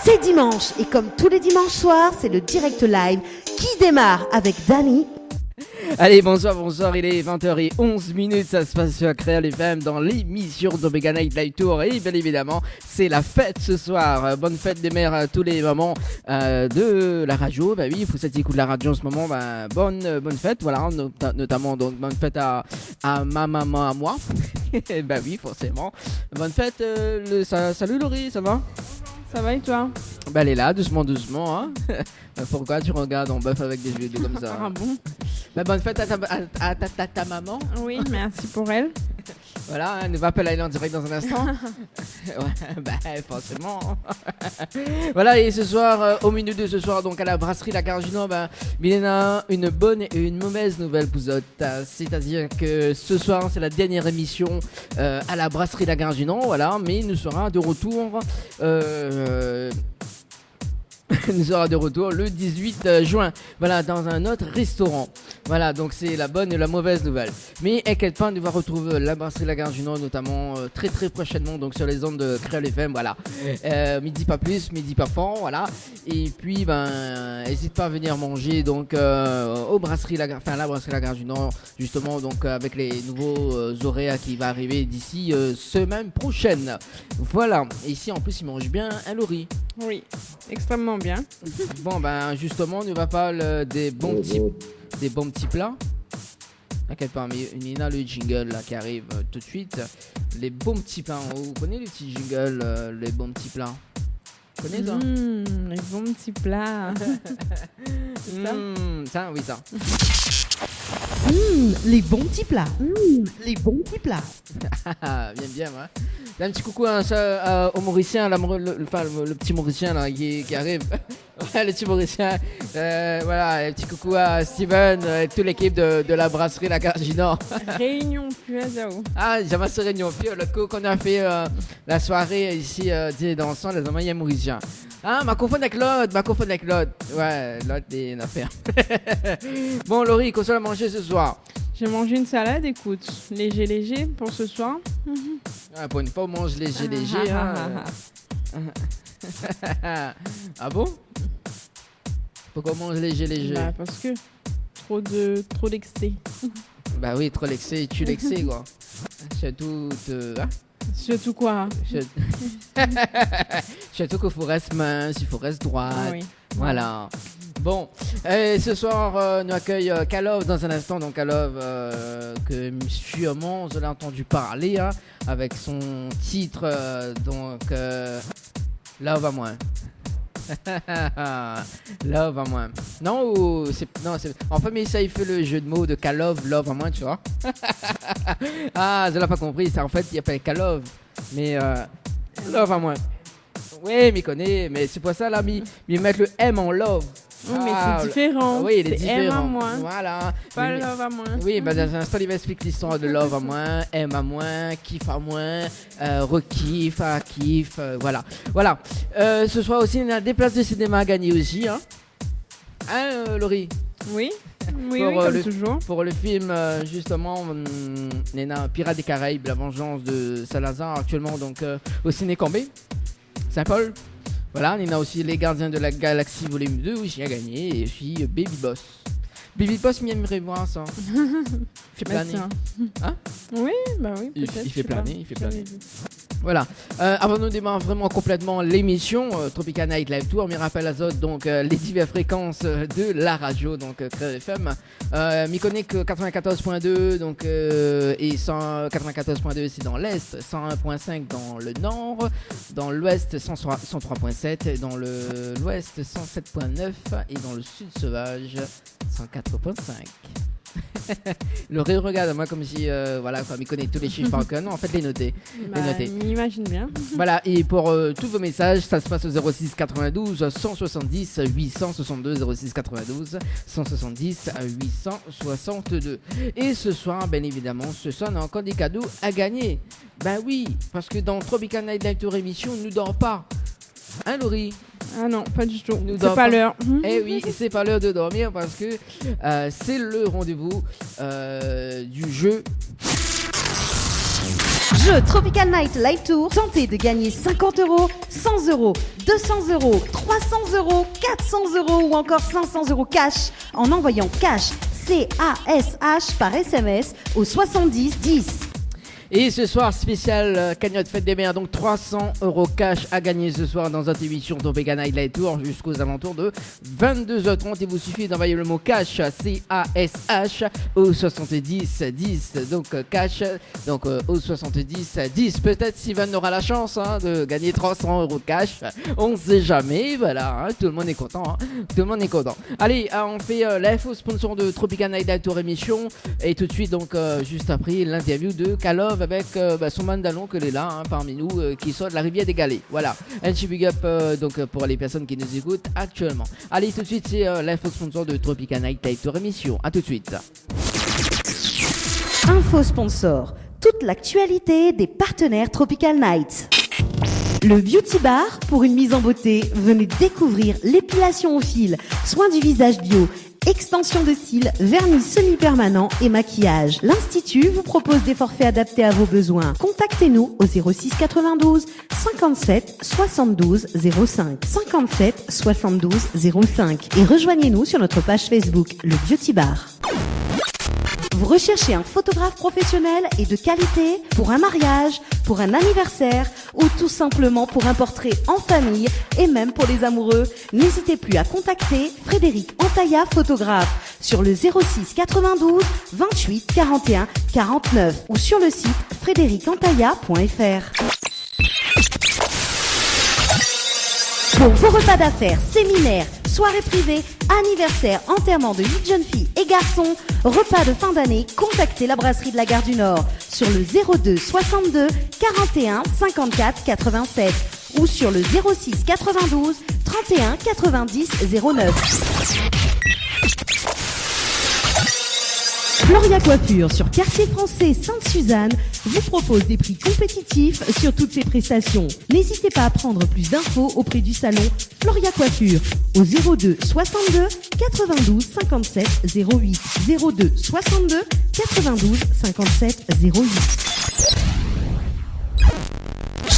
C'est dimanche et comme tous les dimanches soirs, c'est le direct live qui démarre avec Dani. Allez, bonsoir, il est 20h11, ça se passe sur Créole FM dans l'émission d'Omega Night Live Tour et bien évidemment, c'est la fête ce soir. Bonne fête des mères à tous les mamans de la radio. Bah oui, il faut que ça écoute la radio en ce moment. Bah, bonne fête, voilà, notamment donc bonne fête à ma maman, à moi. Bah oui, forcément. Bonne fête, salut Laurie, ça va? Ça va et toi? Bah elle est là, doucement, hein. Pourquoi tu regardes en bœuf avec des yeux doux comme ça? Ah bon? Bah bonne fête à ta maman. Oui, merci pour elle. Voilà, elle va appeler en direct dans un instant. Ouais, bah forcément. Voilà, et ce soir, au milieu de ce soir, donc à la brasserie La Gare du Nord, bah, il y en a une bonne et une mauvaise nouvelle pour vous. C'est-à-dire que ce soir, c'est la dernière émission à la brasserie La Gare du Nord, voilà, mais nous serons de retour. Nous sera de retour le 18 juin, voilà, dans un autre restaurant. Voilà, donc c'est la bonne et la mauvaise nouvelle. Mais inquiète pas, on va retrouver la brasserie La Gare du Nord, notamment très prochainement, donc sur les ondes de Créole FM, voilà. Midi pas plus, midi pas fort, voilà. Et puis, n'hésite pas à venir manger, donc, la brasserie La Gare du Nord, justement, donc avec les nouveaux horaires qui va arriver d'ici semaine prochaine. Voilà. Et ici, en plus, ils mangent bien un lori. Oui, extrêmement bien. Bon, justement, on va parler des bons petits plats. T'inquiète pas, mais il y a le jingle là, qui arrive tout de suite. Les bons petits plats. Vous connaissez les petits jingles, les bons petits plats? Vous connaissez ça? Les bons petits plats. Ça, oui, ça. Les bons petits plats. Les bons petits plats. Bien, ouais. Un petit coucou au Mauricien, le petit Mauricien là, qui arrive. Ouais, le petit Mauricien. Voilà, un petit coucou à Steven et toute l'équipe de la brasserie La Gare du Nord. Réunion Puazao. Ah, j'avais cette réunion. Puis le coup qu'on a fait la soirée ici dans le son, les amis Mauriciens. Ah, ma confondre avec l'autre. Ouais, l'autre est une affaire. Bon, Laurie, qu'est-ce qu'on a mangé ce soir? J'ai mangé une salade, écoute, léger pour ce soir. Ah, pour une fois, on mange léger. Ah bon? Pourquoi on mange léger? Bah, parce que trop d'excès. Bah oui, trop l'excès, tu l'excès quoi. Surtout Surtout quoi? Surtout qu'il faut rester mince, il faut rester droit. Ah, oui. Voilà. Bon, ce soir, nous accueille Kalov dans un instant. Donc Kalov, que sûrement vous avez entendu parler, hein, avec son titre, Love à moi. Love à moi. Non, c'est enfin, mais ça, il fait le jeu de mots de Kalov, Love à moi, tu vois. Ah, je l'ai pas compris. Ça, en fait, il appelle Kalov, mais Love à moi. Oui, m'y connaît, mais c'est pour ça là, mais mettre le M en love. Mais c'est différent. Oui, il est différent. M à moi. Voilà. Pas love à moi. Oui, dans un instant, il va expliquer l'histoire de love à moins, M à moins, kiff à moins, rekiff, à kiff, voilà. Voilà. Ce soir aussi, on a des places de cinéma à gagner aussi, hein. Hein, Laurie? Oui, comme toujours. Pour le film, justement, on a Pirates des Caraïbes, la vengeance de Salazar, actuellement, donc, au Ciné Cambé, Saint-Paul. Voilà, on a aussi Les Gardiens de la Galaxie volume 2 aussi à gagner, et puis Baby Boss. Baby Boss, m'aimerait voir ça. Il fait planer. Hein? Oui, bah oui, peut-être. Il fait planer. Voilà. Avant de démarrer vraiment complètement l'émission, Tropical Night Live Tour, me rappelle à Zod, donc les diverses fréquences de la radio, donc Créole FM. M'y connaît que 94.2, donc et 94.2 c'est dans l'est, 101.5 dans le nord, dans l'ouest 103.7, dans l'ouest 107.9 et dans le sud sauvage 104.5. Le regarde moi comme si voilà quoi, il connaît tous les chiffres par cœur. Non, en fait les noter. M'imagine bien. Voilà, et pour tous vos messages, ça se passe au 06 92 170 862, 06 92 170 862. Et ce soir, bien évidemment, on a encore des cadeaux à gagner. Ben oui, parce que dans Tropical Night Live Tour émission, on ne dort pas. Hein, Laurie? Ah non, pas du tout. C'est pas l'heure. Eh oui, c'est pas l'heure de dormir parce que c'est le rendez-vous du jeu. Jeu Tropical Night Live Tour. Tentez de gagner 50 €, 100 €, 200 €, 300 €, 400 € ou encore 500 € cash en envoyant cash CASH par SMS au 70 10. Et ce soir, spécial cagnotte fête des mères, donc 300 € cash à gagner ce soir dans notre émission Tropical Night Live Tour jusqu'aux alentours de 22h30. Il vous suffit d'envoyer le mot cash, CASH, au 70 10. Donc cash, donc au 70 10. Peut-être Steven aura la chance de gagner 300 € cash. On ne sait jamais, voilà, tout le monde est content. Tout le monde est content. Allez, on fait l'info sponsor de Tropical Night Live Tour émission. Et tout de suite, donc juste après, l'interview de Kalov avec son mandalon que est là parmi nous qui sort de la rivière des Galets. Voilà, un petit big up donc pour les personnes qui nous écoutent actuellement. Allez, tout de suite, c'est l'info sponsor de Tropical Night Live Tour émission. A tout de suite. Info sponsor, toute l'actualité des partenaires Tropical Night. Le Beauty Bar, pour une mise en beauté, venez découvrir l'épilation au fil, soins du visage bio, extension de cils, vernis semi-permanent et maquillage. L'Institut vous propose des forfaits adaptés à vos besoins. Contactez-nous au 06 92 57 72 05 57 72 05 et rejoignez-nous sur notre page Facebook, le Beauty Bar. Vous recherchez un photographe professionnel et de qualité pour un mariage, pour un anniversaire ou tout simplement pour un portrait en famille et même pour les amoureux? N'hésitez plus à contacter Frédéric Antaïa, photographe, sur le 06 92 28 41 49 ou sur le site frédéricantaïa.fr. Pour vos repas d'affaires, séminaires, soirées privées, anniversaires, enterrements de 8 jeunes filles et garçons, repas de fin d'année, contactez la brasserie de la Gare du Nord sur le 02 62 41 54 87 ou sur le 06 92 31 90 09. Floria Coiffure sur Quartier Français Sainte-Suzanne vous propose des prix compétitifs sur toutes ses prestations. N'hésitez pas à prendre plus d'infos auprès du salon Floria Coiffure au 02 62 92 57 08 02 62 92 57 08.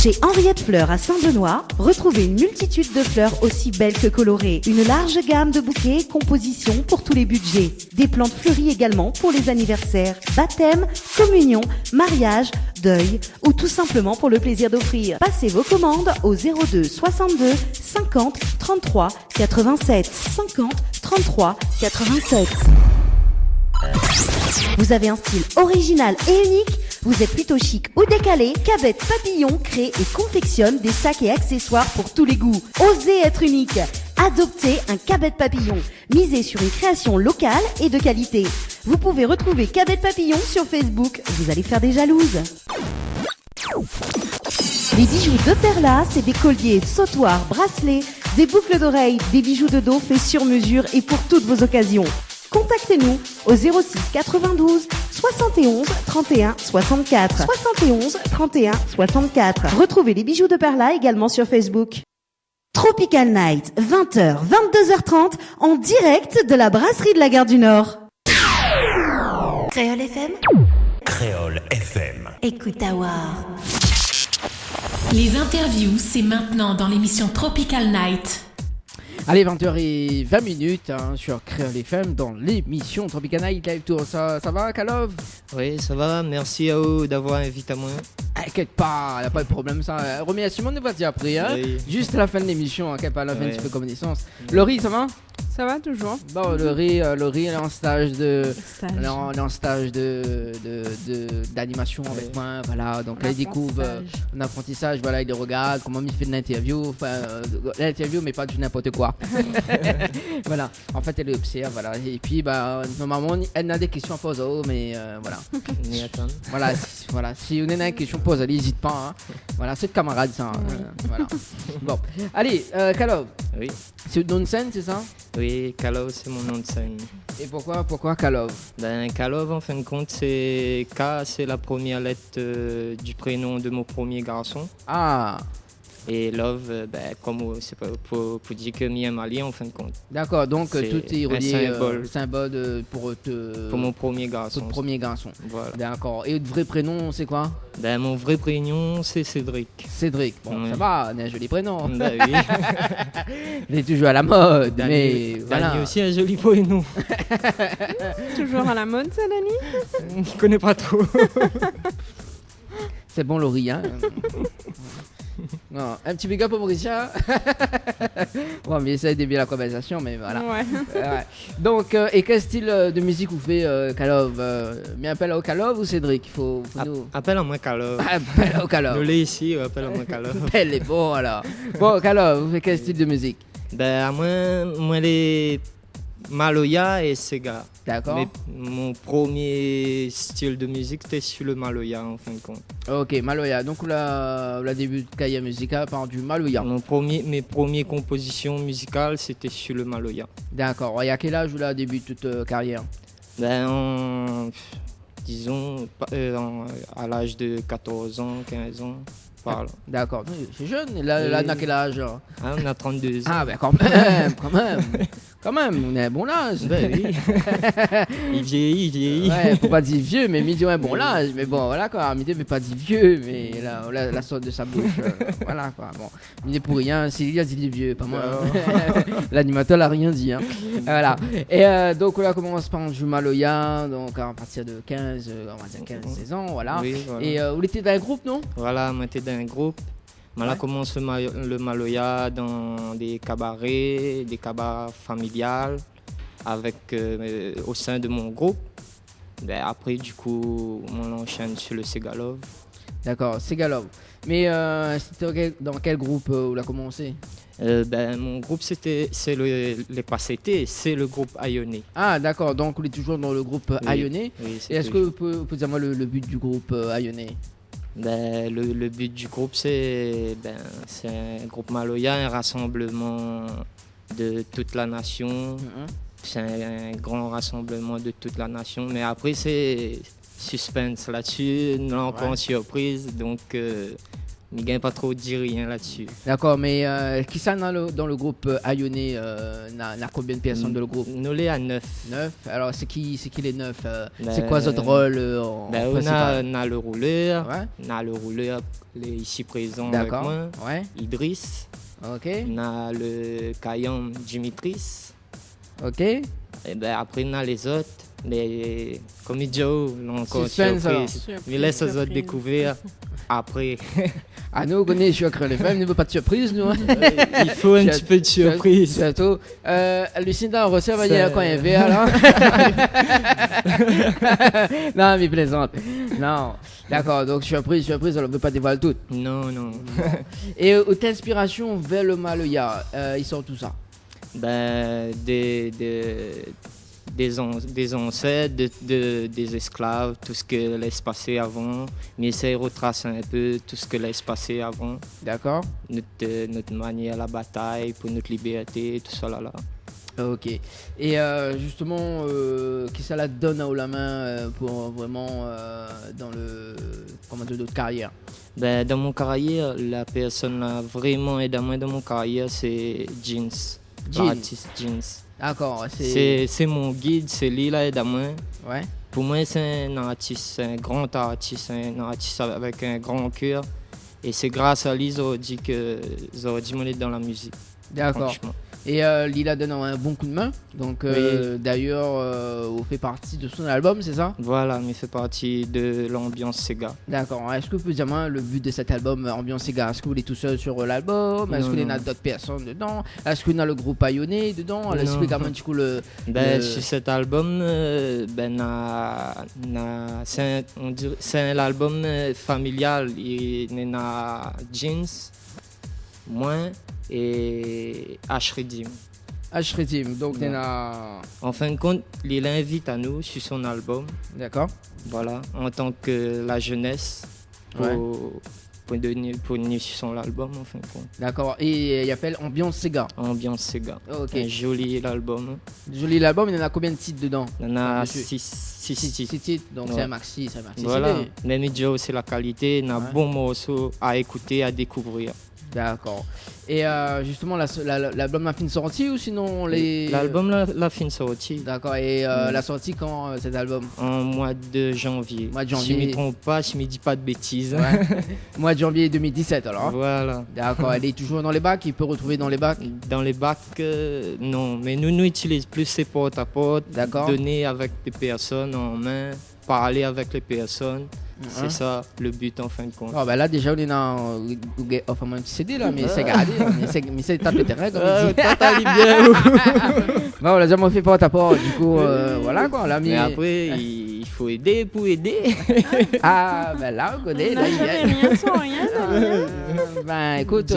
Chez Henriette Fleurs à Saint-Benoît, retrouvez une multitude de fleurs aussi belles que colorées. Une large gamme de bouquets et compositions pour tous les budgets. Des plantes fleuries également pour les anniversaires, baptêmes, communions, mariages, deuil ou tout simplement pour le plaisir d'offrir. Passez vos commandes au 02 62 50 33 87 50 33 87. Vous avez un style original et unique? Vous êtes plutôt chic ou décalé? Cabette Papillon crée et confectionne des sacs et accessoires pour tous les goûts. Osez être unique. Adoptez un Cabette Papillon. Misez sur une création locale et de qualité. Vous pouvez retrouver Cabette Papillon sur Facebook. Vous allez faire des jalouses. Les bijoux de Perla, c'est des colliers, sautoirs, bracelets, des boucles d'oreilles, des bijoux de dos faits sur mesure et pour toutes vos occasions. Contactez-nous au 06 92 71 31 64 71 31 64. Retrouvez les bijoux de Perla également sur Facebook. Tropical Night, 20h, 22h30, en direct de la brasserie de la Gare du Nord. Créole FM. Créole FM. Écoute Awar. Les interviews, c'est maintenant dans l'émission Tropical Night. Allez, 20h20 sur Créole FM dans l'émission Tropical Night Live Tour. Ça va, Kalov? Oui, ça va. Merci à vous d'avoir invité à moi. Inquiète pas, y a pas de problème ça. Remerciement de partir après, hein. Oui. Juste à la fin de l'émission, à la fin Ouais. tu fais connaissance. Laurie, ça va? Ça va toujours? Bon, Laurie, elle est en stage de... Stage. Elle est en stage d'animation avec moi, voilà. Donc elle découvre un apprentissage, voilà, il regarde comment il fait de l'interview, l'interview mais pas du n'importe quoi. Voilà, en fait elle observe, voilà. Et puis normalement elle n'a des questions à poser, mais voilà. On y attend. Voilà, si on a une question pose, allez, n'hésite pas, hein. Voilà, c'est de camarade ça, hein. Voilà. Bon, allez, Kalov, Oui. c'est le nom de scène, c'est ça? Oui, Kalov, c'est mon nom de scène. Et pourquoi Kalov? Ben, Kalov, en fin de compte, c'est la première lettre du prénom de mon premier garçon. Ah, Et love, comme c'est pas pour dire que mi est malien en fin de compte. D'accord, donc C'est tout est un relié, symbole. symbole Pour mon premier garçon. ton premier garçon. Voilà. D'accord. Et votre vrai prénom, c'est quoi? Mon vrai prénom, c'est Cédric. Cédric. Bon, Ouais. ça va, on a un joli prénom. Bah oui. Il est toujours à la mode, mais Dani voilà. aussi un joli prénom. Toujours à la mode, ça, Dani? Je connais pas trop. C'est bon, Laurie, hein. Non, un petit big up pour Mauricia. Bon, mais essaye d'éviter la conversation, mais voilà. Ouais. Ouais. Donc, et quel style de musique vous fait Kalov Mais appelle au Kalov ou Cédric? Il faut nous. Appelle à moi Kalov. Appelle au Nous Kalov. l'est ici, appelle à moi Kalov. Elle est bon alors. Bon, Kalov, vous faites quel style de musique? À moi les Maloya et Sega. D'accord. Mais mon premier style de musique c'était sur le Maloya en fin de compte. Ok, Maloya. Donc, la début de carrière musicale par du Maloya. Mes premières compositions musicales c'était sur le Maloya. D'accord. Et à quel âge vous la début de toute carrière? Disons à l'âge de 14 ans, 15 ans. Voilà. D'accord. C'est jeune. Là, on a quel âge? Ah, on a 32 ans. Ah, ben quand même, quand même. Quand même, on est à un bon âge. Ben oui. Il vieillit. Ouais, faut pas dire vieux, mais midi un bon âge. Mais bon, voilà quoi. Midi, mais pas dire vieux, mais la sorte de sa bouche. Voilà quoi. Bon, midi pour rien. S'il a dit les vieux, pas moi. L'animateur n'a rien dit. Hein. Voilà. Et donc, là, commence par du Maloya. Donc, à partir de 15, on va dire 15-16 ans. Voilà. Oui, voilà. Et vous étiez dans un groupe, non? Voilà, moi j'étais dans un groupe. Là commence le Maloya dans des cabarets familiales avec au sein de mon groupe. Après du coup on enchaîne sur le Segalov. D'accord, Segalov. Mais c'était dans quel groupe vous l'avez commencé? Mon groupe c'est le groupe Ayoné. Ah d'accord, donc vous êtes toujours dans le groupe Ayoné. Oui, Et est-ce que vous pouvez dire moi le but du groupe Ayoné? Le but du groupe, c'est un groupe Maloya, un rassemblement de toute la nation. C'est un grand rassemblement de toute la nation. Mais après, c'est suspense là-dessus, non encore surprise. Donc, il ne gagne pas trop dire rien là-dessus. D'accord, mais qui ça dans le groupe Ayoné n'a combien de personnes dans le groupe? Nous, les à 9. 9. Alors, c'est qui les 9 c'est quoi votre rôle en principal? On a le rouleur. Ouais. On a le rouleur ici présent avec D'accord. moi. Ouais. Idriss. Ok. On a le Kayam Dimitris. Ok. Et après, on a les autres. Mais comme il dit, on a encore Suspense, surprise. alors. Mais laisse les autres découvrir après. Ah, nous, on connaît sur les femmes, ne veut pas de surprise, nous. Hein. Il faut un petit peu de surprise. Surtout, Lucinda, on reçoit un coin un verre, là. Non, mais plaisante. Non. D'accord, donc surprise, on ne veut pas dévoiler tout. Non. Et t'inspiration vers le Maloya, ils sont tout ça. Des ancêtres, des esclaves, tout ce que laisse passer avant. Mais essaye de retracer un peu tout ce que laisse passer avant. D'accord. Notre manière à la bataille pour notre liberté, tout ça là. Ok. Et justement, qui ça la donne à la main pour vraiment dans notre carrière? Dans mon carrière, la personne là vraiment aidé moi dans mon carrière, c'est Jeans. L'artiste Jeans. D'accord. C'est mon guide, c'est lui là aide à moi. Ouais. Pour moi, c'est un artiste, c'est un grand artiste, un artiste avec un grand cœur. Et c'est grâce à lui que j'aurais dit mon dans la musique. D'accord. Franchement. Et Lila donne un bon coup de main. Donc Oui. d'ailleurs, vous fait partie de son album, c'est ça? Voilà, mais fait partie de l'ambiance Sega. D'accord. Est-ce que vous pouvez dire moi le but de cet album Ambiance Sega? Est-ce que vous êtes tout seul sur l'album? Est-ce Non, qu'il y non. a d'autres personnes dedans? Est-ce qu'il y a le groupe Ayoné dedans? Est-ce qu'il y a également du coup le... Sur cet album, c'est un album familial. Il y a Jeans, moi et Ashredim. H-Redim, donc il y en Ouais. a... En fin de compte, il l'invite à nous sur son album, D'accord. voilà, en tant que la jeunesse pour venir sur son album en fin de compte. D'accord. Et il appelle Ambiance Sega. Ambiance Sega. Ok. Un joli album. Joli l'album, il y en a combien de titres dedans? Il y en a Dessus. 6 Six titres. titres, donc Ouais. c'est un maxi Voilà, CD. même Joe, c'est la qualité, il y a Ouais. bon morceau à écouter, à découvrir. D'accord. Et justement, l'album a fini sorti ou sinon les... L'album l'a fini sorti. D'accord. Et la sortie quand cet album? En mois de janvier. Mois de janvier. Si je ne me trompe pas, si je ne me dis pas de bêtises. Ouais. Mois de janvier 2017 alors. Voilà. D'accord. Elle est toujours dans les bacs, il peut retrouver dans les bacs? Dans les bacs, non. Mais nous utilisons plus ces porte-à-porte. D'accord. Donner avec les personnes en main, parler avec les personnes. C'est ça le but en fin de compte. Oh, bah là déjà on est dans enfin un petit CD là, mais c'est gardé, mais c'est tape le terrain comme il dit. Bien. Bon, on l'a déjà fait porte à porte, du coup voilà quoi. Là, mais après il faut aider pour aider. Ah ben là on connaît. On n'a jamais rien sans rien. Ben écoute,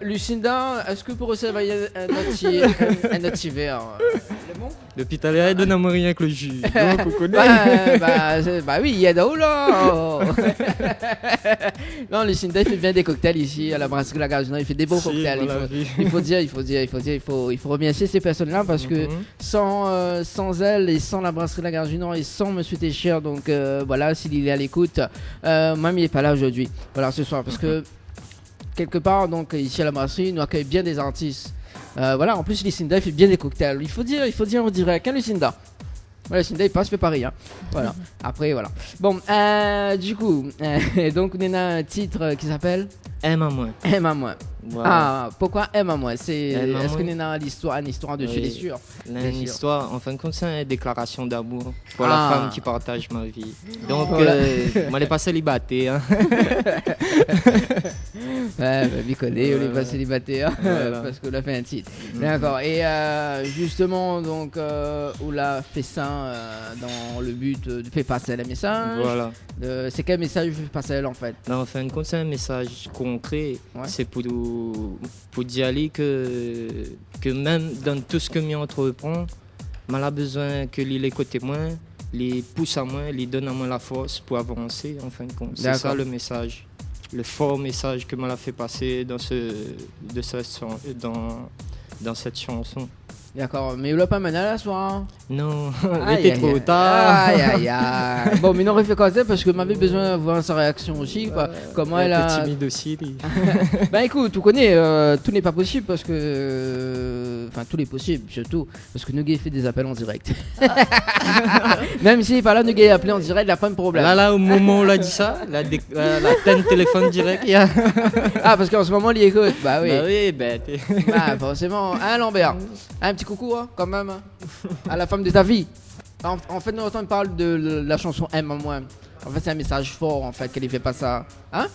Lucinda, est-ce que pour recevoir un petit verre? Depuis tout à l'heure, il donne rien que le jus. Donc, on connaît. Bah oui, il y a d'eau là. Non, Lucinda il fait bien des cocktails ici à la brasserie La Gage. Il fait des beaux cocktails. Il faut remercier ces personnes-là parce que sans elle et sans la brasserie La Gage du Nord et sans Monsieur Técher, donc voilà, s'il est à l'écoute, même il n'est pas là aujourd'hui. Voilà, ce soir parce que quelque part, donc ici à la brasserie, nous accueille bien des artistes. Voilà, en plus Lucinda il fait bien des cocktails. Il faut dire en direct, hein, Lucinda. Voilà, Lucinda il passe fait Paris, hein. Voilà. Après voilà. Bon, du coup, donc on a un titre qui s'appelle M à moins. M à moins. Voilà. Ah, pourquoi M à moins? Est-ce qu'on a une histoire dessus, les sûr? Une histoire, en fin de compte, c'est une déclaration d'amour pour la femme qui partage ma vie. Donc, moi, je n'ai pas célibataire. Hein. Ouais, bah, on n'est pas célibataire parce qu'on a fait un titre. D'accord. Et justement, donc, on a fait ça dans le but de faire passer le message. Voilà. C'est quel message vous fait passer en fait? Non, en fin de compte, c'est un message concret. Ouais. C'est pour dire que même dans tout ce que m'y entreprend, on a besoin que les côtés moins, les pousse à moi, les donne à moi la force pour avancer en fin de compte. C'est ça le message. Le fort message que m'a fait passer dans cette chanson. D'accord, mais il l'a pas mené à la soirée. Non, il était trop tard. Aïe. Bon, mais non, fait quoi ça parce que m'avait besoin de voir sa réaction aussi. Comment elle a. timide aussi. Ben écoute, tu connais, tout n'est pas possible parce que. Enfin, tout est possible, surtout parce que Nugget fait des appels en direct. Même s'il n'est pas là, Nugget est appelé en direct, il n'a pas de problème. Là, au moment où on a dit ça, la téléphone direct. Ah, parce qu'en ce moment, il écoute. Bah oui. Bah oui, bah forcément. Hein, Lambert? Un petit coucou, hein, quand même, hein, à la femme de ta vie. En fait, nous, on parle de la chanson M à moi. En fait, c'est un message fort, en fait, qu'elle fait pas ça. Hein?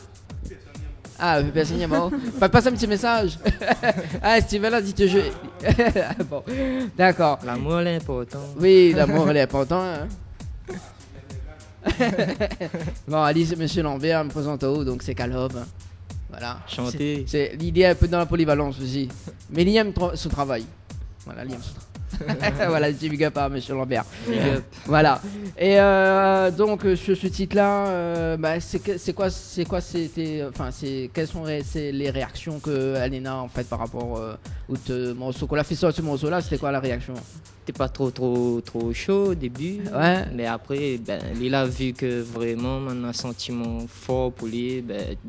Ah, personne bon. Passe un petit message. Ah, Steven a dit te jouer. Bon, d'accord. L'amour est important. Oui, l'amour est important. Hein. Bon, Alice, Monsieur Lambert me présente au haut, donc c'est Calob. Voilà. Chanter. L'idée est un peu dans la polyvalence aussi. Mais il aime son travail. Voilà, il aime son travail. Voilà, petit big up à Monsieur Lambert. Big up. Voilà. Et donc sur ce titre-là, quelles sont les réactions que Alena en fait par rapport au morceau qu'on a fait sur ce morceau-là, c'était quoi la réaction? C'était pas trop chaud au début. Ouais. Mais après, il a vu que vraiment on a un sentiment fort pour lui.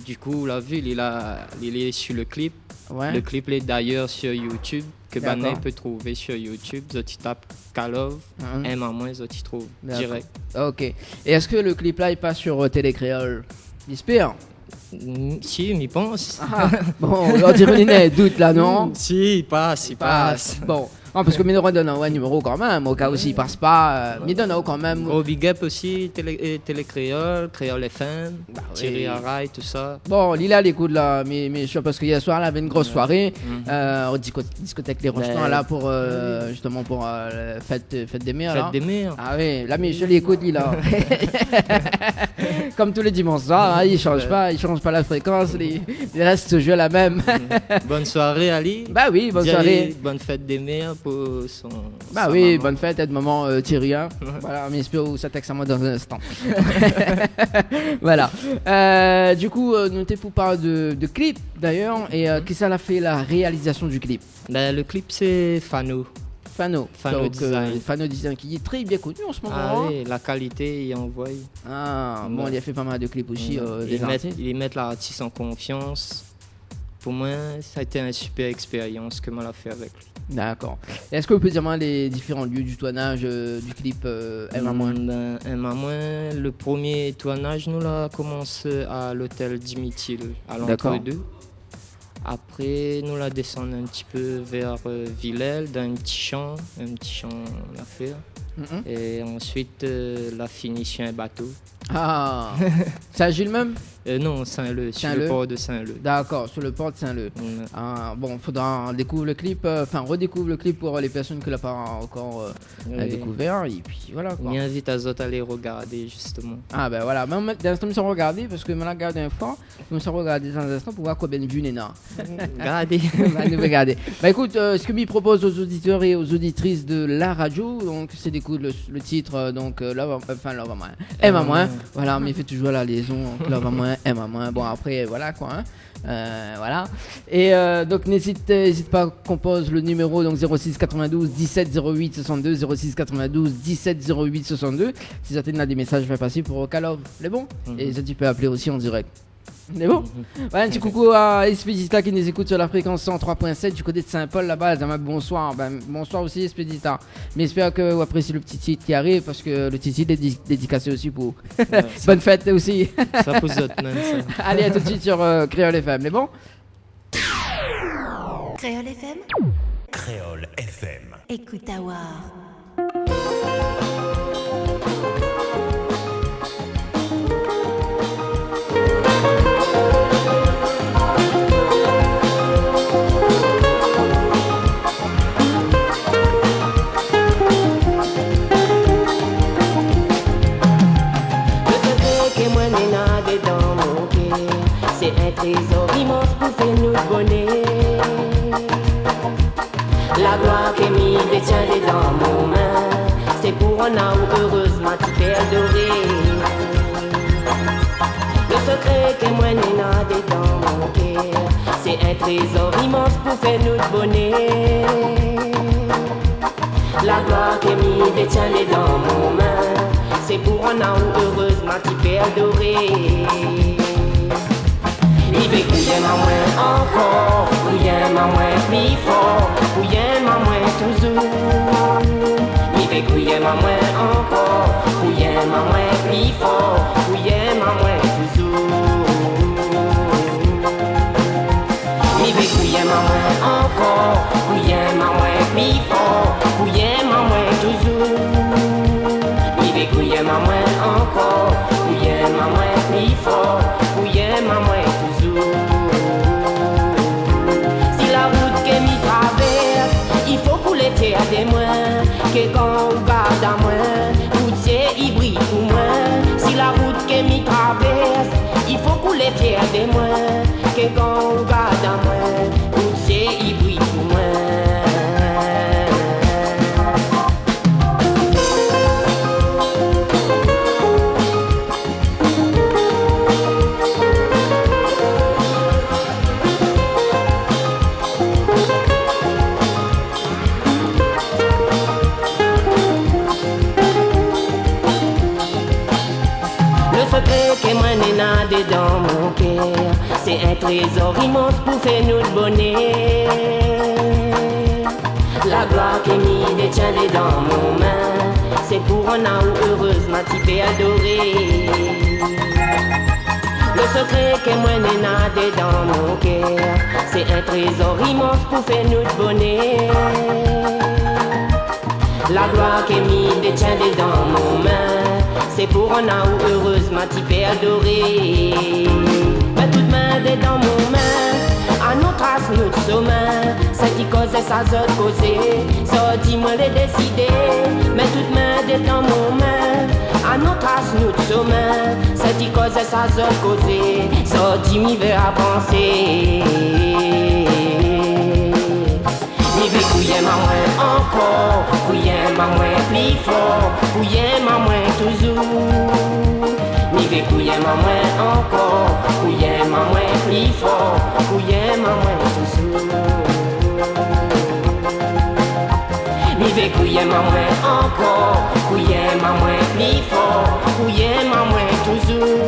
Du coup, il a vu, il est sur le clip. Ouais. Le clip est d'ailleurs sur YouTube. Que Banay peut trouver sur YouTube, tu tapes Kalov, M à moins, tu trouves direct. Ok. Et est-ce que le clip là il passe sur Télé Créole? J'espère. Si, m'y pense. Bon, on dirait qu'il y a un doute là, non? Si, il passe. Bon. Non, parce que Minoro donne un numéro quand même, au cas où s'il passe pas, mais donne quand même. Gros big up aussi, Télé Créole, Créole FM, Thierry Araï, tout ça. Bon, Lila l'écoute là, mais je sais parce que hier soir, elle avait une grosse soirée, au discothèque Les Rochements là pour justement pour fête des mères. Fête des mères. Ah oui, là mais je l'écoute Lila. Comme tous les dimanches soirs, hein, il change pas la fréquence, il reste toujours la même. Bonne soirée Ali. Bah oui, bonne soirée. Bonne fête des mères. Bah oui, maman. Bonne fête, de maman Thierry. Hein. Voilà, mais j'espère que ça texte à moi dans un instant. Voilà. Du coup, nous t'es pour parler de clip d'ailleurs. Et qui ça a fait la réalisation du clip? Le clip, c'est Fano. Donc, Fano Design qui est très bien connu en ce moment. Ah oui, la qualité, il envoie. Ah, bon, il a fait pas mal de clips aussi. Ils mettent l'artiste en confiance. pour moi, ça a été une super expérience que moi l'a fait avec lui. D'accord. Et est-ce que vous pouvez dire moi les différents lieux du tournage du clip M-. Le premier tournage, nous l'a commencé à l'hôtel Dimitri à l'entre-deux. Après, nous la descendu un petit peu vers Villèle, dans un petit champ à faire. Et ensuite, la fini sur un bateau. Ah, c'est à Gilles même? Non, Saint-Leu, sur le port de Saint-Leu. D'accord, sur le port de Saint-Leu. Ah, bon, faudra redécouvre le clip pour les personnes qui ne l'ont pas encore découvert. Et puis voilà. On invite à autres à aller regarder justement. Ah ben voilà, même dans l'instant, je me regarder parce que je me regardé une fois, je me suis regardé dans un instant pour voir combien de vues Néna. Regardez. Nous regarder. Bah écoute, ce que m'y propose aux auditeurs et aux auditrices de la radio, donc c'est d'écouter le titre, donc Love à moins. Voilà, mais il fait toujours la liaison entre Love à moins, M à moins. Bon après voilà quoi. Voilà. Et donc n'hésite pas, compose le numéro donc 06 92 17 08 62 06 92 17 08 62. Si ça t'as des messages, je vais passer pour Calov. C'est bon? Et ça tu peux appeler aussi en direct. C'est bon? Voilà, un petit coucou à Expedita qui nous écoute sur la fréquence 103.7 du côté de Saint-Paul là-bas. Bonsoir. Bonsoir aussi Expedita. Mais j'espère que vous appréciez le petit titre qui arrive parce que le petit titre est dédicacé aussi pour. Bonne fête aussi. Ça pose autre, non, ça. Allez, à tout de suite sur Créole FM. C'est bon? Créole FM. Créole FM. Écoute à voir. Trésor immense pour faire nous bonner. La gloire que m'y détient dans mon main, c'est pour un âme heureusement tu fais adorer. Le secret que moi n'a dans mon cœur, c'est un trésor immense pour faire nous bonner. La gloire que m'y détient dans mon main, c'est pour un âme heureusement tu fais adorer. Vive couillez ma moins encore, couillez ma moins plus fort, couillez ma moins toujours. Vive couillez ma moins encore, couillez ma moins plus fort, couillez ma moins toujours. Vive couillez ma moins encore, couillez ma moins plus fort, couillez ma moins toujours. Vive couillez ma moins encore, couillez ma moins plus fort, couillez ma moins toujours. Si la route que m'y traverse, il faut couler pied à des moins, que quand on garde à moins, routier y brille pour moi. Si la route que m'y traverse, il faut couler pied à des moins, que quand on garde à moins, routier y brille pour moi. Que moi n'ai dans mon cœur, c'est un trésor immense pour faire nous le bonheur. La gloire qui m'y détient dans mon main, c'est pour un âme heureusement tu peux adorer. Le secret que moi n'ai dans mon cœur, c'est un trésor immense pour faire nous le bonheur. La gloire qui m'y détient dans mon main, c'est pour un âme heureusement tu peux adorer. Mais toute main est dans mon main, à nos traces nous sommes. C'est qui cause ça autres causer, ça dis-moi les décider. Mais toute main est dans mon main, à nos traces nous sommes. C'est qui cause ça autres causer, ça dis-moi vers avancer. Vive couillez ma moins encore, couillez ma moins plus fort, couillez ma moins toujours. Vive couillez ma moins encore, couillez ma moins plus fort, couillez ma moins toujours. Vive couillez ma moins encore, couillez ma moins plus fort, couillez ma moins toujours.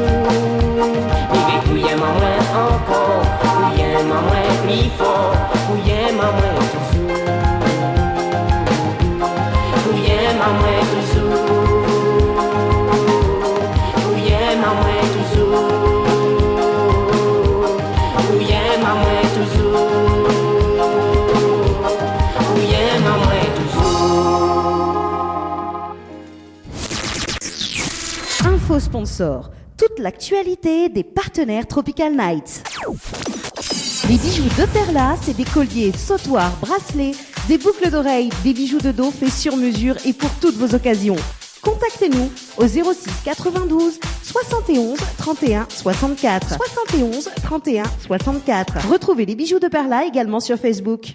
Vive couillez ma moins encore, couillez maman mi fort, couillé maman toujours. Couillé maman toujours. Couillé maman toujours. Couillé maman toujours. Couillé maman toujours. Info sponsor. Toute l'actualité des partenaires Tropical Nights. Les bijoux de Perla, c'est des colliers, sautoirs, bracelets, des boucles d'oreilles, des bijoux de dos faits sur mesure et pour toutes vos occasions. Contactez-nous au 06 92 71 31 64. 71 31 64. Retrouvez les bijoux de Perla également sur Facebook.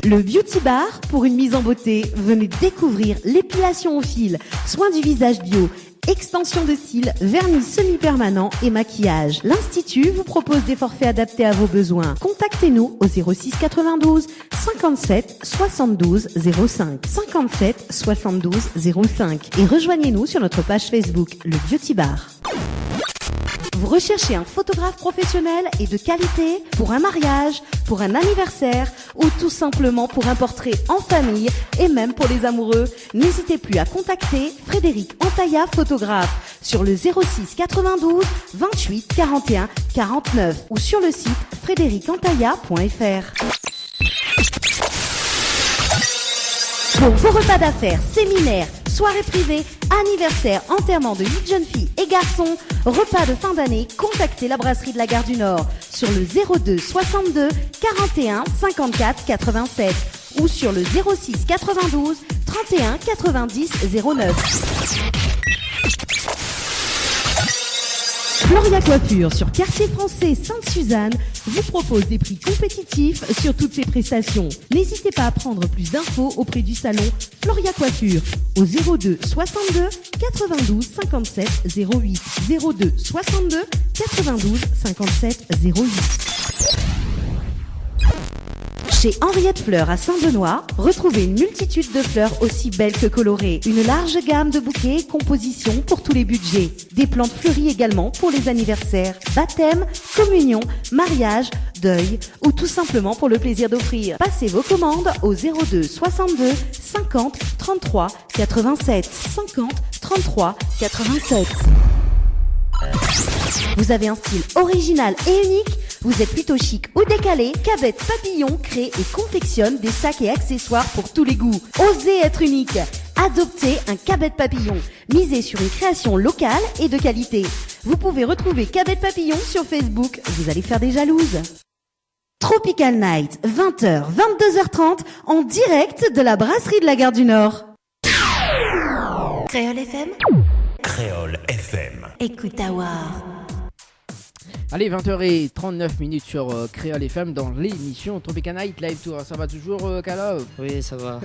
Le Beauty Bar, pour une mise en beauté, venez découvrir l'épilation au fil, soins du visage bio, extension de cils, vernis semi-permanent et maquillage. L'Institut vous propose des forfaits adaptés à vos besoins. Contactez-nous au 06 92 57 72 05. 57 72 05 et rejoignez-nous sur notre page Facebook, le Beauty Bar. Vous recherchez un photographe professionnel et de qualité pour un mariage, pour un anniversaire ou tout simplement pour un portrait en famille et même pour les amoureux? N'hésitez plus à contacter Frédéric Antaïa, photographe, sur le 06 92 28 41 49 ou sur le site frédéricantaïa.fr. Pour vos repas d'affaires, séminaires, soirées privées, anniversaires, enterrements de 8 jeunes filles et garçons, repas de fin d'année, contactez la brasserie de la Gare du Nord sur le 02 62 41 54 87 ou sur le 06 92 31 90 09. Floria Coiffure sur Quartier Français Sainte-Suzanne vous propose des prix compétitifs sur toutes ses prestations. N'hésitez pas à prendre plus d'infos auprès du salon Floria Coiffure au 02 62 92 57 08. 02 62 92 57 08. Chez Henriette Fleurs à Saint-Benoît, retrouvez une multitude de fleurs aussi belles que colorées. Une large gamme de bouquets et compositions pour tous les budgets. Des plantes fleuries également pour les anniversaires, baptêmes, communions, mariages, deuil ou tout simplement pour le plaisir d'offrir. Passez vos commandes au 02 62 50 33 87. 50 33 87. Vous avez un style original et unique? Vous êtes plutôt chic ou décalé? Cabette Papillon crée et confectionne des sacs et accessoires pour tous les goûts. Osez être unique. Adoptez un Cabette Papillon. Misez sur une création locale et de qualité. Vous pouvez retrouver Cabette Papillon sur Facebook. Vous allez faire des jalouses. Tropical Night, 20h, 22h30, en direct de la brasserie de la Gare du Nord. Créole FM. Créole FM. Écoute Awar. Allez, 20h39 sur Créole FM dans l'émission Tropical Night Live Tour. Ça va toujours, Kala? Oui, ça va.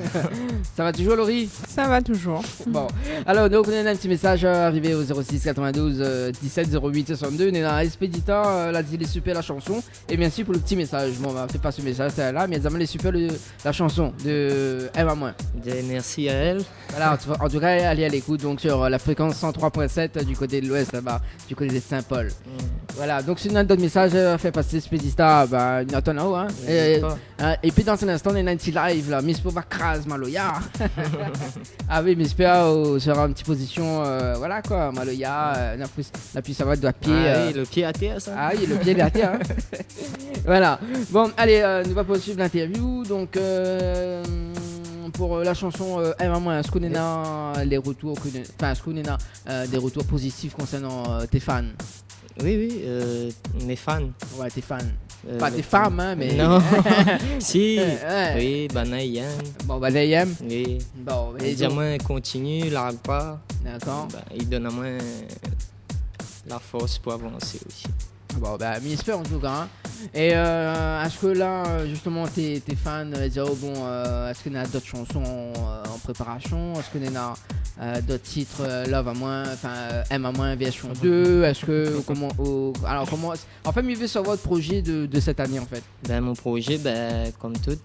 Ça va toujours, Laurie? Ça va toujours. Bon, alors donc on a un petit message arrivé au 06 92 17 08 62. On est dans Expédita, là, il est super la chanson. Et merci pour le petit message. Bon, bah, c'est pas ce message là, mais elle est super la chanson de Emma Moins. Merci à elle. Voilà, en tout cas, allez à l'écoute donc sur la fréquence 103.7 du côté de l'ouest là-bas, du côté de Saint-Paul. Voilà, donc si on a d'autres messages, fait passer Expédita, bah, il y en a hein. Et puis dans un instant, on a un petit live là, Miss Pova Kras Maloya. Ah oui, Miss PA sera en petite position, voilà quoi, Maloya, la puisse avoir de pied. Ah oui, le pied à terre, ça. Ah oui, le pied à terre. Hein. Voilà, bon, allez, nous va poursuivre l'interview, donc. Pour la chanson est-ce qu'on a les retours, est-ce qu'on a des retours positifs concernant tes fans? Oui, mes fans. Ouais, tes fans. Pas tes femmes, hein, mais. Non. Si. Ouais. Oui, Banaïen. Bon, Banaïen. Oui. Bon, et donc... moi, continue, l'arrête pas. D'accord. Il donne à moi la force pour avancer aussi. Bon, bah, j'espère en tout cas. Hein. Et est-ce que là, justement, tes fans disent, oh, bon, est-ce qu'on a d'autres chansons en préparation? Est-ce qu'on a d'autres titres Love à moins, enfin, M à moins, version 2? Est-ce que, comment, en fait, je veux savoir votre projet de cette année, en fait. Ben, mon projet, comme tout,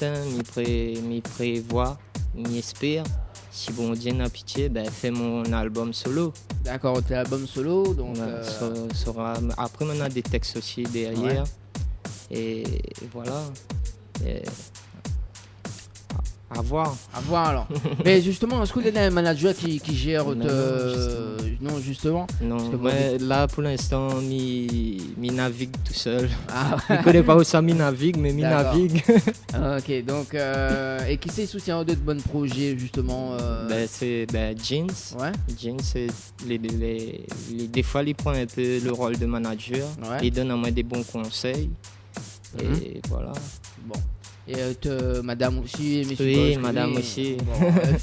m'y prévoit, m'y espère. Si bon Dieu n'a pitié, fais mon album solo. D'accord, t'es album solo, donc. Après, on a des textes aussi derrière. Ouais. Et voilà. Et à voir. À voir alors. Mais justement, est-ce que vous avez un manager qui gère non, justement. Non, Parce que mais là pour l'instant, mi navigue tout seul. Ah, Je ne connais pas où ça mi navigue, mais mi D'accord. navigue. ok, donc, et qui c'est soutient d'autres bons projets justement C'est Jeans. Ouais. Jeans, c'est des fois, il prend un peu le rôle de manager. Ouais. Il donne à moi des bons conseils. Et voilà. Bon. Et madame aussi, et monsieur Oui, Bosch, madame oui. aussi.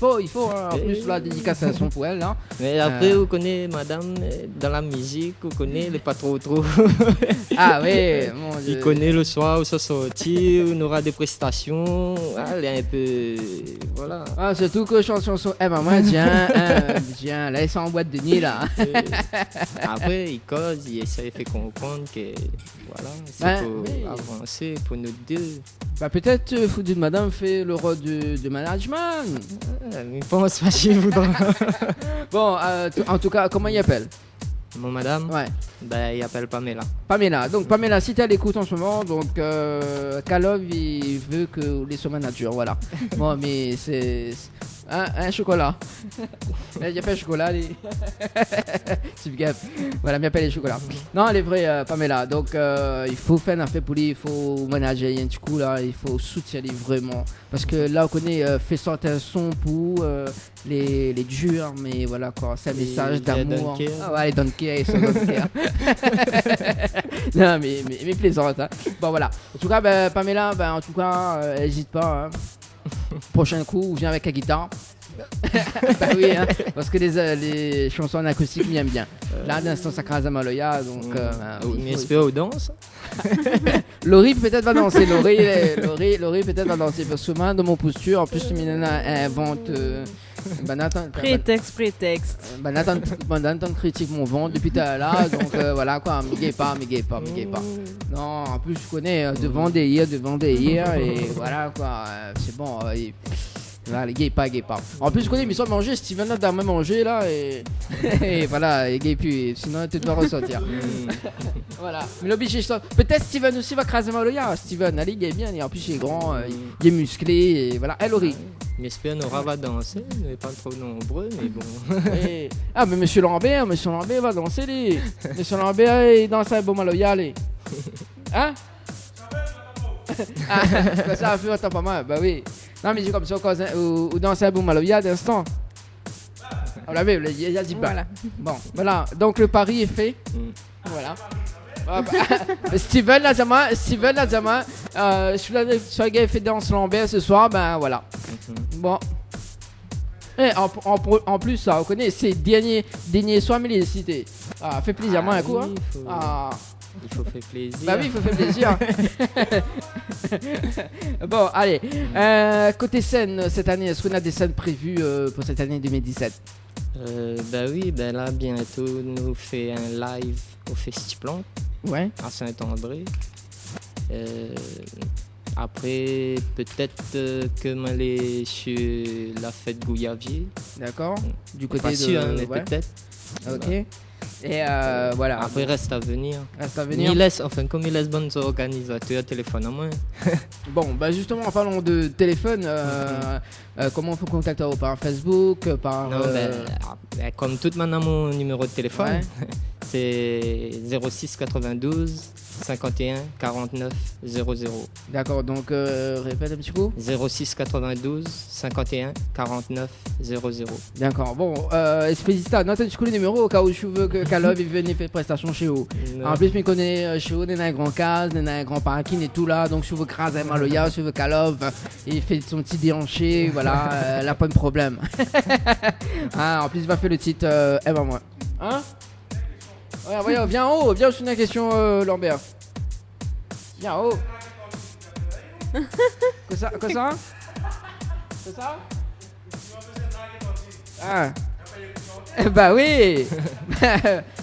Bon, il faut hein. En plus, la dédicace pour elle. Hein. Mais après, vous connaissez madame dans la musique, vous connaissez les pas trop. Ah oui, mon Dieu. Il connaît le soir où ça sortit, on aura des prestations. Elle est un peu. Voilà. Ah, surtout que chanson. Eh ben, moi, tiens, là, ils sont en boîte de nuit, là. Après, il cause, il essaie de faire comprendre que. Voilà, c'est pour avancer pour nous deux. Bah, peut-être, Foudou de Madame fait le rôle de management. Je pense pas chez vous. Bon, en tout cas, comment il appelle? Mon madame? Ouais. Il appelle Pamela. Pamela. Donc, Pamela, si tu es à l'écoute en ce moment, donc, Kalov, il veut que vous les soyez manager, voilà. Bon, mais c'est. Un chocolat. Il y a pas de chocolat, allez. C'est gaffe. Voilà, il appelle les chocolats. Non, elle est vraie, Pamela. Donc, il faut faire un affaire pour lui, il faut manager un petit coup là, il faut soutenir vraiment. Parce que là, on connaît, fait sortir un son pour les durs, mais voilà quoi, c'est un message d'amour. Ah ouais, les don't care, ils sont don't care. Non, mais plaisante. Hein. Bon, voilà. En tout cas, Pamela, en tout cas, n'hésite pas. Hein. Prochain coup, viens avec la guitare. Bah oui, hein, parce que les chansons en acoustique m'aiment bien. Là, d'instant, ça crase à Maloya, donc. Mais espère aux danses. Laurie peut-être va danser. Laurie peut-être va danser parce que moi, dans mon posture, en plus, tu invente. Prétexte. Nathan critique mon ventre depuis tout à l'heure, donc voilà quoi, me gay pas. Non, en plus, je connais devant des hier, et voilà quoi, c'est bon. Voilà, gay pas. En plus, je connais l'émission de manger. Steven a d'armer manger là et voilà, il gay plus. Sinon, tu dois ressortir. Voilà. Mais l'obligé, peut-être Steven aussi va craser Maloya. Steven, allez, il est bien. Et en plus, il est grand, il est musclé. Et voilà, Laurie. J'espère Nora va danser, mais pas trop nombreux, mais bon. Ah, mais Monsieur Lambert va danser. Monsieur Lambert, il danse à Maloya, allez. Hein? Ah, ça a fait autant pas mal, bah oui. Non, mais j'ai comme ça, ou danser à Maloya d'instant. On l'avait, il a dit pas. Voilà. Bon, voilà, donc le pari est fait. Voilà. Steven Lazama, je suis là sur le gars fait danse Lambert ce soir, ben voilà. Bon. Et en plus, ça, on connaît, c'est dernier soir, mais les cités. Ah, fait plaisir, moi un coup. Hein. Il faut faire plaisir. Bah oui, il faut faire plaisir. Bon, allez. Côté scène, cette année, est-ce qu'on a des scènes prévues pour cette année 2017? Bah oui, là, bientôt, nous fait un live au Festiplan. Ouais. À Saint-André. Après, peut-être que m'aller sur la fête Gouyavier. D'accord. Du côté pas sûr, mais peut-être. Ok. Et voilà. Après, reste à venir. Comme il laisse bonnes organisateurs, téléphone à moi. Bon, bah justement, en parlant de téléphone, comment on peut contacter par Facebook, par... Non, comme tout maintenant mon numéro de téléphone, c'est 06 92 51 49 00. D'accord, donc répète un petit coup. 06 92 51 49 00. D'accord, bon, Expedita, note un petit coup le numéro au cas où je veux que Kalov vienne faire prestation chez vous. En plus, je me connais chez vous, il y a un grand case, il y a un grand parking et tout là, donc je veux Kraz et Maloya, je veux Kalov, il fait son petit déhanché, voilà, là pas de problème. En plus, il va faire le titre moi. Hein? Ouais, viens en haut, viens sur la question Lambert. Viens en haut. Que ça? Ah. Bah oui.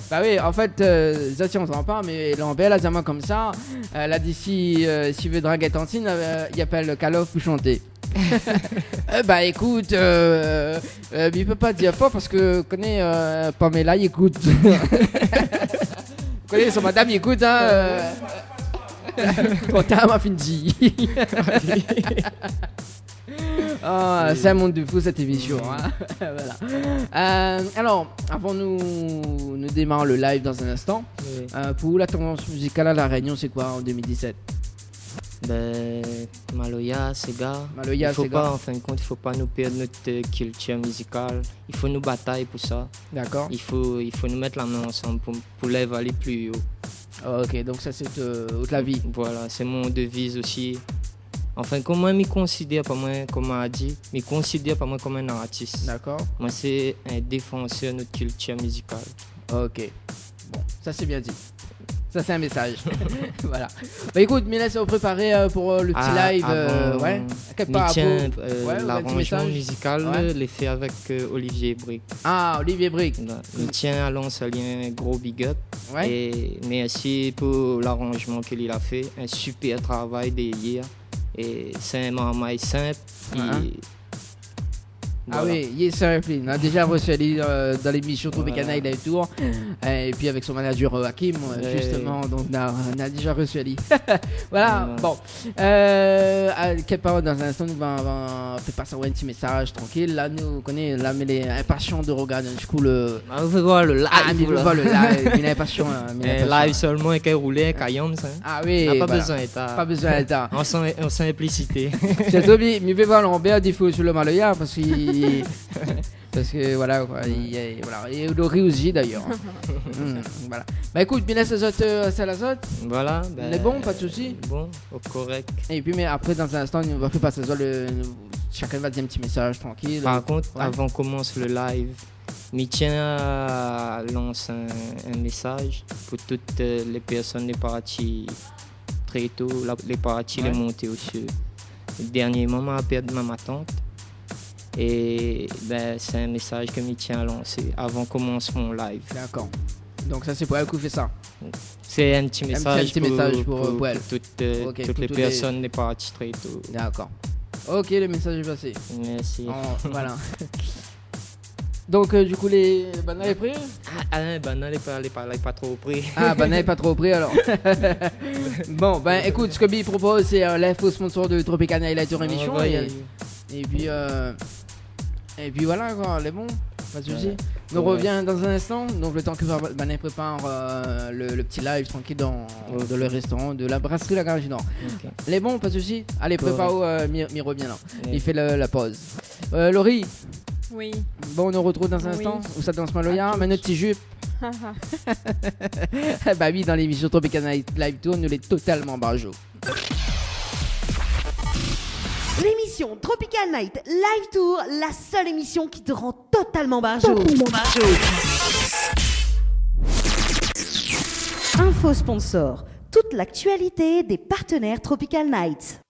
Bah oui, en fait, ça on s'en parle, mais Lambert, là, diamant comme ça, là d'ici, s'il veut draguer Tantine, il appelle Kalov pour chanter. Bah écoute, il peut pas dire fort parce que connais Pamela, il écoute. Connais son madame, il écoute, hein. Quand t'as ma fini. Oh, c'est un monde de fou cette émission. Hein. Voilà. Alors, avant nous démarrer le live dans un instant, Oui. pour la tendance musicale à La Réunion, c'est quoi en 2017? Ben, Maloya, Sega. Maloya, il faut Sega. pas, en fin de compte, il faut pas nous perdre notre culture musicale. Il faut nous batailler pour ça. D'accord. Il faut nous mettre la main ensemble pour les aller plus haut. Oh, ok, donc ça c'est toute la vie. Voilà, c'est mon devise aussi. Enfin, comment je me considère pas moi, comme on a dit, je me considère pas moi comme un artiste. D'accord. Moi, c'est un défenseur de notre culture musicale. Ok. Bon, ça c'est bien dit. Ça c'est un message. Voilà. Bah écoute, Mila, c'est préparé pour le petit live. Ouais. Quelque part, Tiens, ouais, un petit l'arrangement message. musical, Ouais. l'ai fait avec Olivier Brick. Ah, Olivier Brick. Il tient à Lens un gros big up. Ouais. Et merci pour l'arrangement qu'il a fait. Un super travail d'hier. Et c'est un marmaille simple. Uh-huh. Ah Voilà. oui, il est simple. On a déjà reçu Ali dans l'émission Tropicana Night Live Tour. Et puis avec son manager Hakim, justement. Donc on a déjà reçu Ali. Voilà, bon. Quelle parole dans un instant, nous va faire passer un petit message tranquille. Là, nous connaissons, là, mais les impatients de regarder du coup le. Ah, vous voir le live. Ah, mais là. voir le live. Il est impatient. Live seulement avec un roulé, un caillon, ça. Ah oui, On n'a pas voilà. besoin d'être. Pas besoin d'être. En simplicité. J'ai oublié, mais je vais voir Lambert des fois sur le Maloya parce qu'il. Parce que voilà, quoi, voilà. Et le riz aussi d'ailleurs. Voilà. Bah écoute, bien c'est l'azote. Voilà. On est bon, pas de soucis. Bon, correct. Et puis, mais après, dans un instant, on va faire passer ça. Chacun va dire un petit message tranquille. Par contre, Ouais. avant qu'on commence le live, je tiens à lancer un message pour toutes les personnes les parties très tôt, les parties les montées au cieux. Dernièrement, m'a perdu ma tante. Et c'est un message que je tiens à lancer avant qu'on commence mon live. D'accord. Donc ça c'est pour elle qui fait ça. C'est un petit message, message pour elle. toutes les personnes les parties très tôt. D'accord. Ok, le message est passé. Merci. Voilà. Donc du coup les bananes est pris. Elle pas trop pris. Ah banane est pas trop pris alors. Bon ben écoute, ce que Bill propose c'est l'info sponsor de Tropicana Night Live Tour émission. Et puis voilà quoi, elle est bon. Pas de soucis. Nous revient dans un instant, donc le temps que Banane prépare le petit live tranquille dans le restaurant de la brasserie La Garage du Nord. Okay. Elle est bon, pas de soucis. Allez, prépare où m'y revient là. Ouais. Il fait la pause. Laurie, Oui. bon, on nous retrouve dans un Oui. instant. Où ça danse Maloya, mais notre petit jupe. Haha. Bah oui, dans l'émission Tropicana Night Live Tour, nous l'est totalement barjo. L'émission Tropical Night Live Tour, la seule émission qui te rend totalement barjo. Info sponsor, toute l'actualité des partenaires Tropical Night.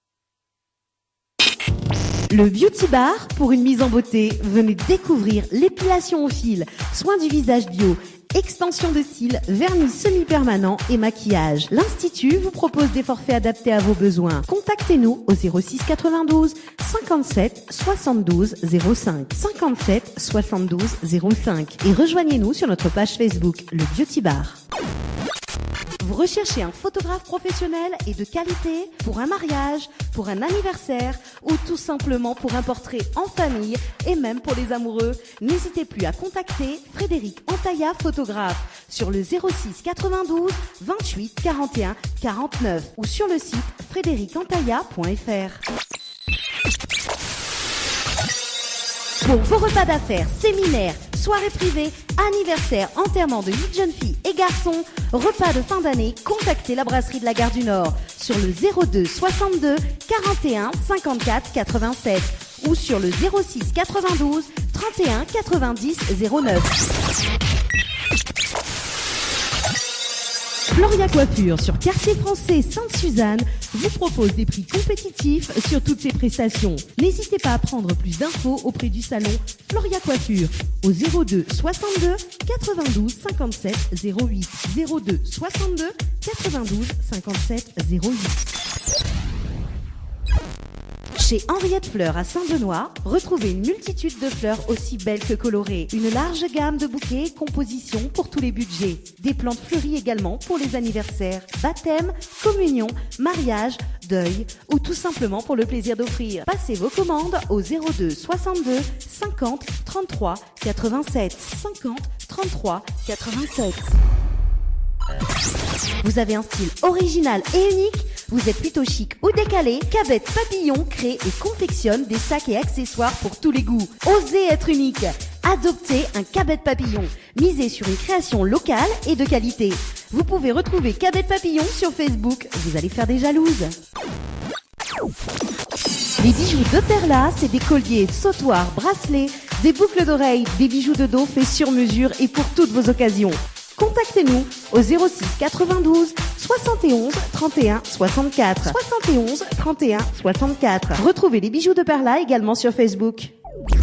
Le Beauty Bar, pour une mise en beauté, venez découvrir l'épilation au fil, soins du visage bio, extension de cils, vernis semi-permanent et maquillage. L'Institut vous propose des forfaits adaptés à vos besoins. Contactez-nous au 06 92 57 72 05 57 72 05 et rejoignez-nous sur notre page Facebook, le Beauty Bar. Vous recherchez un photographe professionnel et de qualité pour un mariage, pour un anniversaire ou tout simplement pour un portrait en famille et même pour les amoureux? N'hésitez plus à contacter Frédéric Antaya, photographe, sur le 06 92 28 41 49 ou sur le site frédéricantaya.fr. Pour vos repas d'affaires, séminaires, soirées privées, anniversaires, enterrements de 8 jeunes filles et garçons, repas de fin d'année, contactez la brasserie de la Gare du Nord sur le 02 62 41 54 87 ou sur le 06 92 31 90 09. Floria Coiffure sur Quartier Français Sainte-Suzanne vous propose des prix compétitifs sur toutes ses prestations. N'hésitez pas à prendre plus d'infos auprès du salon Floria Coiffure au 02 62 92 57 08 02 62 92 57 08. Chez Henriette Fleurs à Saint-Benoît, retrouvez une multitude de fleurs aussi belles que colorées. Une large gamme de bouquets et compositions pour tous les budgets. Des plantes fleuries également pour les anniversaires, baptêmes, communions, mariages, deuil ou tout simplement pour le plaisir d'offrir. Passez vos commandes au 02 62 50 33 87 50 33 87. Vous avez un style original et unique? Vous êtes plutôt chic ou décalé? Cabet Papillon crée et confectionne des sacs et accessoires pour tous les goûts. Osez être unique. Adoptez un Cabet Papillon. Misez sur une création locale et de qualité. Vous pouvez retrouver Cabet Papillon sur Facebook. Vous allez faire des jalouses. Les bijoux de Perla, c'est des colliers, sautoirs, bracelets, des boucles d'oreilles, des bijoux de dos faits sur mesure et pour toutes vos occasions. Contactez-nous au 06 92 71 31 64. 71 31 64. Retrouvez les bijoux de Perla également sur Facebook.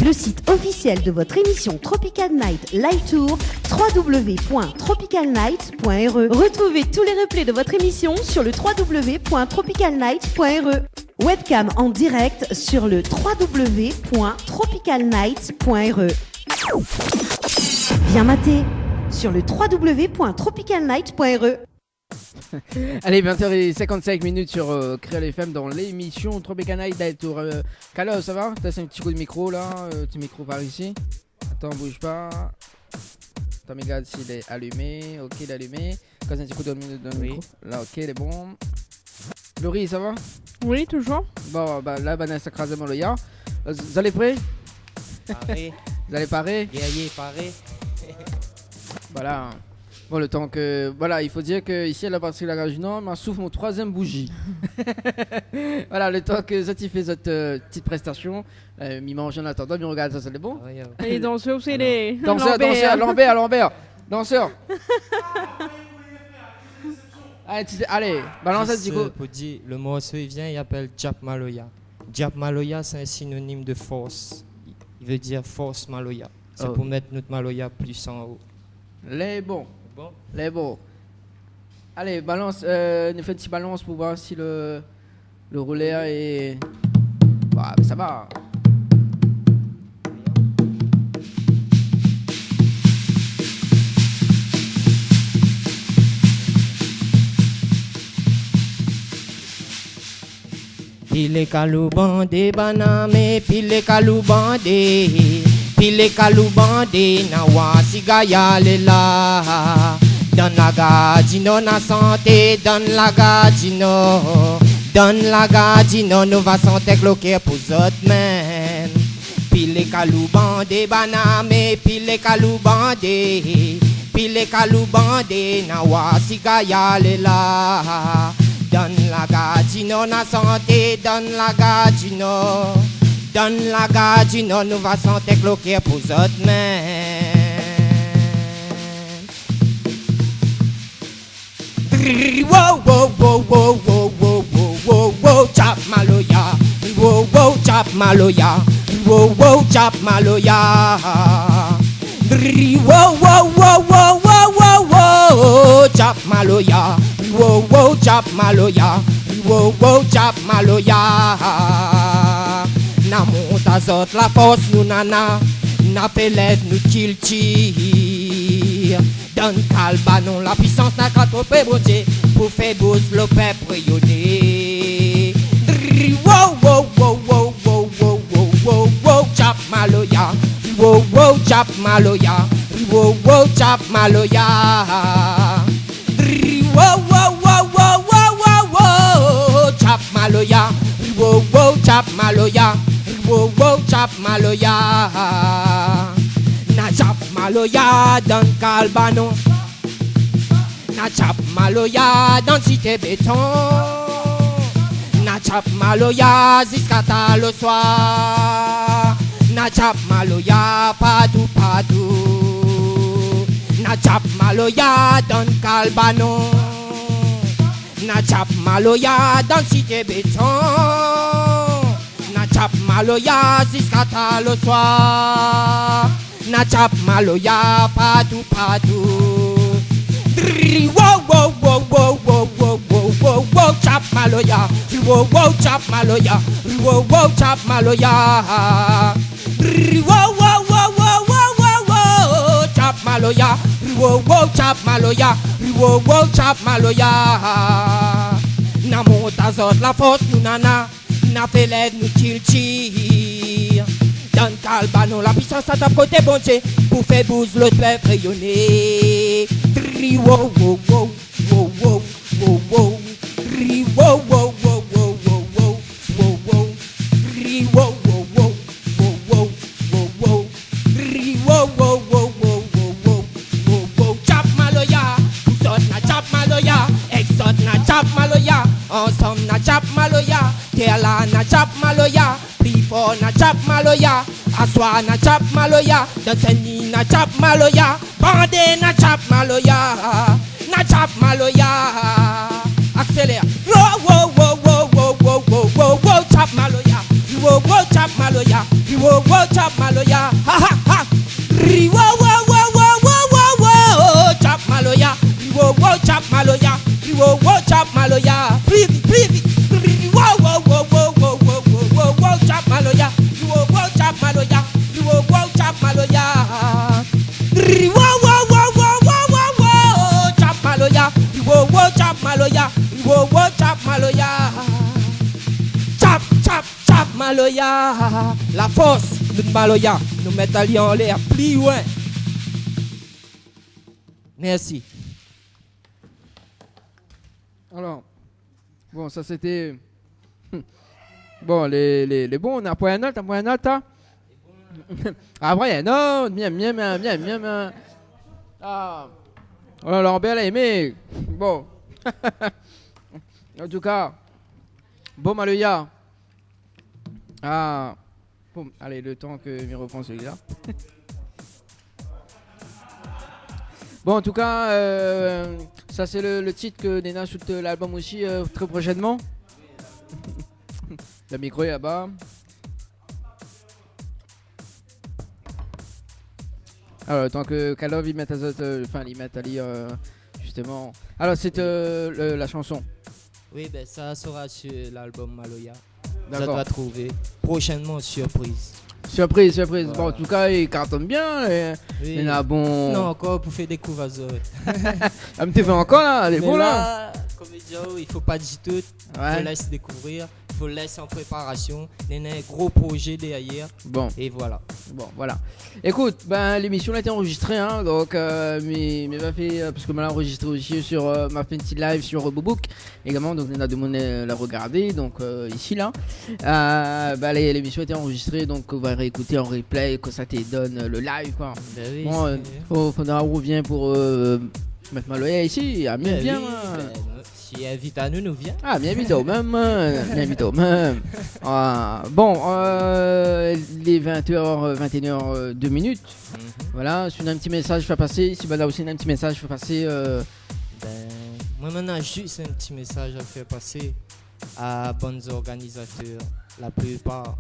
Le site officiel de votre émission Tropical Night Live Tour, www.tropicalnight.re. Retrouvez tous les replays de votre émission sur le www.tropicalnight.re. Webcam en direct sur le www.tropicalnight.re. Bien maté sur le www.tropicalnight.re. Allez, 20h55 sur Créole FM dans l'émission Tropical Night Live Tour. Carlos, ça va? T'as un petit coup de micro là, petit micro par ici. Attends, bouge pas. Attends, mais regarde s'il est allumé. Ok, il est allumé. Quand un petit coup dans le micro. Là, ok, il est bon. Laurie, ça va? Oui, toujours. Bon, bah là, Vanessa Krasem Loya. Vous allez prêts? Paré. Vous allez parer? Guerrier, paré. Voilà. Bon, le temps que... Voilà, il faut dire qu'ici à la partie de la Gare du Nord, je souffle mon 3e bougie. Voilà, le temps que Zati fait cette petite prestation, m'y mange en attendant, mais regarde ça, c'est bon. Et danseur, c'est les... Danseur, Lambert. Danseur. Allez, balance ça, Dico. Pour dire, le morceau, il vient, il appelle Jap Maloya. Jap Maloya, c'est un synonyme de force. Il veut dire force Maloya. C'est pour mettre notre Maloya plus en haut. Les bons. Allez, balance, nous fait une petite balance pour voir si le rouleur est... Bah, ça va. Pile kalou bandé baname, pile kalou bandé, pile kalou bandé, nawa sigaya lela. Donne la gadino na santé, donne la gadino, nous va santé cloquer pour autres men. Pile kalou bandé baname, pile kalou bandé, nawa sigaya lela. Donne la gadino na santé, donne la gadino, nous va santé cloquer pour autres men. Wow, wow, wow, wow, wow, wow, wow, wow, wow, chap maloya. Wow, wow, chap maloya. Wow, wow, chap maloya. Wow, wow, wow, wow, wow, wow, wow, chap maloya. Wow, wow, chap maloya. Wow, wow, chap maloya. Na monta zot la force nous nana. Na pellet nous kill tire. Donne calbanon la puissance n'a qu'à tromper bronzer pour faire boss le peuple rayonner. Wow, wow, wow, wow, wow, wow, wow, wow, wow, chap maloya. Wow, wow, chap maloya. Wow, wow, chap maloya. Wow, wow, wow, wow, wow, wow, wow, chap maloya. Wow, wow, chap maloya. Wow, wow, chap maloya. Na chap maloya dans Calbanon. Na chap maloya dans Cité Béton. Na chap maloya jusqu'à tard le soir. Na chap maloya partout, partout. Na chap maloya dans Calbanon. Na chap maloya dans Cité Béton. Na chap maloya jusqu'à tard le soir. Na chap maloya partout, partout. Wow, wow, wow, wow, wow, wow, wow, wow, wow. wow, chap maloya. Wow, wow, chap maloya. Wow, wow, chap maloya. Wow, wow, wow, wow, wow, wow, wow, chap maloya. Wow, wow, chap maloya. Wow, wow, chap maloya. Na monta zot la force nous nana. Na fait l'aide nous chill. Dans le calbanon, la puissance à ta côté, bon Dieu, pour faire bouge l'autre peuple rayonner. Tri wow wow wow wow wow wow wow. Tri wow wow wow wow wow wow wow wow. Tri wow wow wow wow wow wow wow. Tri wow wow wow wow wow wow wow wow. Chap maloya, sot na chap maloya, exot na chap maloya, ensemble na chap maloya, terla na chap maloya. Before na chap maloya, aswa na chap maloya, danseni na chap maloya, bande na chap maloya, na chap maloya. Accélère. Wow wow wow wow wow wow wow wow wow chap maloya, wow wow chap maloya, wow wow chap maloya. Ha ha ha. Wow wow wow wow wow wow wow chap maloya, wow wow chap maloya, wow wow chap maloya. Privi. Wow wow wow wow wow wow wow wow chap maloya, wow wow chap maloya, wow wow chap maloya. Wow wow wow wow wow wow wow chap maloya, wow wow chap maloya, wow wow chap maloya. Chap maloya. La force de maloya nous met à en l'air plus loin. Merci. Alors, bon, ça c'était. Bon, les bons, on a point un note, hein? Après, il y a un autre, miam. Ah, oh là là, belle aimé. Bon. En tout cas, bon, Maloya. Ah, bon, allez, le temps que je reprends celui-là. Bon, en tout cas, ça c'est le titre que Nena shoot l'album aussi très prochainement. Le micro est là-bas. Alors, tant que Kalov, il met il met Ali, justement. Alors, c'est la chanson. Oui, ben ça sera sur l'album Maloya. Ça D'accord. doit trouver prochainement surprise. Surprise. Voilà. Bon, en tout cas, il cartonne bien. Oui. Il y en a bon. Non, encore pour faire découvrir ça. Ah, mais t'es fait encore là, les Mais bons là. comme il dit, il faut pas dire tout. Il Ouais. faut laisser découvrir. Il faut laisser en préparation. Il y a un gros projet derrière. Bon. Et voilà. Bon, voilà. Écoute, ben l'émission a été enregistrée, hein, donc mais m'a fait parce que m'a enregistré aussi sur m'a fait une petite live sur Bobook également, donc on a demandé la regarder, donc ici là. Ben l'émission a été enregistrée, donc on va réécouter en replay que ça te donne le live quoi. Ben oui, Bon, faudra revient pour mettre Maloya ici, ah, bien ben bien. oui, si invite à nous vient. Ah, bien vite au même. Bien vite au même. Bon, les 20h, 21h, 2 minutes. Voilà, si on a un petit message, je fais passer. Si là aussi on a un petit message, je fais passer. Ben, moi maintenant, juste un petit message à faire passer à bons organisateurs. La plupart,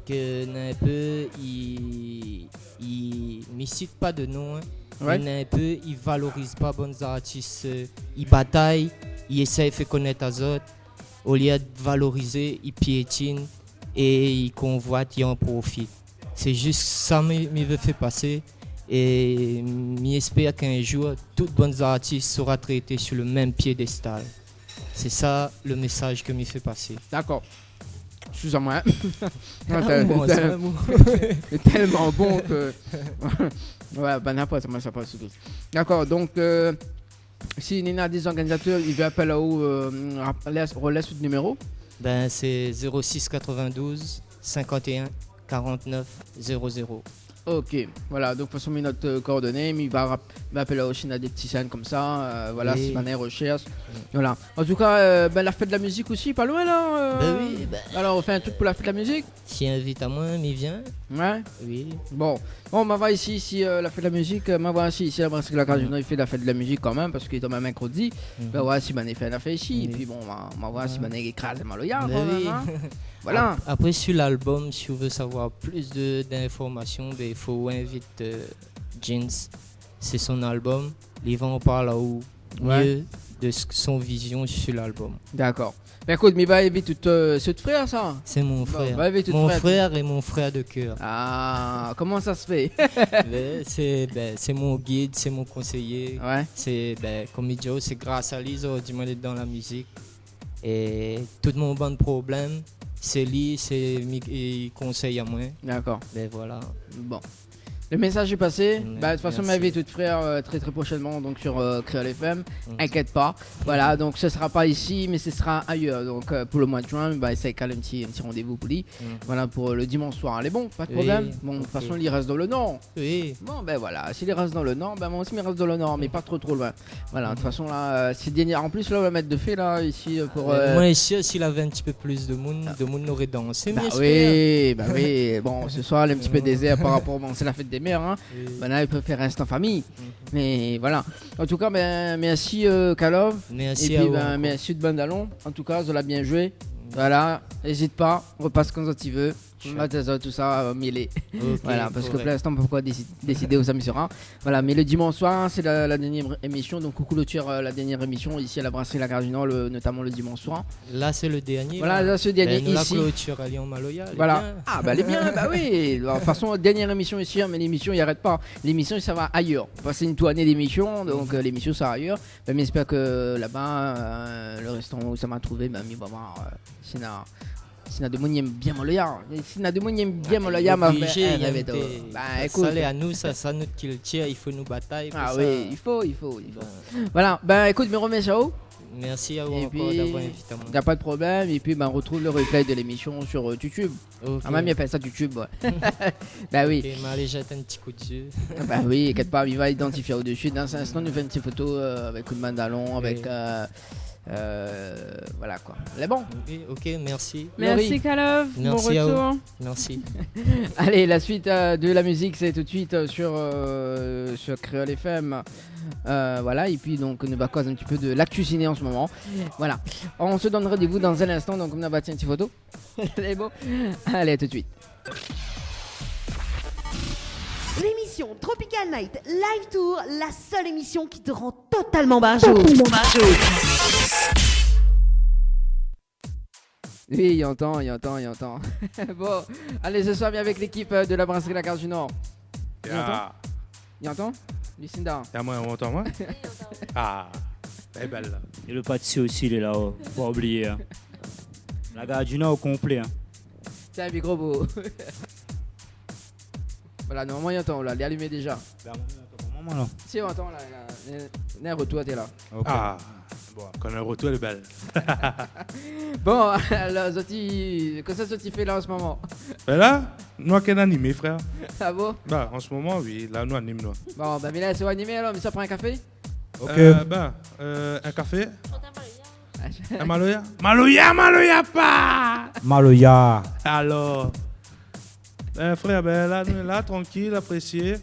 que un peu, ils ne citent pas de nom. Hein. Ouais. Un peu, ils valorisent pas bons artistes. Ils bataillent, ils essayent de faire connaître les autres. Au lieu de valoriser, ils piétinent et ils convoitent, ils en profitent. C'est juste ça que je veux faire passer. Et j'espère qu'un jour, tous les bons artistes seront traités sur le même piédestal. C'est ça le message que je fait passer. D'accord. Excusez-moi. Bon, c'est un mot. C'est tellement bon que. Ouais, ben n'importe comment ça passe. D'accord, donc si Nina a des organisateurs, il veut appeler là-haut, relaisse le numéro. Ben, c'est 06 92 51 49 00. Ok, voilà, donc façon mes notes coordonnées, mais il va appeler au Chine à des petits scènes comme ça, voilà, Oui. c'est ma recherche. Voilà. En tout cas, la fête de la musique aussi, pas loin là. Ben oui, ben. Alors on fait un truc pour la fête de la musique. Si invite à moi, m'y vient. Ouais. Oui. Bon, on va voir ici si la fête de la musique, on va ici parce que la radio il fait la fête de la musique quand même parce qu'il est dans ma mercredi. Ben ouais, si fait un affaire ici, et puis bon, on va voir si écrase Maloya Ben quand même. oui. Hein. Voilà. Après, sur l'album, si vous voulez savoir plus d'informations, il faut inviter Jeans. C'est son album. Les vents parlent là-haut. Ouais. Mieux de son vision sur l'album. D'accord. Ben écoute, mais va éviter tout ce frère, ça. C'est mon Bon, frère. va éviter Mon frère. frère et mon frère de cœur. Ah, comment ça se fait? C'est mon guide, c'est mon conseiller. Ouais. C'est comme il dit, c'est grâce à lui que je dans la musique. Et tout mon bon problème, c'est lui, il conseille à moi. D'accord. Ben voilà. Bon. Le message est passé. Ouais, Bah, de toute façon, merci. m'avait tout frère très très prochainement donc sur Créole FM. Inquiète pas. Voilà, donc ce sera pas ici, mais ce sera ailleurs. Donc pour le mois de juin, bah, ça cale un petit rendez-vous pour lui. Voilà, pour le dimanche soir. Elle est bon, pas de Oui, problème. Bon, de ok. toute façon, il reste dans le Nord. Oui. Bon, ben voilà, s'il reste dans le Nord, ben moi aussi, il reste dans le Nord, mais pas trop loin. Voilà, de toute façon, là, c'est dernier. En plus, là, on va mettre de fait, là, ici, pour. Moi, ici, s'il avait un petit peu plus de monde aurait dansé. Bah mais oui, bah oui. Bon, ce soir, il est un petit peu désert par rapport. Bon, c'est la fête des mères, hein. Oui. Ben là, il peut faire rester en famille. Mais voilà. En tout cas, ben, merci Kalov. Merci Et à puis, vous ben, encore. merci de Bandalon. En tout cas, vous l'avez bien joué. Voilà, n'hésite pas, on repasse quand tu veux. Tout ça, mêlé. Ok, Voilà, parce que correct. pour l'instant, pourquoi décider où ça me sera. Voilà, mais le dimanche soir, c'est la dernière émission. Donc, coucou la dernière émission ici à la brasserie La Gare du Nord, notamment le dimanche soir. Là, c'est le dernier. Voilà, là, ce dernier nous, ici. La clôture à Lyon-Maloya. Voilà. Ah, bah, elle est bien, bah oui. De toute façon, dernière émission ici, hein, mais l'émission, il n'arrête pas. L'émission, ça va ailleurs. Passer une tournée d'émissions, donc l'émission, ça va ailleurs. Ben, mais j'espère que là-bas, le restaurant où ça m'a trouvé, ben, il va voir si n'a de monde bien Maloya. Si n'a de monde bien Maloya, m'a fait. Bah, écoute. Ça, à nous, ça nous qui le tire, il faut nous batailler. Ah ça. oui, il faut. Voilà, ben écoute, mes remets, ciao. Merci à vous Et encore puis, d'avoir invité à moi. y a pas de problème. Et puis, ben, on retrouve le replay de l'émission sur YouTube. Ok. Ah, même, il appelle ça YouTube, ouais. Bah oui. Ok, mais allez, jette un petit coup de yeux. Bah oui, inquiète pas, il va identifier au-dessus. Dans un instant, nous fait une petite photo avec une mandalon, avec. Voilà quoi. Elle est bon. Ok, merci. Merci Kalov, bon Merci à retour. vous. Merci. Allez, la suite de la musique, c'est tout de suite sur Créole FM. Voilà, et puis donc on va causer un petit peu de l'actu ciné en ce moment. Voilà, on se donne rendez-vous dans un instant, donc on va tirer une petite photo. Elle est bon. Allez, à tout de suite. L'émission Tropical Night Live Tour, la seule émission qui te rend totalement barjot. Oui, il entend. Bon, allez, ce soir, viens avec l'équipe de la brasserie La Gare du Nord. Il entend Lucinda. Y'a moi, on entend moi? Ah, elle est belle là. Et le pâtissier aussi, il est là-haut. Faut pas oublier. Hein. La Gare du Nord au complet. Hein. C'est un micro beau. Voilà, normalement, il entend là, il est allumé déjà. Maman, là. Si, on entend là. Là, retour, t'es là. Okay. Ah, bon, quand le retour, elle est belle. Bon, alors, Zoti, qu'est-ce que Zoti fait là en ce moment? Ben là, nous avons animé, frère. Ah bon? Bah, en ce moment, oui, là, nous animons. Nous. Bon, ben, mais là, c'est animé alors, mais ça prend un café? Ok. Un café. Un Maloya? Maloya pas! Maloya. Alors, frère, ben là, nous est là, tranquille, apprécié.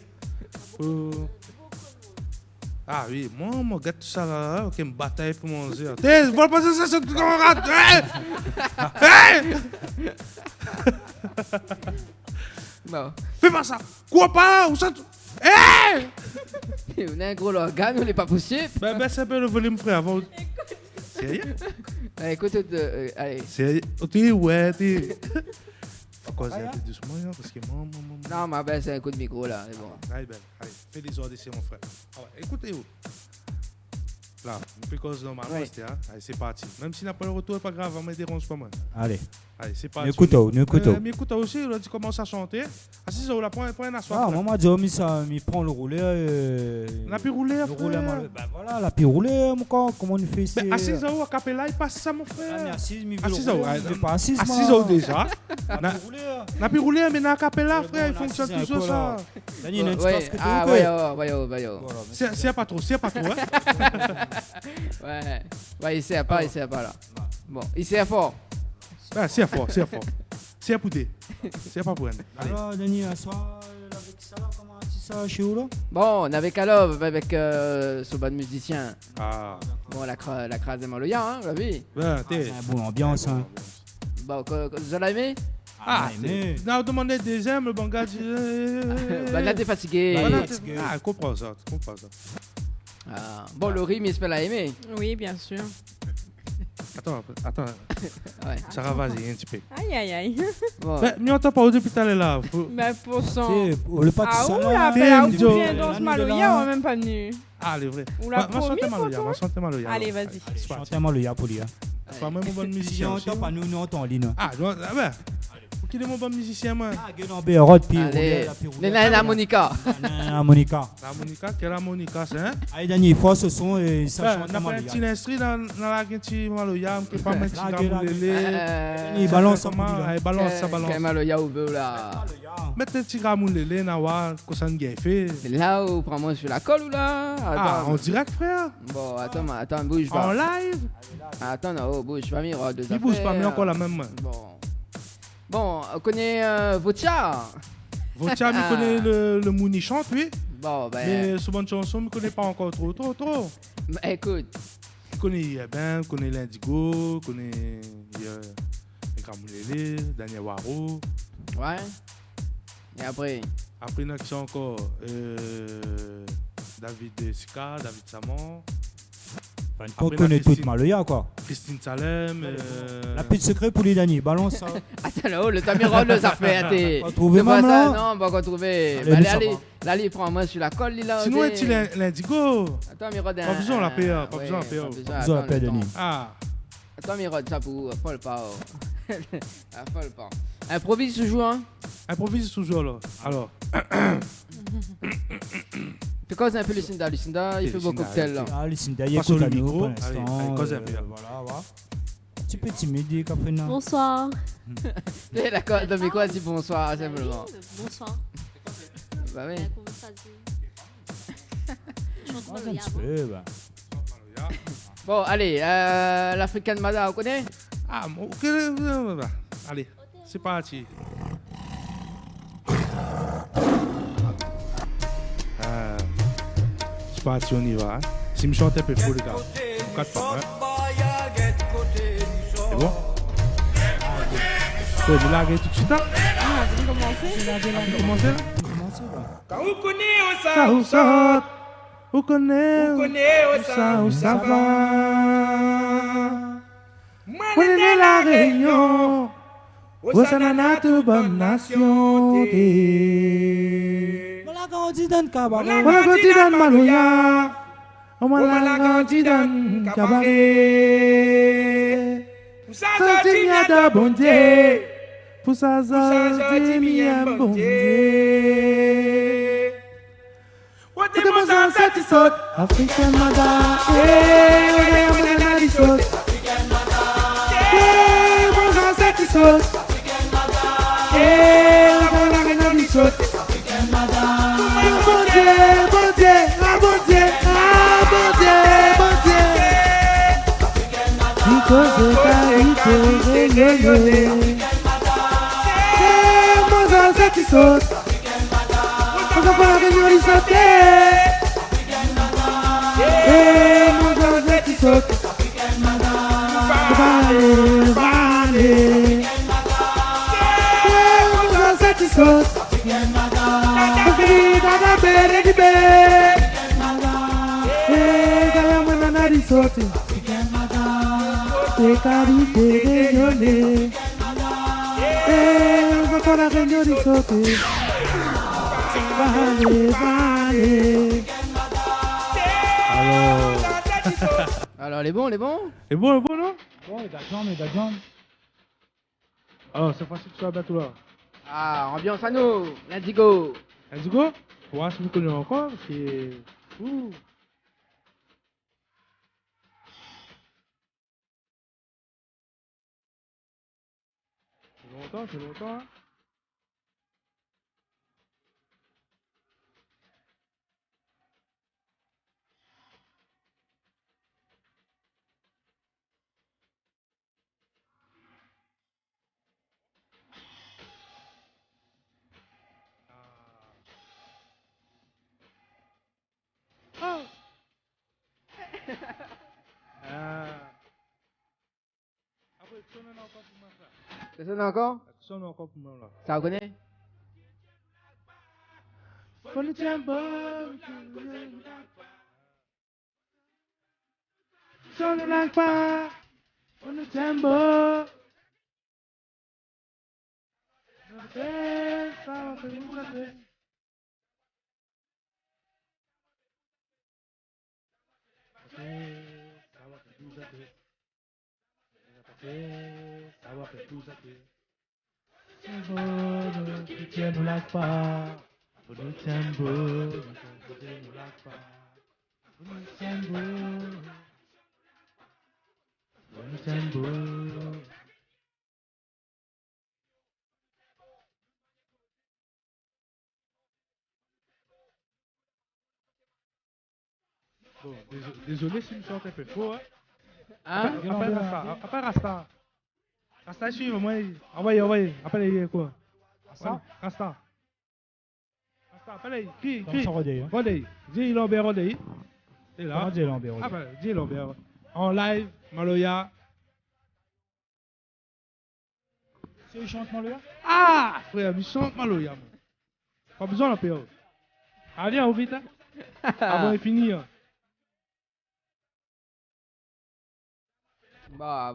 Ah oui, moi, mon gars, tout ça là, ok, une bataille pour manger. T'es, voilà pas ça, c'est tout comme un rat. Bon. Fais pas ça! Quoi pas? Où ça? On a un gros organe, on n'est pas possible. Ben, c'est un peu le volume, frère. Avant. Sérieux? Écoute, allez. Sérieux? T'es, ouais, t'es. Pourquoi c'est un peu doucement, hein, parce que maman. Non, ma belle, c'est un coup de micro là. C'est bon. Allez, belle, allez, fais des ordres ici, mon frère. Ah ouais, écoutez-vous. Là, on fait cause normalement, Ouais. c'était, hein. Allez, c'est parti. Même s'il n'a pas le retour, pas grave, on me dérange pas, moi. Allez. Allez, c'est parti. Nous écoutons. Mais écoute aussi, là, tu commences à chanter. Assis, là, prends un asseoir. Ah, maman dit, il prend le roulé. On a pu rouler, le roulé, ben voilà, la pi roulé, mon corps, comment on fait ça? Ben, assis, là, à Capella, il passe ça, mon frère. Ah, mais assis, mais assis, là, pas assis, là, déjà. On a pu rouler, mais dans la Capella, Ouais, frère, il bon, fonctionne assis, toujours c'est ça. Dani, il y a une Ouais, petite ah, voyons. C'est pas trop, hein. Ouais, il sait pas là. Bon, il sait fort. Ah, c'est fort. C'est à poudre. C'est pas pour elle. Alors, Dani, un soir, avec ça, là, comment tu ça chez vous là? Bon, on est avec Kalov, avec ce bon musicien. Ah. Bon, la crase de Maloya, hein, la vie. Ben, C'est un bon ambiance, hein. Bon, vous l'avez aimé? Ah, non, demandez deuxième, le bon gars dit. Bah là, t'es fatigué. Ah, comprends ça. Ah. Bon, le rime, il se peut la aimer. Oui, bien sûr. Attends. Ouais. Sarah, vas-y, un petit peu. Aïe, aïe, aïe. Bon. Mais on t'a pas depuis tout à l'heure là. Bah, pour son. Le pas Ah, tout où ça, la là. belle Tim, Joe. bien dans ce maloya, on est même pas venu. Ah, les vrais. Ou la Ma promis, santé Maloya, photo? ma santé Maloya. Allez, vas-y. C'est parti. Chantez-moi le ya pour lui. C'est pas moi mon bon Si musicien. on aussi. entend pas nous, nous entend Lino. Ah, ben. Pour qu'il est mon bon musicien, moi. Ah, Guénon Bérod, puis Allez, Nena Monica. Monica. La Monica, quelle la Monica, c'est hein? Allez, Dani, il faut ce son et ça Ben, chante on a pas un petit instru dans la guinti Maloya, on peut pas mettre un petit gamoulélé. Il balance ça, Il balance ça, balance. Quel maloya ou veut là? Mettre un petit gamoulélé, nawa, qu'on s'en gagne fait. C'est là où prends-moi sur la colle ou là? Ah, Attends. en direct, frère? Bon, attends, bouge pas. En live? Attends, non, bouge pas, Miro. Il bouge pas, mais encore la même. Bon, on connaît Votia. Votia, me connaît le Mouni chante, oui. Bon, ben. Mais ce bonne chanson, me connaît pas encore trop. Bah, écoute. Je connais Yeben, je connais l'Indigo, je connais Gamoulélé, Daniel Waro. Ouais. Et après? Après, il y en a qui sont encore David Sika, David Samon. On connaît tout Maloya, quoi. Christine Salem. La petite secret pour les Dani, balance ça. Attends là-haut, le Tamirol, ça fait. On va trouver même là. Non, on va pas trouver. Allez, prends-moi sur la colle, là. Sinon, tu l'Indigo. Attends, Mirod. Pas besoin de la payer, pas besoin de la payer. Pas besoin de la payer, Dani. Ah. Attends, Mirod, ça pour. Folle pas. Folle pas. Improvise toujours, hein? Improvise toujours, là. Alors. Tu causes un peu Lucinda. Lucinda, il fait beau cocktail, là. Ah, Lucinda, il écoute à nous pour l'instant. Allez, cause un peu. Voilà. Un petit peu timide, Kafrina. Bonsoir. D'accord, mais quoi, dis bonsoir, simplement. Bonsoir. Bah oui. Un petit peu, bah. Bon, allez, l'African Mada, on connaît? Ah, ok. Allez, c'est parti. C'est parti, on y va. Hein. Si je chante un peu fou, les gars. 4 fois. Hein. C'est bon? Tu veux laguer tout de suite? Hein? Ah, vous commencez? Commencez là? Quand vous connaissez ça, Ça ou ça? Vous connaissez ça ou ça va? moi, On est de la Réunion. Où ça n'a tout bonne nation. Voilà, quand on dit dans le cabaret. On a grandi dans le Maloya. On a grandi dans le cabaret. Pour ça, Ça dit mia da bon Dieu. Pour ça, ça dit mia bon Dieu. on demande ça, tu sautes. African Mada. Eh, on est en analysot. Eh, bon ça, ça qui saute. Eh, la bonne analysot. Bon Dieu, bon Dieu, ah bon Dieu, ah bon Dieu, bon Dieu. Because the carité réunionnée. Eh, bon ça, qui saute. On va pas la réunion du sauté. Eh, mon Dieu, qui saute. Vale. Eh, mon Dieu, qui saute. Okiri, dada, bere, di, be. Eh, gaya, mwana, na, di, saute. Eh, carité réunionnée. Eh, on va pas la réunion du sauté. Vale. Alors, les bons, Et bon, non? Bon, il a jambe. Alors, cette fois-ci, tu vas battre là. Ah, ambiance à nous, l'Indigo. Indigo? Ouais, si vous connaissez encore, c'est. Ouh. C'est longtemps, hein? Après, tu sonnes encore pour moi, ça. Ça sonne encore? Tu sonnes encore pour moi, là. Ça reconnaît? Pour le tempo. Son de la part, on nous t'aime beau. Bon, désolé si je me chante un peu faux. Hein? Après Rasta. Rasta, je suis vraiment. Envoyez. Après, quoi? Rasta? Rasta, appelez. Qui? Rodé. Dis Lambert Rodé. C'est là. Comment dire Lambert? Dis Lambert. En live, Maloya. C'est le chante Maloya? Ah! Frère, il chante Maloya. Pas besoin de payer. Allez, on vite. Avant de finir. Bah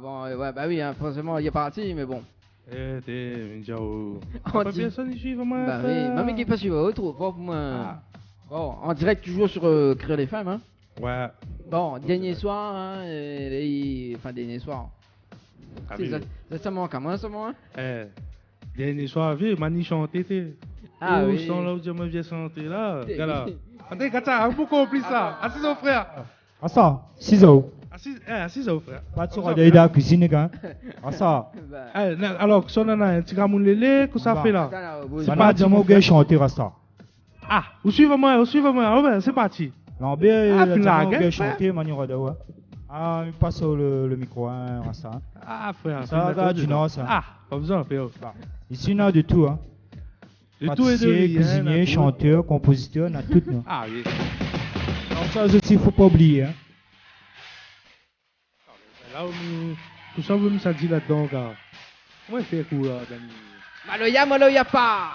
oui, hein, forcément, il est parti, mais bon. T'es Ninjao. Pas personne ici, vraiment. Bah oui, même qui passe sur autre, pour moi. Bon, en direct toujours sur Créole FM, hein. Ouais. Bon, dernier soir, hein, enfin dernier soir. Ah, Ça manque à moi, ça moi. Dernier soir, vieux, mani chanté, t'es. Ah oui. Son là où je me viens chanter là. Regarde. Attends, Gata, un peu complice ça. Assis au frère. Ah ça, ciseaux. Assis au frère. Pas de soirée de la cuisine, gars. Ah ça. Alors, son nana, un petit gamin lélé, que ça fait là? C'est pas dire mon gars chanter à ça. Ah, vous suivez-moi. Oh ben, c'est parti. Lambert, mon gars chanter, manière de ouais. Ah, il passe le micro, hein, à ça. Ah, frère. Ça va du nord, ça. Ah, pas besoin de faire. Ici, on a de tout, hein. De tout et de rien. Cuisinier, chanteur, compositeur, on a tout, non? Ah oui. Donc ça aussi, il ne faut pas oublier, hein. Là où tout ça, vous me dit là-dedans, gars. Comment faire quoi, Dani? Maloya pas.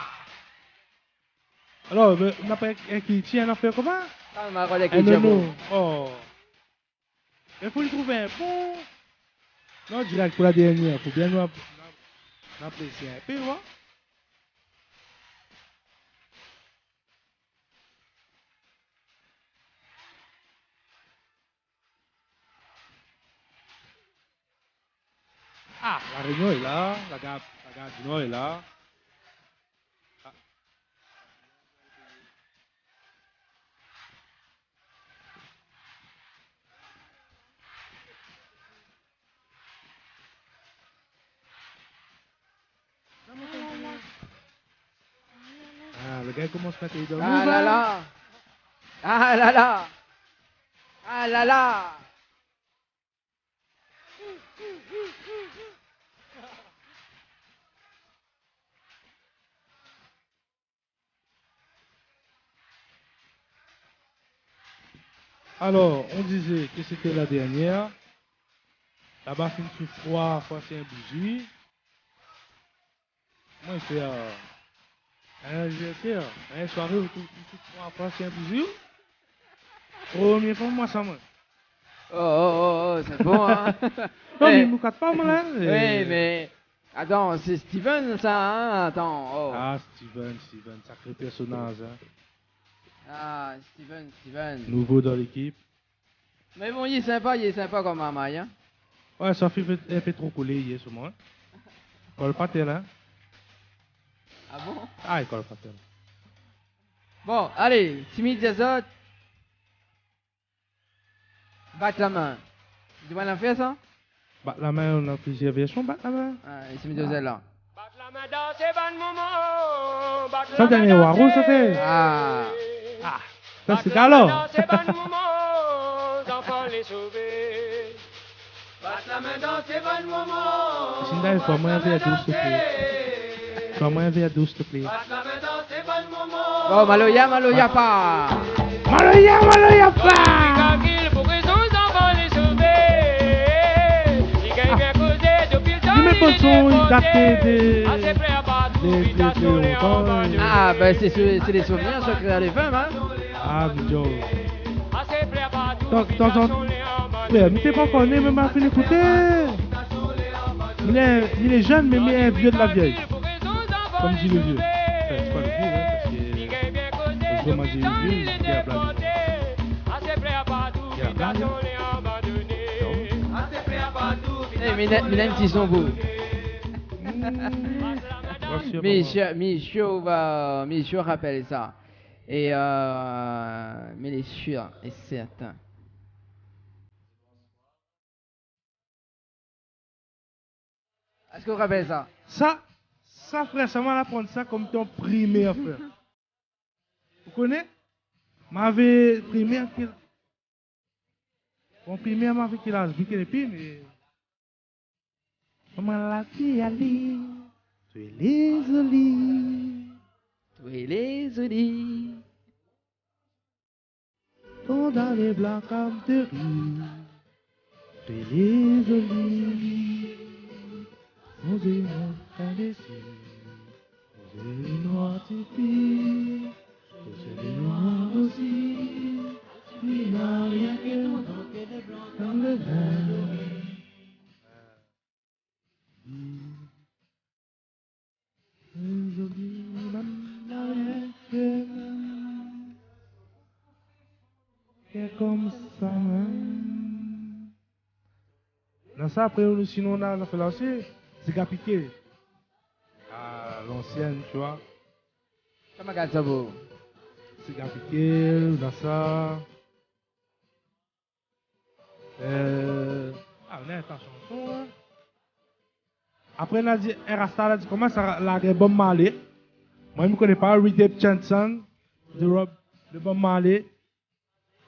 Alors, on n'a pas qui tient à faire comment? Ah, ma relais qui tient bon. Oh. Il faut le trouver un bon. Non, direct pour la dernière. Il faut bien nous apprécier un peu, hein? Ah, la réunion est là, la gare du Nord est là. Ah. Ah, le gars commence à te dire. Ah là là. Ah là là. Ah là là. Alors, on disait que c'était la dernière. Là-bas, c'est une sous froid, fois c'est un bougie. Moi, je fais une soirée où une sous froid, fois c'est un bougie. Première fois, moi, ça me. Oh, c'est bon, hein. Non, mais il nous casse pas, moi, là. Oui, mais. Attends, c'est Steven, ça, hein. Attends. Oh. Ah, Steven, sacré personnage, hein. Ah, Steven. Nouveau dans l'équipe. Mais bon, il est sympa comme Mamaï, hein. Ouais, ça fait un peu trop collé hier, sur moi. Colle pas tel, hein. Ah bon? Ah, il colle pas tel. Bon, allez, Timide des autres. Battre la main. Tu dois la faire, ça? Battre la main, on a plusieurs versions, battre la main. Ah, et Timide des autres, là. Ça, dernier Waro, ça fait. Ah. Ça, c'est alors. Sinda, il faut moins vers 12, s'il te plaît. Il faut moins vers 12, s'il te plaît. Bon, Maloya pas. Maloya pas. Il met pas son, il date de Ah, ben c'est des souvenirs sur Créole FM, hein. Ah, vidéo. Frère, mais t'es pas connu, même pas fini d'écouter. Il est jeune, mais il est vieux de la vieille. Comme dit le vieux. Enfin, c'est pas le vieux, hein, parce que le vieux m'a dit le vieux, il a blagué. Il a blagué. Eh, mais il a un petit son beau. Michaud rappelle ça. Et mais il est sûr et certain. Est-ce que vous rappelez ça? Ça, frère, ça m'a apprendre ça comme ton primaire, frère. Vous connaissez? M'avait primaire qu'il. Mon primaire m'avait qu'il a vu qu'il est pire, mais. Comment la fille Ali? Tu es les jolis. Tu es les jolis. Ton dans les blancs comme de riz. Tu es les jolis. Nous aimons indécis. Nous aimons noirs typiques. Nous aimons noirs aussi. Il n'a rien que nous que des blancs comme le vin. Comme ça, dans ça, après, sinon, on a fait lancer, c'est Gapiqué. Ah, l'ancienne, tu vois. Comment regarde ça, vous? C'est Gapiqué, dans ça. On a ta chanson, hein. Après, on a dit, Rasta, a dit, comment ça, la Bob Marley. Moi, je ne connais pas Redemption Song de Bob Marley.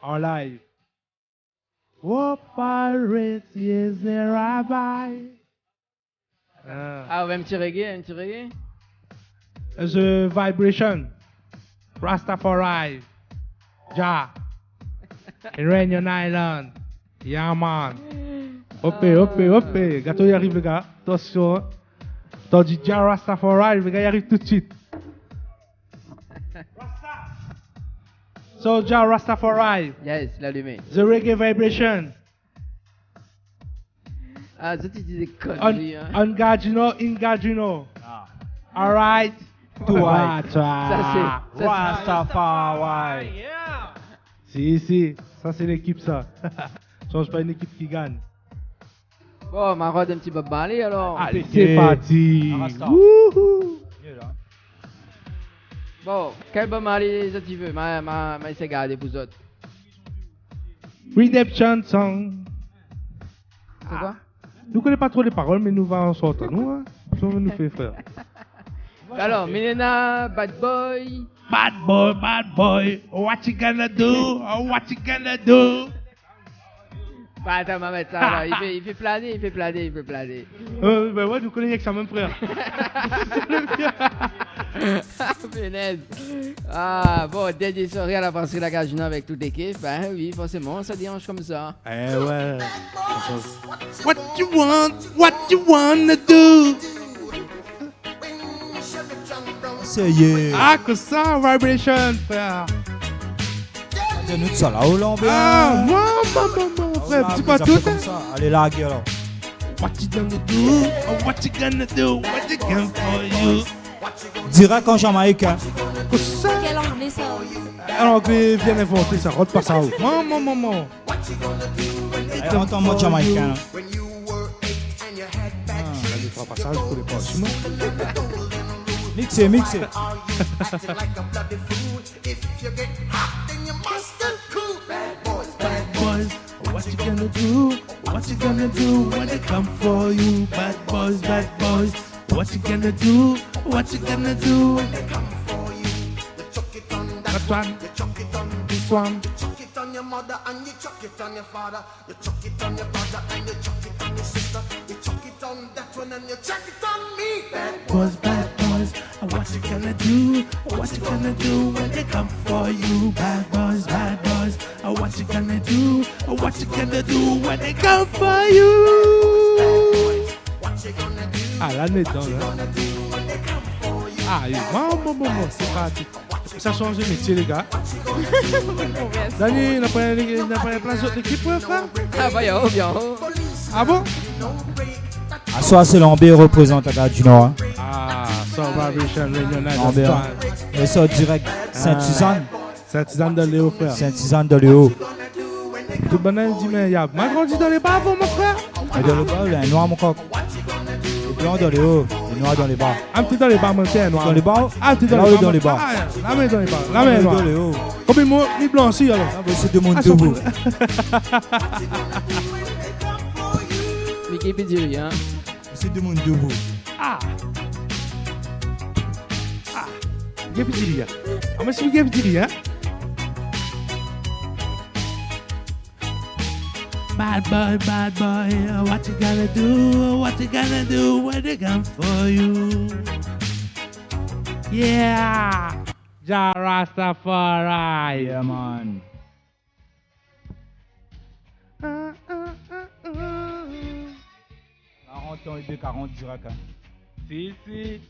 En live. Oh, pirates, yes, the rabbi. Ah, ouais, un petit reggae. The Vibration. Rastafari. Ja. In Réunion Island. Yeah, man. Hop. Gâteau, y arrive, les gars. Attention. T'as dit Ja Rastafari, les gars, y arrive tout de suite. So, Ja Rastafari. Yes, l'allumé. The Reggae Vibration. Ah, ça, tu dis des conneries, hein. Ingagino. Alright. Ça, c'est Rastafari. Si. Ça, c'est l'équipe, ça. Change pas une équipe qui gagne. Bon, ma rode un petit Bob Marley, alors. Allez, c'est parti. Wouhou. Bon, quel Bob Marley ça tu veux? Ma c'est gardé pour autres. Redemption Song. C'est quoi? Nous connaissons pas trop les paroles, mais nous allons en sortir, nous, hein. Ça va nous faire frère. Alors, Milena, Bad Boy. Bad boy, what you gonna do? Bah, attends, ma mettre ça, là. Il fait planer. Ben ouais, nous connaissons avec ça, même frère. Punaise. Ah, bon, dernière soirée à la brasserie de la Gagina avec toute l'équipe. Ben oui, forcément, ça dérange comme ça. Eh ouais. What you wanna do? C'est yeah. Ah, que ça, Vibration, frère. Nous ça là, au l'ambiance. Ah, moi, frère, tu pas tout. Allez, la gueule alors. What you gonna do? What you gonna do? What you gonna for you? Direct en jamaïcain. Quel anglais ça? Un anglais bien inventé, ça rentre pas ça. Maman. Allez, entends-moi jamaïcain. Je ferai pas ça, je connais pas. Sinon. Mixé. What you gonna do? What you gonna do when they come for you? Bad boys. What you gonna do? What you gonna do when they come for you? You chuck it on that one, you chuck it on this one. You chuck it on your mother and you chuck it on your father. You chuck it on your brother and you chuck it on your sister. You chuck it on that one and you chuck it on me. Bad boys. What you gonna do? What you gonna do when they come for you? Bad boys. What you gonna do? What you gonna do when they come for you? Ah, là, on est dedans, là. Ah, maman, c'est parti. Ça change de métier, les gars. Dani, n'a pas un place d'autre équipe, frère? Ah, bah, yo, bien. Ah bon? À soi, c'est Lambé représente la Gare du Nord. Hein. Ah, Salvation Regional. Lambé. Et ça, direct Sainte-Suzanne. Sainte-Suzanne de Léo, frère. Sainte-Suzanne de Léo. Tout le monde dit, mais il y a ma grandi dans les bas, mon frère. Et dans le bas, il y a un noir, mon coq. Le blanc dans les hauts, le noir dans les bas. Un petit dans les bas, mon frère, noir. Dans les bas? Ah, petit dans les bas. La main dans les bas. La main dans les hauts. Combien de mots, les blancs aussi, alors? Ah, bah, c'est de mon debout. Wikipédia, hein. C'est de mon debout. Ah. Ah. Wikipédia. Ah, mais c'est Wikipédia, hein? Bad boy, what you gonna do? What you gonna do when they come for you? Yeah, Jah Rastafari. Yeah, man. 40 ans et 40 direct. Hein. Si. C'est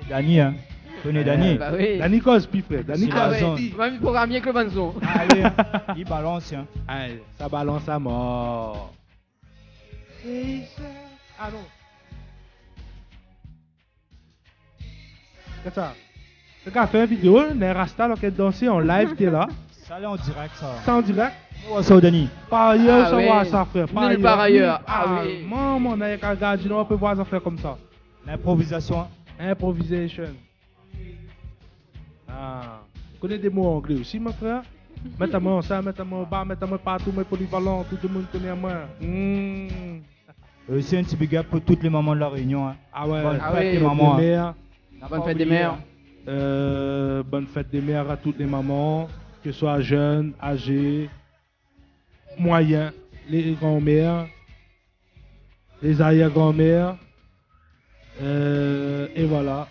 Dani, hein. Tu connais Dani? Bah oui. Dani cause, puis frère. Dani cause. Il va me programmer avec le banzo. Allez, hein. Il balance, hein. Allez, ça balance à mort. Ah non. C'est ça. Le gars fait une vidéo, les Rasta qui est dansé en live qui est là. Ça là en direct, ça. Ça en direct? Oh, ça, Dani. Par ailleurs, ça oui. va ça, frère. Par ailleurs. Ah oui. Maman, on a un gars, on peut voir ça faire comme ça. L'improvisation. Improvisation. Ah. Tu connais des mots anglais aussi, mon frère? Mettez-moi ça, mettez-moi au bas, mettez-moi partout, mais polyvalent, tout le monde connaît moi. C'est un petit big up pour toutes les mamans de la Réunion. Hein. Ah ouais, bonne fête des des mamans. mères. Bonne fête des mères. Bonne fête des mères à toutes les mamans, que ce soit jeunes, âgées, moyens, les grands-mères, les arrière-grands-mères. Et voilà,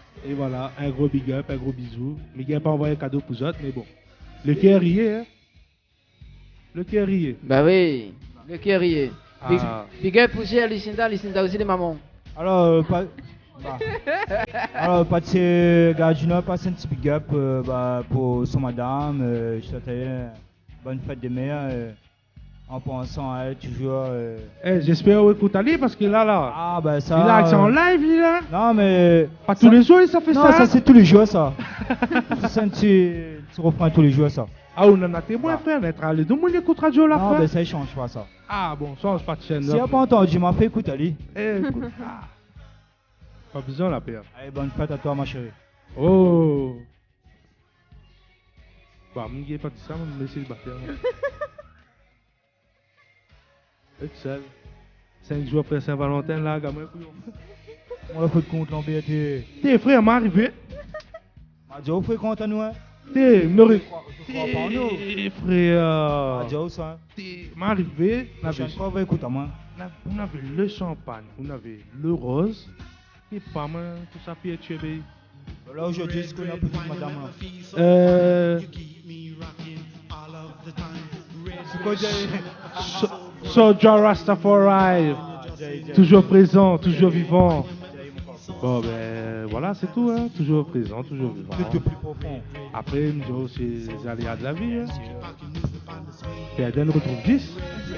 un gros big up, un gros bisou. Miguel n'a pas envoyé un cadeau pour eux autres, mais bon. Le cœur riait, hein? Le cœur riait. Bah oui, le cœur riait. Ah. Big up aussi à Lucinda aussi des mamans. Alors, alors, pas de Gare du Nord, passe un petit big up pour son madame. Je souhaite bonne fête des mères. En pensant à elle toujours. J'espère écouter Ali parce qu'il a là. Ah, ben ça. Il a accès en live, il a. Non, mais. Pas tous les jours, ça fait ça. Non, ça c'est tous les jours, ça. C'est un petit refrain tous les jours, ça. Ah, on en a témoin, frère. On est allé. Donc, on écoute radio là, frère. Non, ben ça, il change pas, ça. Ah, bon, change pas de chaîne. Si il n'a pas entendu, m'a fait écouter Ali. Écoute. Pas besoin, la paire. Allez, bonne fête à toi, ma chérie. Oh. Bah, je ne pas dit ça, je vais laisser le batteur. Être seul. 5 jours après Saint-Valentin, là, gamin. On a fait de compte l'embêté. T'es frère, m'a arrivé. M'a dit, on fait compte à nous, hein. T'es, me frère. M'a dit, ça. M'a arrivé. On avait écouter à moi. On avait le champagne, on avait le rose. Et pas mal, tout ça, puis tu es. Là, aujourd'hui, ce qu'on a pour madame. So Jah Rastafari, toujours présent, toujours vivant. Bon ben voilà, c'est tout, hein. Toujours présent, toujours vivant. Le plus profond. Après, c'est les aléas de la vie. Hein. Et Aden retrouve 10.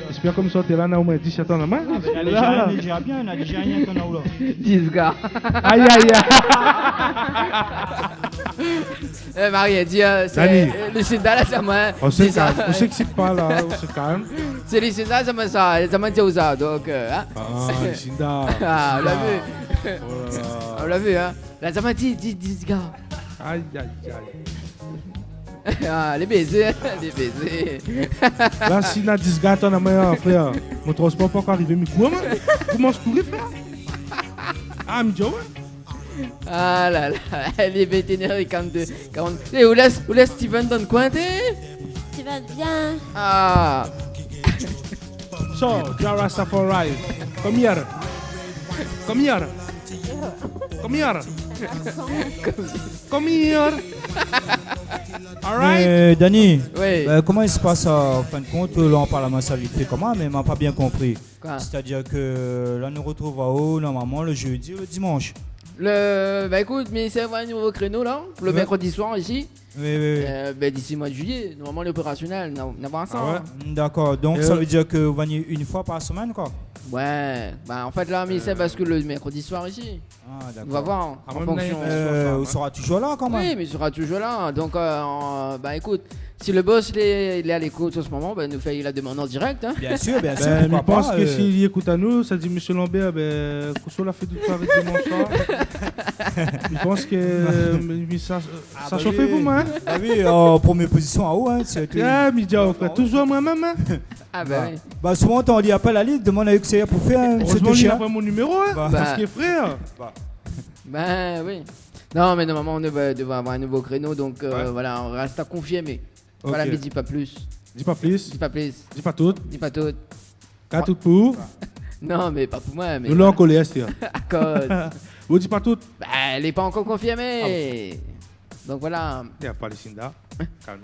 J'espère comme ça, t'es là, on a au moins 17 ans en main. Il y a déjà bien, il y a déjà rien qu'on a là. 10 gars. Aïe aïe aïe. Marie a dit, c'est Lucinda là, ça m'a. On s'excite pas là, on se calme. C'est Lucinda, ça m'a dit aux ça, donc. Hein? Ah, Lucinda. Ah, on l'a vu. On l'a vu, hein. Là, ça m'a dit 10 gars. Aïe aïe aïe. Ah, les baisers, les baisers. Là, si on a 10 gars, on a meilleur frère. Mon transport pas encore arrivé, mais comment je pourrais faire? Ah, mais Joe? Ah là là, les vétérinaires, 42, 40. Et où laisse Steven dans le coin, Steven, viens. Ah. So, Jah Rastafari, come here. Come here. Come here. Come here. Alright. Dani, oui. Comment il se passe en fin de compte? Là, on parle à ma salle vite fait comment, mais il m'a pas bien compris. C'est-à-dire que là, nous retrouvons normalement le jeudi ou le dimanche. Bah écoute, mais c'est un nouveau créneau là, le mercredi soir ici. Oui. D'ici le mois de juillet, normalement l'opérationnel, n'avoir ça. Ah ouais. D'accord, donc ça veut dire que vous venez une fois par semaine quoi? Ouais, bah en fait là, mais c'est parce que le mercredi soir ici. Ah d'accord. On va voir en fonction. On sera toujours là quand même. Oui, mais il sera toujours là. Donc, bah écoute, si le boss il est à l'écoute en ce moment, bah, nous fait la demande en direct. Hein. Bien sûr. Je pense que s'il écoute à nous, ça dit Monsieur Lambert, Koussola fait du travail dimanche soir. Je pense que ça chauffait pour moi. Ah oui, en première position en haut. Ah, Midia, on fait toujours moi-même. Ah bah oui. Bah souvent on dit appelle à l'île, demande à Xavier pour faire un petit chien. Il n'a pas mon numéro, parce qu'il est frère. Bah oui. Non, mais normalement on devrait avoir un nouveau créneau, donc voilà, on reste à confirmer. Voilà, mais dis pas plus. Dis pas plus. Dis pas plus. Dis pas tout. Dis pas tout. Qu'à tout pour. Non, mais pas pour moi. Mais nous l'avons collé, c'est-à-dire. À cause. Vous dites pas tout. Bah, elle n'est pas encore confirmée. Donc voilà. Il n'y a pas les Cinda.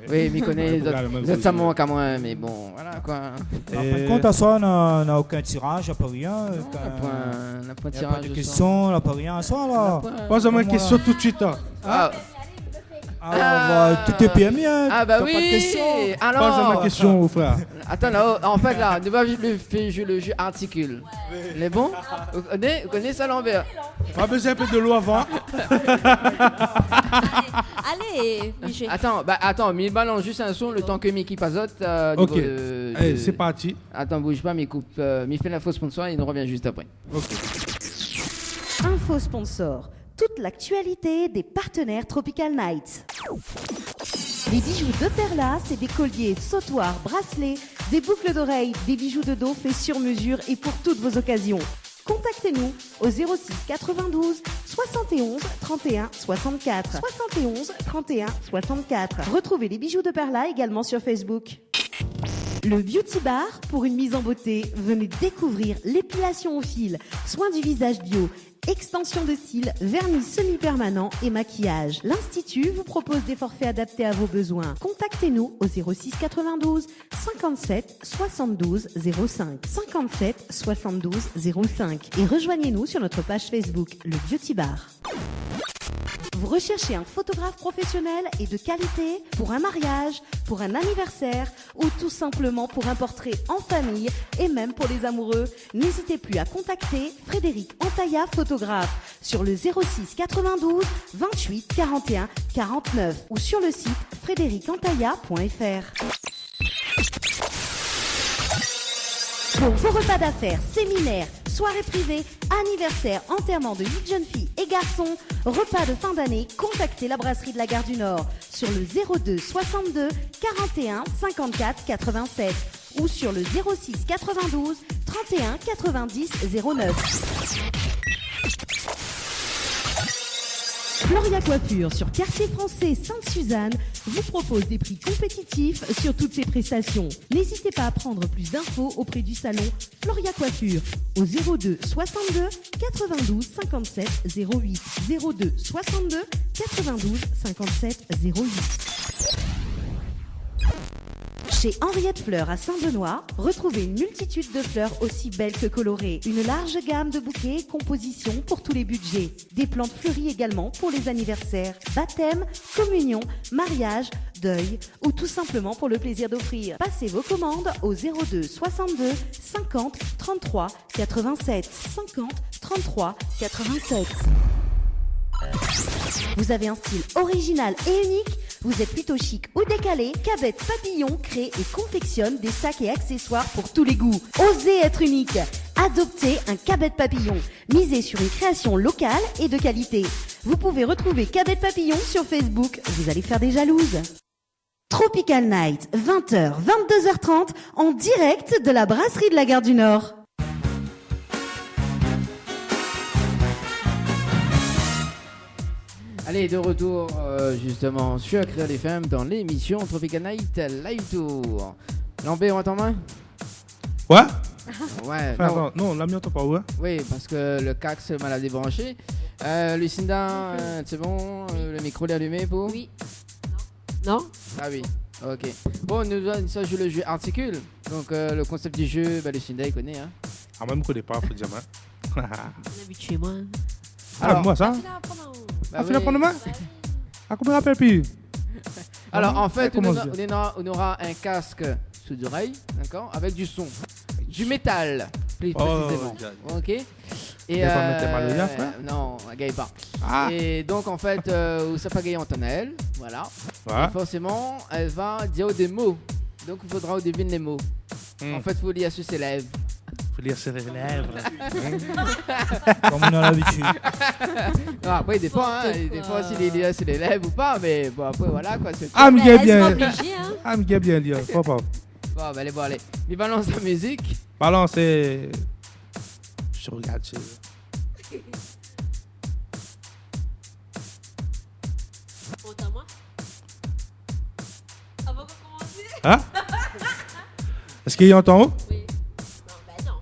Oui, mais connaît vous êtes ça moins qu'à moi, mais bon, voilà quoi. Par contre, à soi, on n'a aucun tirage, pas rien. On n'a pas de tirage. Pas de questions, on n'a pas rien à soi là. Pas une question tout de suite. Tout est permis. Ah bah oui. Pas de questions. Alors. Pas ma question, frère. Attends là, en fait là, nous va jouer le jeu articule. Les bons. Vous connaissez ça l'envers. Pas besoin un peu de l'eau avant. Allez, Michel. Attends, mais il balance juste un son le temps que Mickey pasote. Ok. Allez, c'est parti. Attends, bouge pas, mais coupe. Mais fait l'info sponsor et il nous revient juste après. Ok. Info sponsor. Toute l'actualité des partenaires Tropical Night. Les bijoux de Perla, c'est des colliers, sautoirs, bracelets, des boucles d'oreilles, des bijoux de dos faits sur mesure et pour toutes vos occasions. Contactez-nous au 06 92 71 31 64. 71 31 64. Retrouvez les bijoux de Perla également sur Facebook. Le Beauty Bar, pour une mise en beauté, venez découvrir l'épilation au fil, soins du visage bio, extension de cils, vernis semi-permanent et maquillage. L'Institut vous propose des forfaits adaptés à vos besoins. Contactez-nous au 06 92 57 72 05. 57 72 05 et rejoignez-nous sur notre page Facebook, le Beauty Bar. Vous recherchez un photographe professionnel et de qualité pour un mariage, pour un anniversaire ou tout simplement pour un portrait en famille et même pour les amoureux? N'hésitez plus à contacter Frédéric Antaya, photographe, sur le 06 92 28 41 49 ou sur le site frédéricantaya.fr. Pour vos repas d'affaires, séminaires, soirées privées, anniversaires, enterrements de 8 jeunes filles et garçons, repas de fin d'année, contactez la brasserie de la Gare du Nord sur le 02 62 41 54 87 ou sur le 06 92 31 90 09. Floria Coiffure sur Quartier Français Sainte-Suzanne vous propose des prix compétitifs sur toutes ses prestations. N'hésitez pas à prendre plus d'infos auprès du salon Floria Coiffure au 02 62 92 57 08 02 62 92 57 08. Chez Henriette Fleurs à Saint-Benoît, retrouvez une multitude de fleurs aussi belles que colorées. Une large gamme de bouquets et compositions pour tous les budgets. Des plantes fleuries également pour les anniversaires, baptêmes, communions, mariages, deuil ou tout simplement pour le plaisir d'offrir. Passez vos commandes au 02 62 50 33 87 50 33 87. Vous avez un style original et unique? Vous êtes plutôt chic ou décalé? Cabet Papillon crée et confectionne des sacs et accessoires pour tous les goûts. Osez être unique. Adoptez un Cabet Papillon. Misez sur une création locale et de qualité. Vous pouvez retrouver Cabet Papillon sur Facebook. Vous allez faire des jalouses. Tropical Night, 20h, 22h30, en direct de la brasserie de la Gare du Nord. Allez, de retour justement sur Créole FM dans l'émission Tropical Night Live Tour. Lambé, on entend main? Ouais. Ouais. Enfin, non, la mienne n'entend pas, ouais. Oui, parce que le CAC m'a débranché. Lucinda, c'est bon? Le micro est allumé pour? Oui. Non. Ah oui, ok. Bon, ça joue le jeu Articule. Donc le concept du jeu, Lucinda, il connaît. Hein. Ah, moi, je ne connais pas, faut dire. On est habitué, moi. Ah, moi, ça. Ah, tu prendre moi? Ah, comment rappelle plus? Alors, en fait, comment on aura un casque sous l'oreille, d'accord, avec du son, du métal, plus précisément. Ok. Et pas mettre Maloya, frère? non, gagne pas. Ah. Et donc, en fait, ça va gagner Antonelle, voilà. Ouais. Et forcément, elle va dire des mots. Donc, il faudra deviner les mots. En fait, il faut lire sur ses lèvres. Faut lire sur les lèvres. Comme on a l'habitude. Non, après, des fois, s'il est lié sur les lèvres ou pas, mais bon, après, voilà quoi. Ah, mais bien. Ah, mais bien lire. Faut pas. Bon, allez, bon, allez. Il balance la musique. Balance et. Je regarde. Entends-moi. Avant de commencer. Hein? Est-ce qu'il entend où? Oui.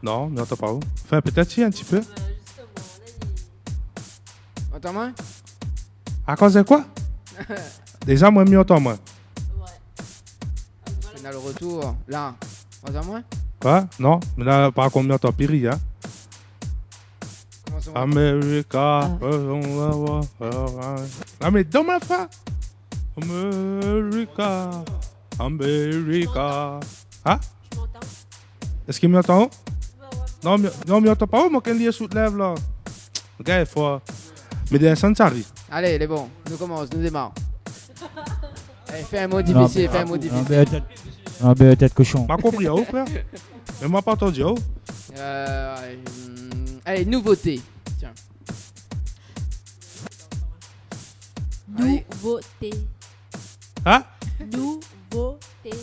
Non, Non, il n'entend pas où. Enfin, peut-être si, un petit peu. Entends-moi? À cause de quoi? Déjà, moi, mieux entend, moi. On a le retour. Là. Entends-moi? Quoi? Non, mais là, par contre, mieux entend Piri, hein. America. Ah, mais dans ma foi. America. Hein? Est-ce qu'il m'entend où? Non, il m'entend pas où, moi, quand il est sous le lèvre, là. Ok, il faut. Mais des ça arrive. Allez, il est bon. Nous commençons, nous démarrons. Allez, fais un mot difficile, fais un mot difficile. Un bel tête cochon. M'a compris, oh, frère. Mais moi, pas entendu, oh. Allez, nouveauté. Tiens. Nouveauté. Hein? Nouveauté.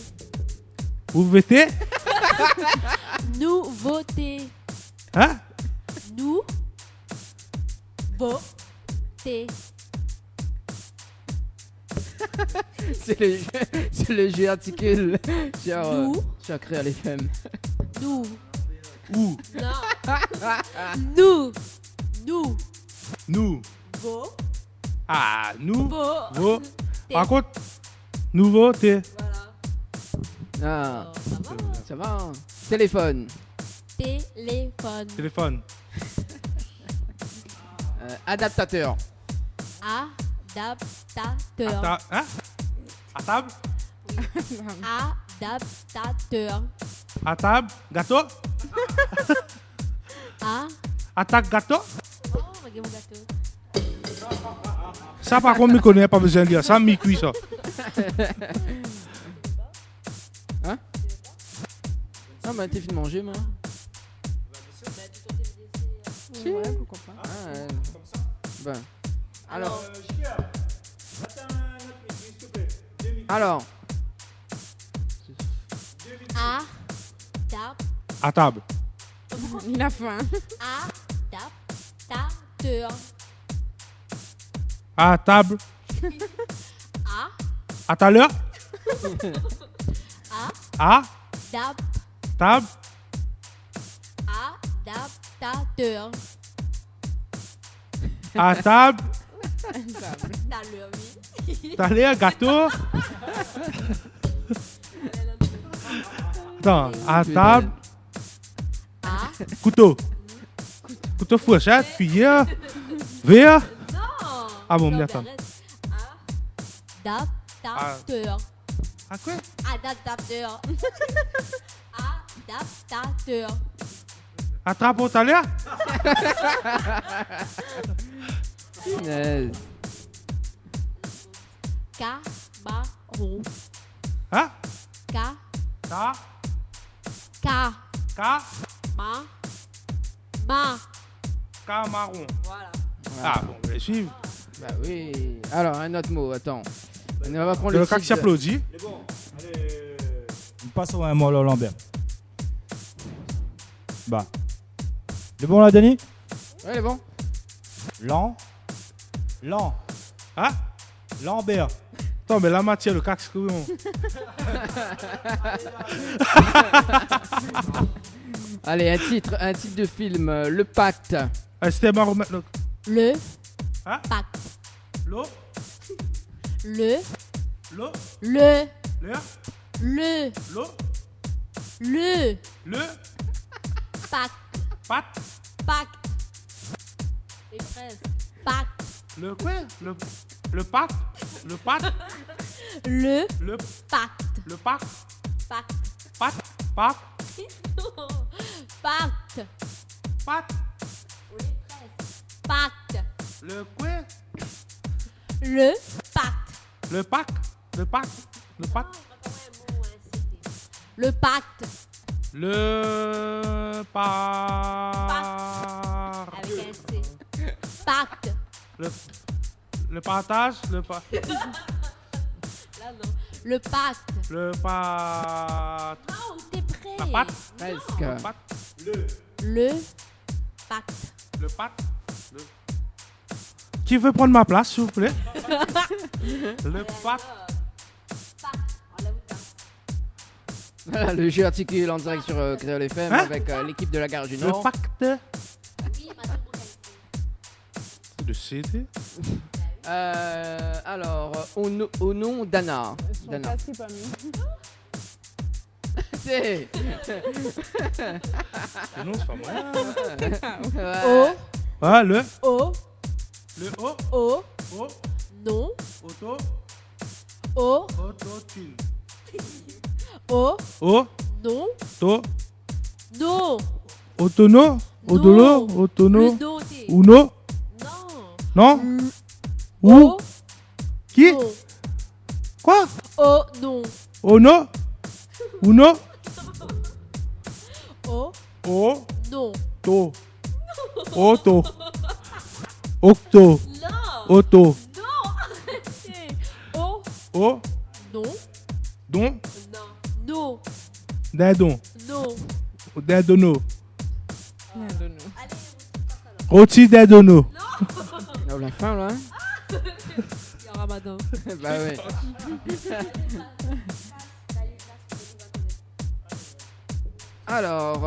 Nouveauté? Nouveauté. Hein? Nouveauté. C'est le jeu articule sur Créole FM. Nous. Où? Non. Nous. Nous. Nous. Vos. Ah, nous. Vos. Par contre, nouveauté. Ah, ça va. Hein. Téléphone. Téléphone. Téléphone. Adaptateur. Adaptateur. Hein? À table? Adaptateur. À table? Gâteau? Attaque gâteau? Oh, regarde mon gâteau. Ça, par contre, je ne connais pas besoin de dire. Ça, me cuit, ça. Hein? Ah, bah, t'es fini de manger, moi. Ouais, pourquoi pas. Ben. Alors. À table. Il a faim. Adaptateur. À table. À tout à l'heure. À table. Adaptateur. À table. T'as l'heure, oui. T'as l'air gâteau. Attends, à table. Couteau. Couteau, fourchette, cuillère, verre. Non. Ah bon, mais attends. Adaptateur. À quoi? Adaptateur. Adaptateur. Attrape au talent. Cabaron. Hein? Camarón. Voilà. Ah bon, je vais suivre. Bah oui. Alors, un autre mot, attends. On va prendre le cas qui s'applaudit. C'est bon. Allez. On passe au mot Lambert. Bah. C'est bon là, Denis? Ouais, il est bon. Hein? Lambert. Attends, mais la matière, le cax que Allez, un titre de film, Le Pacte. C'était marrant. Le hein? Pacte. Le Pacte. Pacte. Pacte. Et presque. pacte. Le quoi? Le pacte? Le pacte? Le Le pacte. Le pacte? Pacte. Pacte? Pacte? Pacte. Pacte? Pacte. Le quoi? Le pacte. Le pacte? Le pacte? Le pacte? Le pacte. Le Avec un C. Pacte. Le partage? Là, non. Le pacte. Le pacte? Non, t'es prêt. La pâte? Presque. Le pacte? Le pacte. Le pacte? Qui veut prendre ma place, s'il vous plaît? Le pacte? Voilà, le jeu articule en direct sur Créole FM Hein? avec l'équipe de la Gare du Le Nord. pacte? C'est de CD? Alors, au nom d'Anna. Son Dana. casque est pas mis. C'est. Non, c'est pas moi. O. Ah, le? O. Le O? O. O? Non. Auto? O. Autotune. O. O? Non. To? Non. Autono? Odolo? Autono? Le do, t'es. Uno? Non. Non? Où? Qui? Non. Quoi? O. Non. Ono? Uno? O. O? Non. To? Auto? Octo? Non. Auto? Non. O. O? Non. Don? Non. Dindon? Non. Dindono? Non. Rôti dindono? On a faim là. C'est un ramadan. Bah ouais. Alors,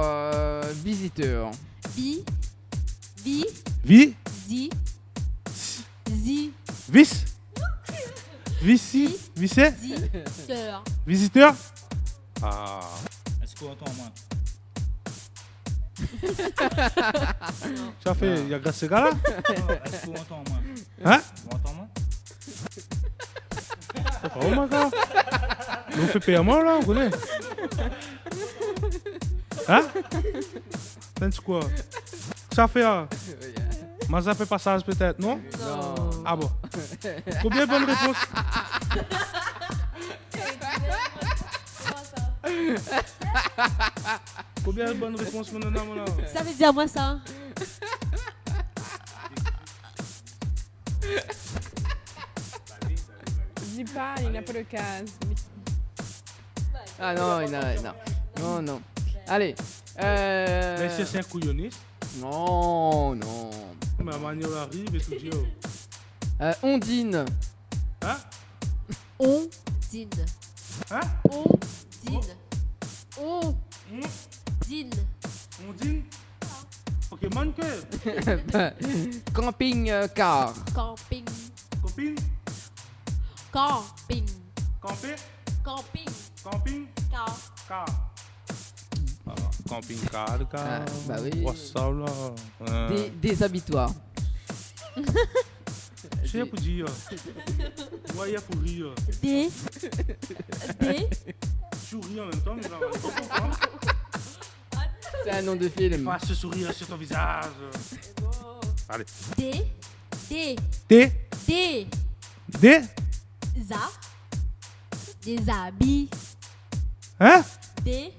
visiteur. Vi. Vi? Zi. Zi. Vis? Vici? Vissé? Visiteur. Visiteur? Ah. Est-ce qu'on entend moi? Ça fait, il y a grâce à ce gars-là? Est-ce qu'on entend moi? Hein? On entend moi? Oh my god! Nous fait payer à moi là, on connaît? Hein? C'est quoi? Ça fait, mais ça fait passage peut-être, non? Non. Ah bon? Combien de bonnes réponses? Combien de bonnes réponses mon nom là? Ça veut dire moi ça. Dis pas, il n'a pas de case. Ah non, non. Non, non. Allez. Mais c'est un couillonniste? Non, non. Mais la manière arrive et tout dit. Ondine. Hein? Ondine. Hein? Ondine. Ondine. Ondine? Ok, manque. Camping-car. Camping. Copine? Camping. Camper? Camping. Camping? Car. Car. Ah, camping-car, car. Bah oui. What's ça là? Déshabille-toi. Je sais pour dire. Ouais, il y a pour rire. Des. Souris en même temps, mais là, on va comprendre. C'est un nom de film. Fais ce sourire sur ton visage. Allez. Des. Des habits. Hein? Des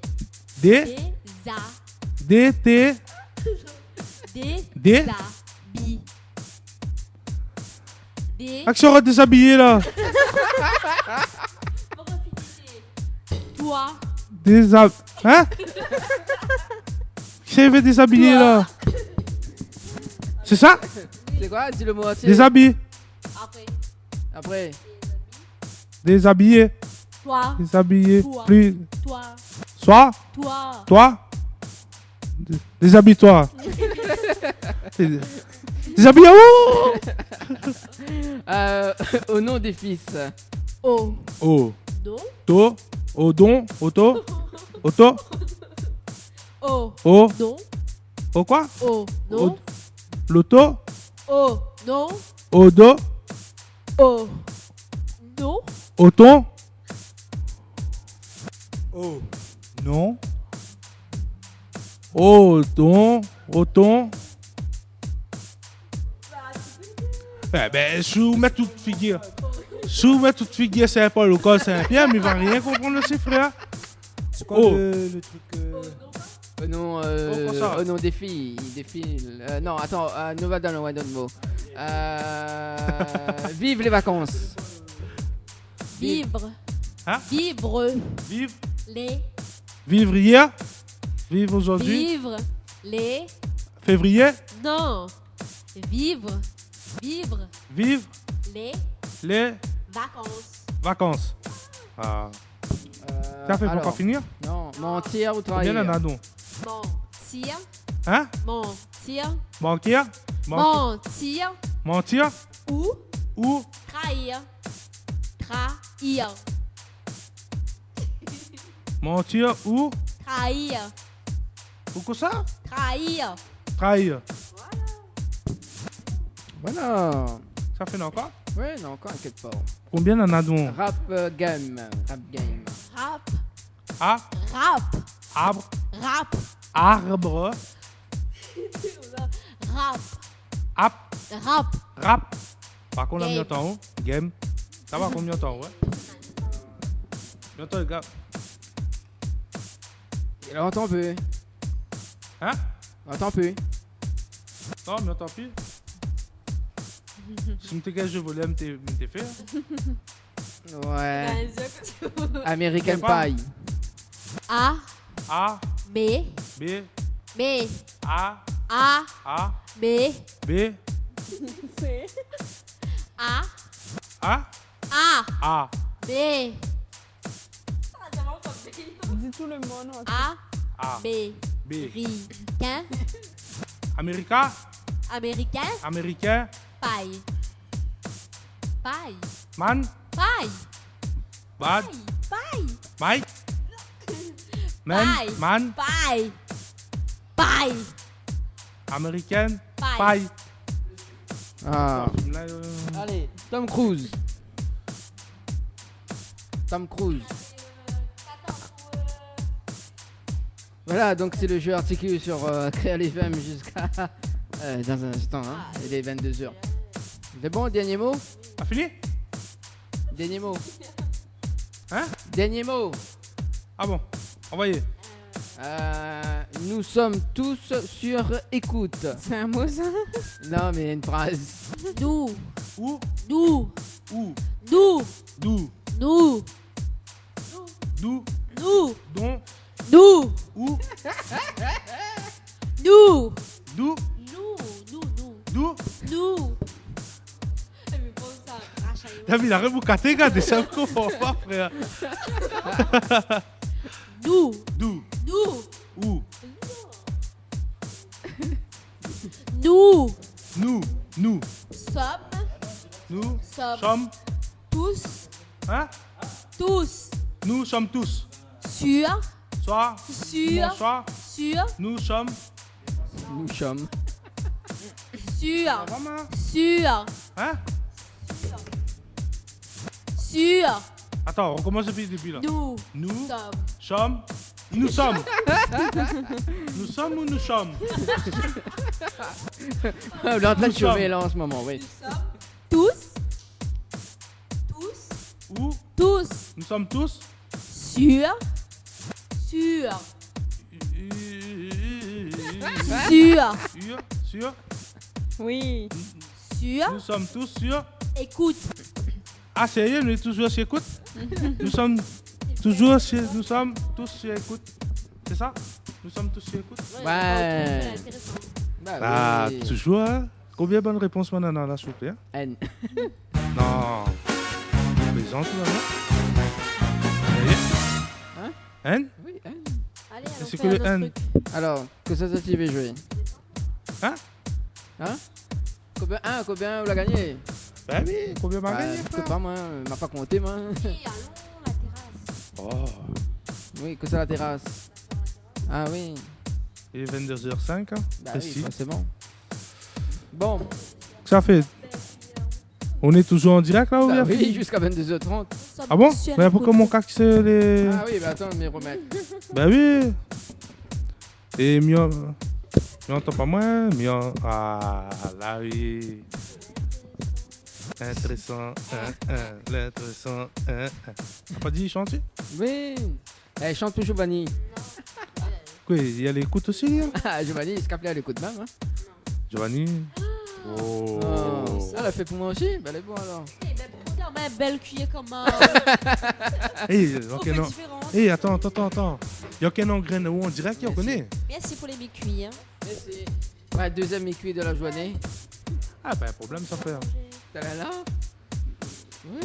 Des habits. Action déshabillé là. Toi. Hein? Qui veut déshabiller là? C'est ça? C'est quoi? Dis le mot entier. Déshabillé. Après. Déshabillé. Toi. Déshabillé. Toi. Plus. Toi. Soit. Toi. Toi. Déshabille-toi. Déshabille. Oh! Au nom des fils. O. Oh. Do. To. Odon. Auto. Auto. O. Oh. Non. Oh quoi? O. Non. L'auto. O. Non. Odo. Oh. Non. Oton. Oh. Non. Oton. Oton. Eh ben, soumettre toute figure. Soumettre toute figure Saint-Paul au col Saint-Pierre, mais il va rien comprendre aussi, frère. C'est quoi Oh. le truc Non, non, des filles. Non, attends, nous va dans le mot. Vive les vacances. Vivre. Hein? Vivre. Vivre. Les. Vivre hier. Vivre aujourd'hui. Vivre. Les. Février. Non. Vivre. Vivre. Vivre. Les. Les Vacances. vacances. Ah. Ça fait pour pas finir? Non, mentir ou trahir. Combien en a donc? Mentir. Hein? Mentir. Banquier? Mentir. Mentir? Ou. Trahir. Trahir. Mentir ou? Trahir. Ou quoi ça? Trahir. Trahir. Voilà. Ça fait encore? Ouais, non, encore inquiète pas. Combien en a donc? Rap game. Rap. Ah? Rap. Arbre. Rap. Arbre. Rap. Ap. Rap. Rap. Par contre, on a Game. mis en temps, game. Ça va combien de temps, ouais? Bientôt, les gars. Il entend peu. Hein? Entend peu. Non, mais tant pis. Si me t'es jeu volé, m'es fait. Ouais. American Pas. Pie. A. A. B. B. B. A. A. A. B. B. A. A. A. A. B. Dis tout le mot, non. A. A. B. B. Ricain. America. Américain. Américain. Paille. Paille. Man. Paille. Bad. Paille. Mike. Man. Paille. Man. Paille. Paille. Américaine. Paille. Paille. Ah. Là, Allez, Tom Cruise. Tom Cruise. Voilà, donc c'est le jeu articulé sur Créal FM jusqu'à dans un instant, hein, il est 22h. C'est bon, dernier mot? A fini? Dernier mot. Hein? Dernier mot. Ah bon, envoyez. Nous sommes tous sur écoute. C'est un mot ça? Non, mais une phrase. Nous. Où? Nous. Où? Nous. D'où? Nous. D'où? Nous. Dont? Nous. Où? Nous. D'où? Nous. Nous. Nous. D'où? Nous. T'as vu, il a reboucaté, gars, des ça comprend pas, frère. Nous. D'où? Nous. Où? Nous. Nous. Nous. Sommes. Nous. Sommes. Sommes. Tous. Hein? Tous. Nous sommes tous. Sur. Soir. Sur. Bonsoir. Sur. Nous sommes. Nous sommes. Sur. Vraiment? Sur. Hein? Sur. Attends, on recommence depuis le début là. Nous. Nous Sommes. sommes. Nous sommes. Nous sommes ou nous sommes? On est en train de Nous sommes. chômer là en ce moment, oui. Tous. Tous. Où? Tous. Nous sommes tous. Sur. Sur. Sur. Sur. Oui. Sur. Nous sommes tous sur. Écoute. Ah, sérieux, nous sommes toujours sur écoute? Nous sommes toujours sur. Nous sommes tous sur écoute. C'est ça? Nous sommes tous sur écoute? Ouais. Ah, oui. toujours, hein? Combien de bonnes réponses maintenant là, s'il vous plaît? N. Non. Plaisante, là, Hein? N? Oui, N. Allez, Et allons c'est faire que le un autre N? truc. Alors, que ça tu veux jouer? Hein? Hein? Combien vous l'a gagné? Ben oui, combien m'a gagné, Je sais frère? pas, moi, m'a pas compté, moi. Oui, allons, la terrasse. Oh. Oui, que ça la terrasse. Ah oui. Il est 22h05, hein? Bah oui, Précis. bah, c'est bon. Bon. Ça fait On est toujours en direct là ou bien? Oui, jusqu'à 22h30. Ah bon? Mais pourquoi mon cac c'est les... Ah oui, bah attends, me remettre. Bah oui. Et mieux... M'entends pas moi? Mieux... Ah là oui. Intéressant. L'intéressant. T'as pas dit chanter? Oui. Elle chante pour Giovanni. Quoi, il y a l'écoute aussi hein? Ah, Giovanni, il se capte à l'écoute même. Hein. Giovanni. Oh. Elle a fait pour moi aussi? Bah elle est bonne alors. Mais belle cuillère comment. Ok, non. Attends. Il y a quel engrais où on dirait qu'on connaît? Merci pour les mi-cuits. Hein. Merci. Ouais, deuxième mi-cuit de la journée. Ah ben, problème ça fait. T'as là? Oui.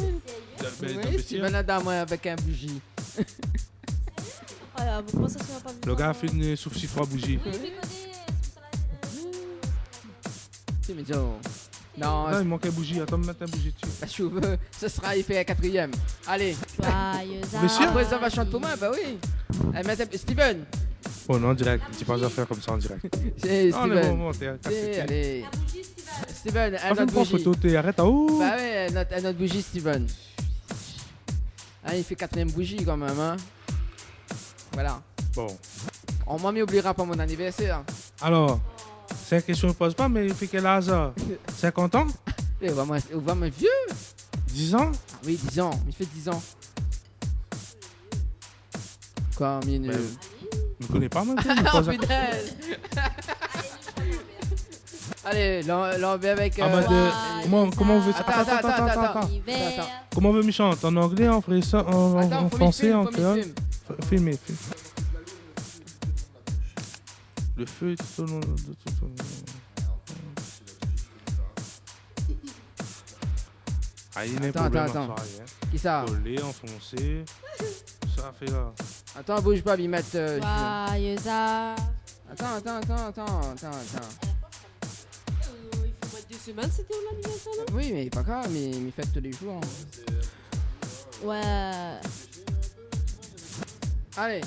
Oui, Steven a dans moi avec un bougie. Voilà, vous pensez que ça va pas Le gars a fait une souffle 3 bougies. C'est médiocre. Non, il manque une bougie. Attends, mettre une bougie dessus. La cheveux, ce sera, il fait un 4e. Allez. Joyeux Après, ça va chanter pour moi, bah oui. Steven. Oh non, en direct. Dis pas à faire comme ça en direct. C'est Steven. Bon, t'es allez. Steven, un autre autre bougie. Photo, t'es arrête à où? Bah ouais, un autre bougie, Steven. Ah, il fait 4e bougie quand même, hein. Voilà. Bon. On m'a oubliera pas mon anniversaire. Alors, c'est une question que je pose pas, mais il fait quel âge? 50 ans? On va me vieux. 10 ans? Ah oui, 10 ans. Il fait 10 ans. Quoi, minute? Je ne connais pas maintenant. Oh putain. Allez, l'enlever avec... comment on veut ça? Attends. Comment on veut me chanter? En anglais, en français, en créole? Filmer. Le feu tout au long de tout. Ah, il y a un problème. Attends. Qui ça? Coller, enfoncer. Ça fait là. Attends, bouge pas, ils mettent... Joyeux Attends. Il faut mettre 2 semaines, c'était où l'anniversaire là? Oui, mais pas grave, mais il fait tous les jours. Ouais. Allez.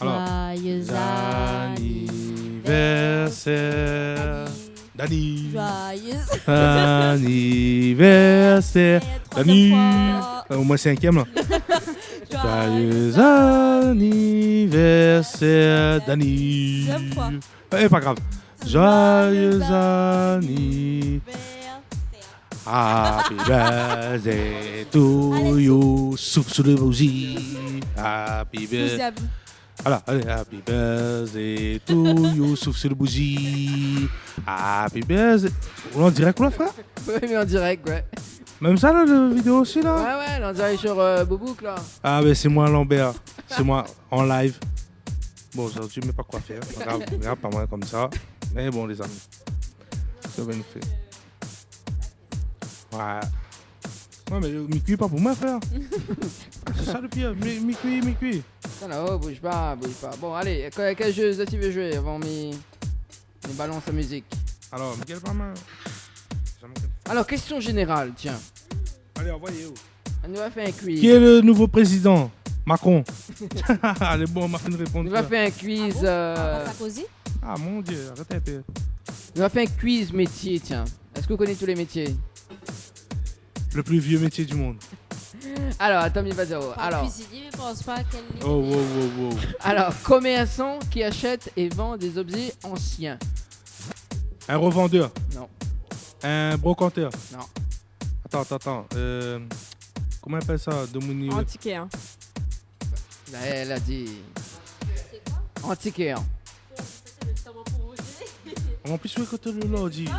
Alors, joyeux anniversaire. Dani. Joyeux anniversaire. Dani. Au moins 5e là. Joyeux anniversaire, Dani. Pas grave. Joyeux anniversaire. Happy birthday to you. Souffle sur le bougie. Happy birthday. Allez, happy birthday to you. Souffle sur le bougie. Happy birthday. On en direct ou là, frère? Oui, mais en direct, ouais. Même ça, là, la vidéo aussi, là? Ouais, on dirait sur Boubouk, là. Ah, ben c'est moi, Lambert. C'est moi, en live. Bon, aujourd'hui, mais pas quoi faire. Regarde, pas moi comme ça. Mais bon, les amis. Ça va nous faire. Ouais. Ouais, mais mi-cuit, pas pour moi, frère. C'est ça le pire. Mi-cuit. Non, bouge pas. Bon, allez, quel jeu tu veux jouer avant mes ballons sa musique? Alors, Miguel, pas mal. Alors, question générale, tiens. Allez, envoyez où? On nous va faire un quiz. Qui est le nouveau président? Macron. Allez, bon, on m'a fait une réponse. On va faire un quiz. Sarkozy? Ah mon dieu, arrête un peu. On va faire un quiz métier, tiens. Est-ce que vous connaissez tous les métiers? Le plus vieux métier du monde. Alors, attends, il va zéro. Alors. Cuisinier, mais pense pas à quel niveau. Oh. Alors, commerçant qui achète et vend des objets anciens. Un revendeur. Non. Un brocanteur. Non. Attends. Comment on appelle ça? Antiquaire. Elle a dit. Antiquaire. En plus, oui, quand le l'ordi.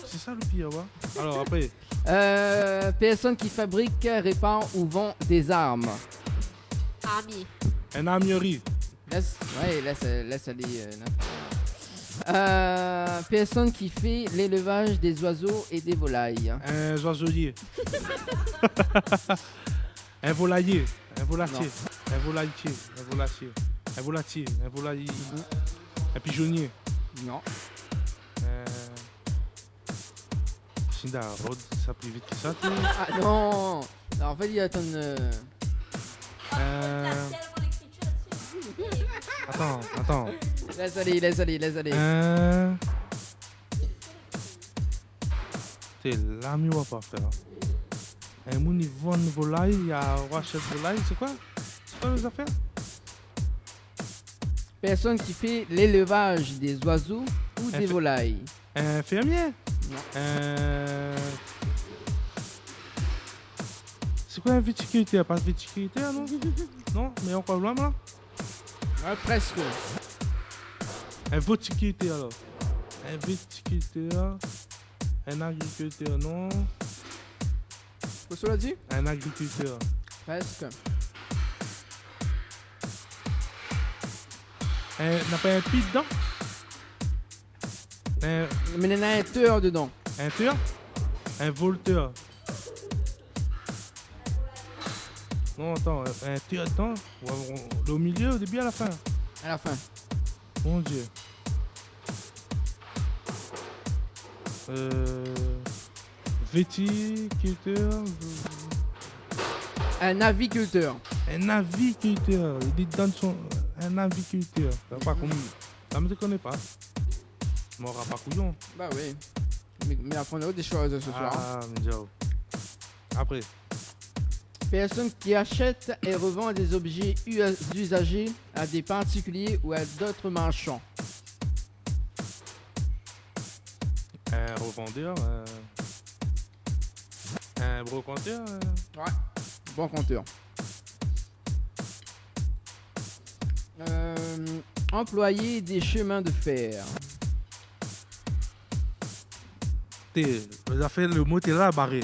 C'est ça le pire, ouais. Alors après. Personne qui fabrique, répare ou vend des armes. Ami. Un armurerie. Laisse aller. Personne qui fait l'élevage des oiseaux et des volailles. Un oiseaulier. Un volailler. Un volatier. Un volatier. Un volatier. Un volatier. Un volailler. Un pigeonnier. Non. Cinda, Rod, ça plus vite que ça, toi. Ah non. Non, en fait, il attend. Attends. Laisse aller. C'est là, mieux va pas faire. Un moun, ils vendent volaille, il y a rachète volaille, c'est quoi les affaires? Personne qui fait l'élevage des oiseaux ou des volailles. Un fermier? Non. C'est quoi un viticulteur? Pas viticulteur, non? Non, mais encore loin, là? Ouais, presque. Un viticulteur, alors. Un viticulteur. Un agriculteur, non? Qu'est-ce que tu as dit? Un agriculteur. Presque. N'a pas un pi dedans? Mais il y en a un tueur dedans. Un tueur? Un volteur. Non, attends, un tueur dedans? Au milieu, au début, à la fin? À la fin. Mon Dieu. Viticulteur. Un aviculteur. Un aviculteur. Il dit dans son. Un aviculteur. Pas comme. Ça me connaît pas. M'aura pas couillon. Bah oui. Mais apprenez des choses ce soir. Ah, mais après. Personne qui achète et revend des objets usagés à des particuliers ou à d'autres marchands. Un revendeur. Un brocanteur. Ouais. Bon compteur. Employé des chemins de fer. Vous avez fait le mot, t'es là, barré.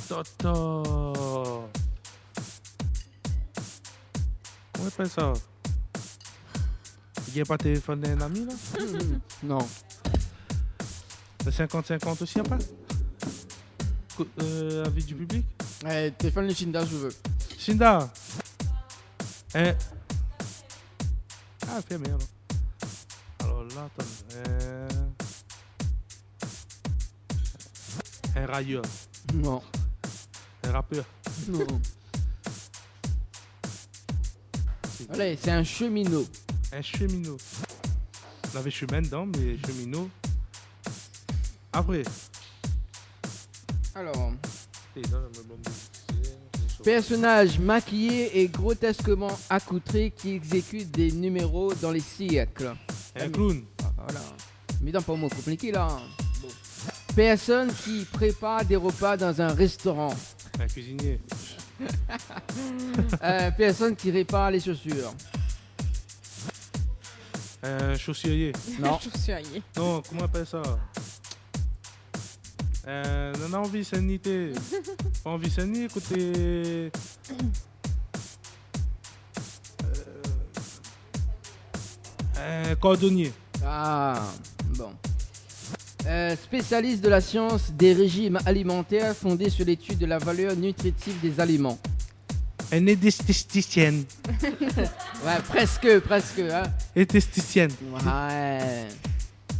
Toto. Comment on appelle ça? Il n'y a pas de téléphone d'un ami, là? Non. Le 50-50 aussi, pas? Avis du public? Téléphone de Shinda, je veux. Shinda. Ah, fais bien, là. Alors là, attends. Un railleur. Non. Un rappeur. Non. Allez, c'est un cheminot. Un cheminot. On avait chemin dedans, mais cheminot. Après. Alors. Personnage maquillé et grotesquement accoutré qui exécute des numéros dans les siècles. Un clown. Voilà. Mais dans pas un mot compliqué là. Bon. Personne qui prépare des repas dans un restaurant. Un cuisinier. Personne qui répare les chaussures. Un chaussurier. Non. Chaussurier. Non, comment on appelle ça? Non, envie sanité. Pas envie sanité, côté. Un cordonnier. Ah, bon. Spécialiste de la science des régimes alimentaires fondés sur l'étude de la valeur nutritive des aliments. Un édesthéticienne. Ouais, presque. Hein. Édesthéticienne. Ouais.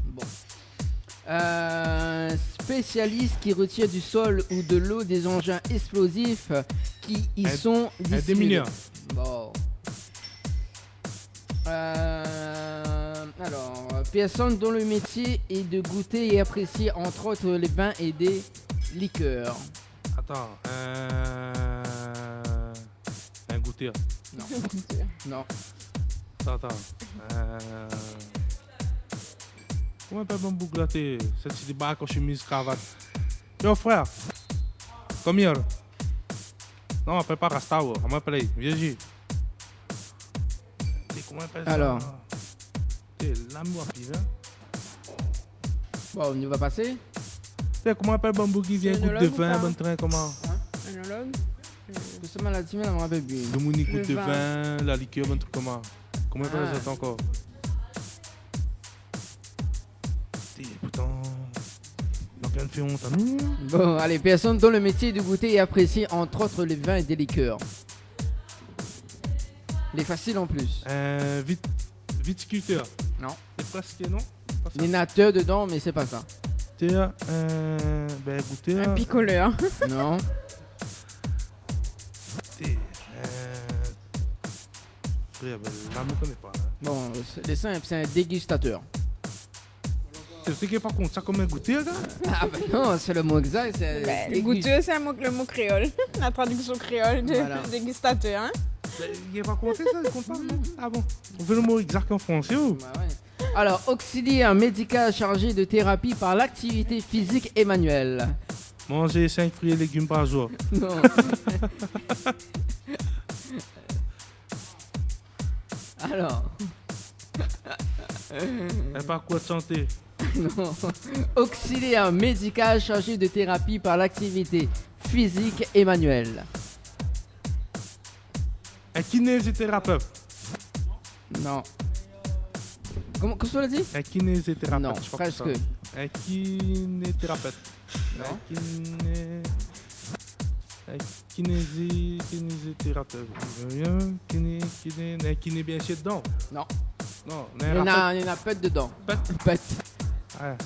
Bon. Spécialiste qui retire du sol ou de l'eau des engins explosifs qui y sont dissimulés. Un démineur. Bon. Alors, personne dont le métier est de goûter et apprécier entre autres les vins et des liqueurs. Attends, un goûteur. Non. Non. Attends. Comment on peut me bouglater? C'est des bacs en chemise, cravate. Yo frère, combien? Non, on peut pas rester, on m'appelle, viens. Comment on appelle ça? Alors. L'amour pire. Bon, on va passer. Comment on appelle Bambou qui vient goûte de vin, bon train, comment? Un ologue. Tout ça, la team, on me rappelle bien. Le mouni goûte de vin, la liqueur, bon truc, comment? Comment on appelle ça encore? Pourtant, donc elle fait honte à nous. Bon, allez, personne dont le métier est de goûter et apprécier entre autres les vins et des liqueurs. Les faciles en plus. Viticulteur. Non. C'est presque non. Les nateurs dedans, mais c'est pas ça. Goûteur. Un picoleur. Non. Frère, ben, là, je ne connais pas. Hein. Bon, c'est simple, c'est un dégustateur. Tu sais qu'il pas compte ça comme un goûter, là? Ah ben non, c'est le mot exact. C'est Goûteux, c'est le mot créole. La traduction créole de Voilà. dégustateur. Hein? Il n'est pas compté ça, il compte pas, non? Ah bon? On fait le mot exact en français ou? Bah ouais. Alors, auxiliaire médical chargé de thérapie par l'activité physique et manuelle. Manger 5 fruits et légumes par jour. Non. Alors. Un parcours de santé. Non. Auxiliaire médical chargé de thérapie par l'activité physique et manuelle. Un kinésithérapeute. Non. Comment tu l'as dit? Un kinésithérapeute. Non, je crois presque. que c'est ça. Un kinésithérapeute. Non. Un kinésithérapeute. Un kiné bien sûr dedans. Non. Non. Il y en a pas dedans. Pet. Pet. Ouais.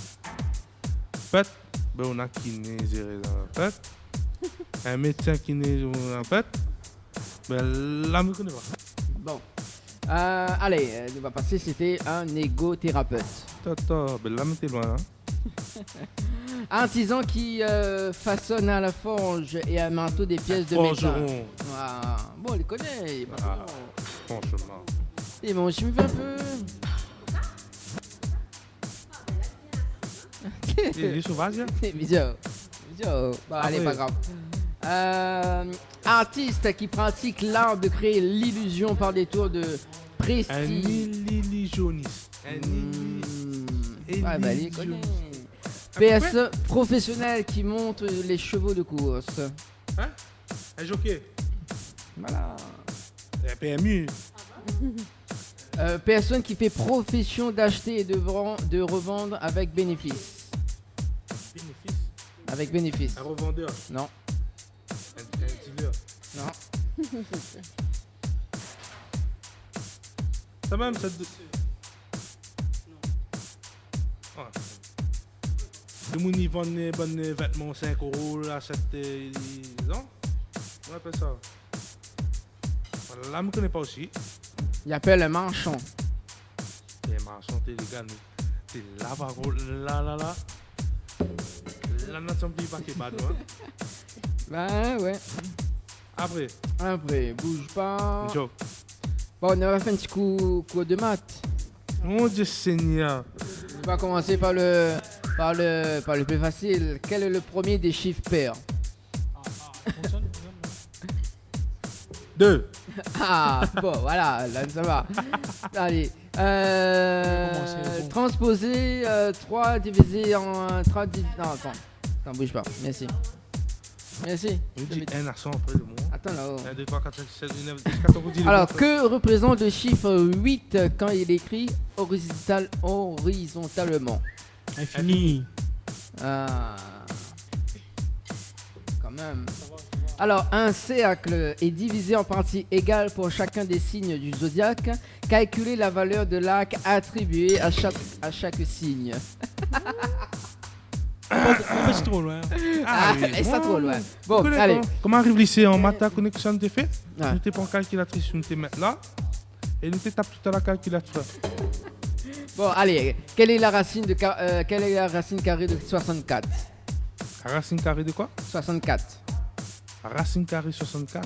Pet. Ben on a kinésithérapeute. Un médecin kinésithérapeute. Ben là, je ne connais pas. Bon. Allez, on va passer, c'était un égothérapeute. Attends, ben là, t'es loin. Hein. Artisan qui façonne à la forge et à manteau des pièces de métal. Forgeron. Ah, bon, on les connaît. Ah, franchement. Et bon, je me fais un peu... Il est sauvage, hein? Bisous. Bon, allez, oui. pas grave. Artiste qui pratique l'art de créer l'illusion par des tours de Un prestige. illusionniste. Ouais, bah, il connaît. PSE professionnel qui monte les chevaux de course. Hein? Un jockey. Voilà. Un PMU. Personne qui fait profession d'acheter et de revendre avec bénéfice. Bénéfice. Avec bénéfice. Un revendeur. Non. Un dealer. Non. Ça même, ça. Le monde y vend des bons vêtements 5 €, là, 7 ans. On appelle ça. Voilà, là, je ne connais pas aussi. Il appelle un marchand. Les marchands, t'es les gars, t'es là, par contre, là. Là, nous sommes pas qui bad, hein. Bah ouais. Après, bouge pas. Joe. Bon, on va faire un petit coup de maths. Mon Dieu Seigneur. On va commencer par le plus facile. Quel est le premier des chiffres pairs? 2. Ah, bon, voilà, là, ça va. Allez. Transposer 3 divisé en 3 divisé... Non, attends, bouge pas. Merci. Je dis un accent après le mot. Attends là-haut. 1, 2, 3, 4, 5, 6, 7, 8, 9, 10, 14, 12. Alors, que représente le chiffre 8 quand il est écrit horizontalement? Infini. Ah. Quand même. Alors, un cercle est divisé en parties égales pour chacun des signes du zodiaque. Calculez la valeur de l'arc attribué à chaque signe. C'est trop loin. Et ça trop loin. Bon, allez. Comment arrive lycée en maths, connexion de fait? Ouais. Nous t'es pas en calculatrice, nous t'es mettre là. Et nous t'es tape tout à la calculatrice. Bon, allez. Quelle est la racine carrée de 64? La racine carrée de quoi? 64. La racine carrée 64.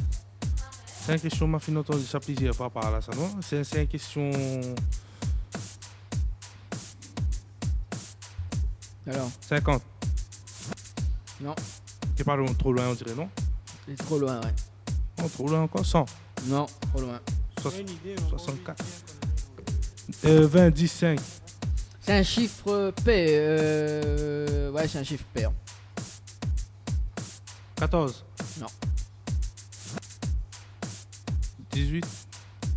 C'est une question, ma fille, entendu ça plusieurs fois par là, ça non? C'est une question. Alors? 50. Non. T'es pas trop loin, on dirait, non? C'est trop loin, ouais. Non, trop loin encore? 100. Non, trop loin. 64. 20, 10, 5. C'est un chiffre pair. Ouais, c'est un chiffre pair. 14. Non. 18.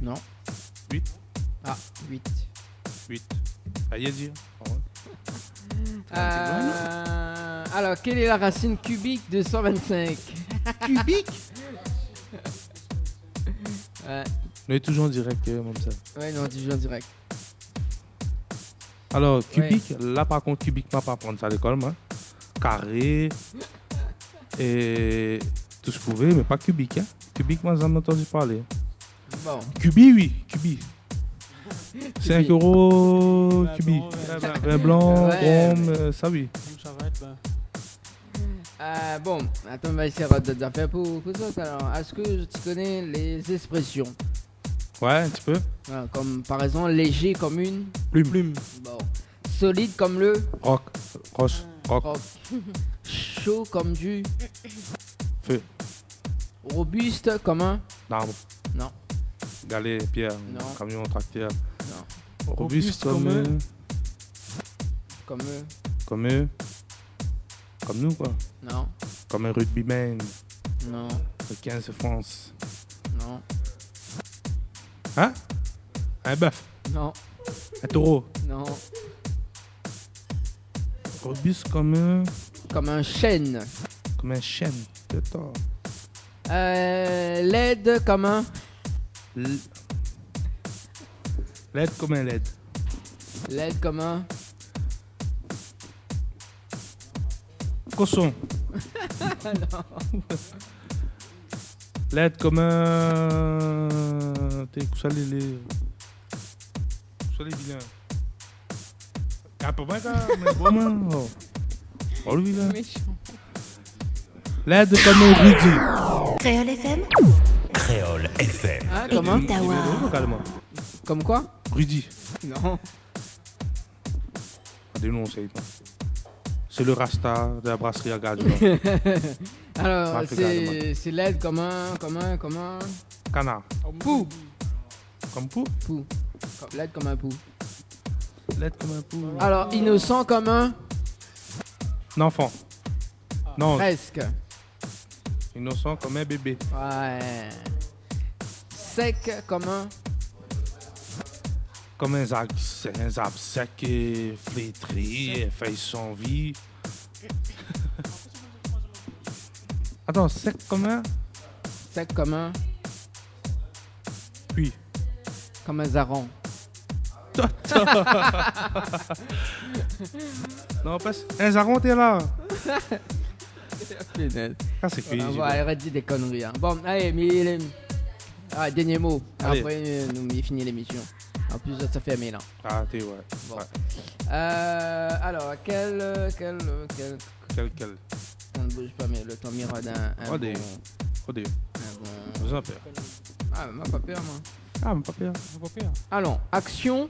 Non. 8. Ah, 8. 8. Allez dire. Alors, quelle est la racine cubique de 125? Cubique? Ouais. On est toujours en direct, comme ça. Ouais, non, toujours en direct. Alors, cubique, là par contre, cubique, je ne vais pas apprendre ça à l'école, moi. Carré, et tout ce que vous voulez, mais pas cubique. Hein. Cubique, moi, j'en ai entendu parler. Bon. Cubi, oui, Cubi. 5 euros, Cubi. Vin blanc, Ouais. rhum, ça oui. Bon, attends, on va essayer de faire pour ça. Alors, est-ce que tu connais les expressions? Ouais, un petit peu. Comme par exemple léger comme une plume. Bon. Solide comme le roc. Chaud comme du feu. Robuste comme un arbre. Non. Galet, pierre, Non. camion, tracteur. Non. Robuste comme nous quoi. Non. Comme un rugbyman. Non. Le 15 de France. Non. Hein? Un bœuf. Non. Un taureau. Non. Robuste comme un chêne. Comme un chêne. Putain. Laide comme un LED comme un LED. Laide comme un Cochon. Non. LED comme un. T'es couché les. Couché les vilains. Ah, pas mal, mais bon, oh. Oh, lui, là. LED comme un Rudy. Créole FM. Créole FM. Ah, comment Localement. Comme quoi? Rudy. Non. Ah, des noms, c'est le Rasta de la brasserie à Gadjo. Alors, c'est laide comme un Canard. Pou. Comme pou? Pou. Laide comme un pou. Laide comme un pou. Alors, innocent comme un enfant. Non. Presque. Innocent comme un bébé. Ouais. Sec comme un Comme un arbre sec et flétri, feuilles sans vie. Attends, sec comme un? Sec comme un Puis. Comme un zaron. Non, pas un zaron, t'es là. Ah, c'est cuit. On va arrêter des conneries. Hein. Bon, allez, mais dernier mot. Allez. Après, nous finissons l'émission. En plus, ça fait là. Ah, t'es ouais. Bon. Ouais. Alors, quel On ne bouge pas, mais le temps mira d'un. Rodé. Vous en peur. Ah, moi, pas peur, moi. Ah, mais pas peur. Allons, action.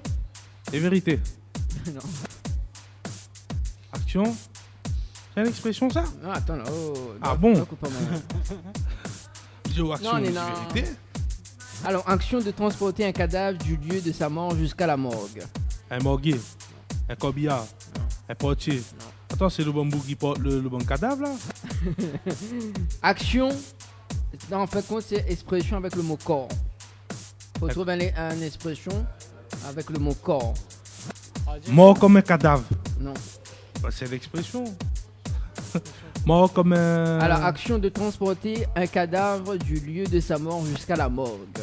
Et vérité. Non. Action. C'est une expression, ça? Non, attends, là. Oh, ah bon? Non, action on est et là. vérité. Alors, action de transporter un cadavre du lieu de sa mort jusqu'à la morgue. Un morguier. Un corbillard. Un portier. Attends, c'est le bambou qui porte le bon cadavre, là? Action. En fait, c'est expression avec le mot corps. Faut trouver une expression avec le mot corps. Mort comme un cadavre. Non. Bah, c'est l'expression. Mort comme un... Alors, action de transporter un cadavre du lieu de sa mort jusqu'à la morgue.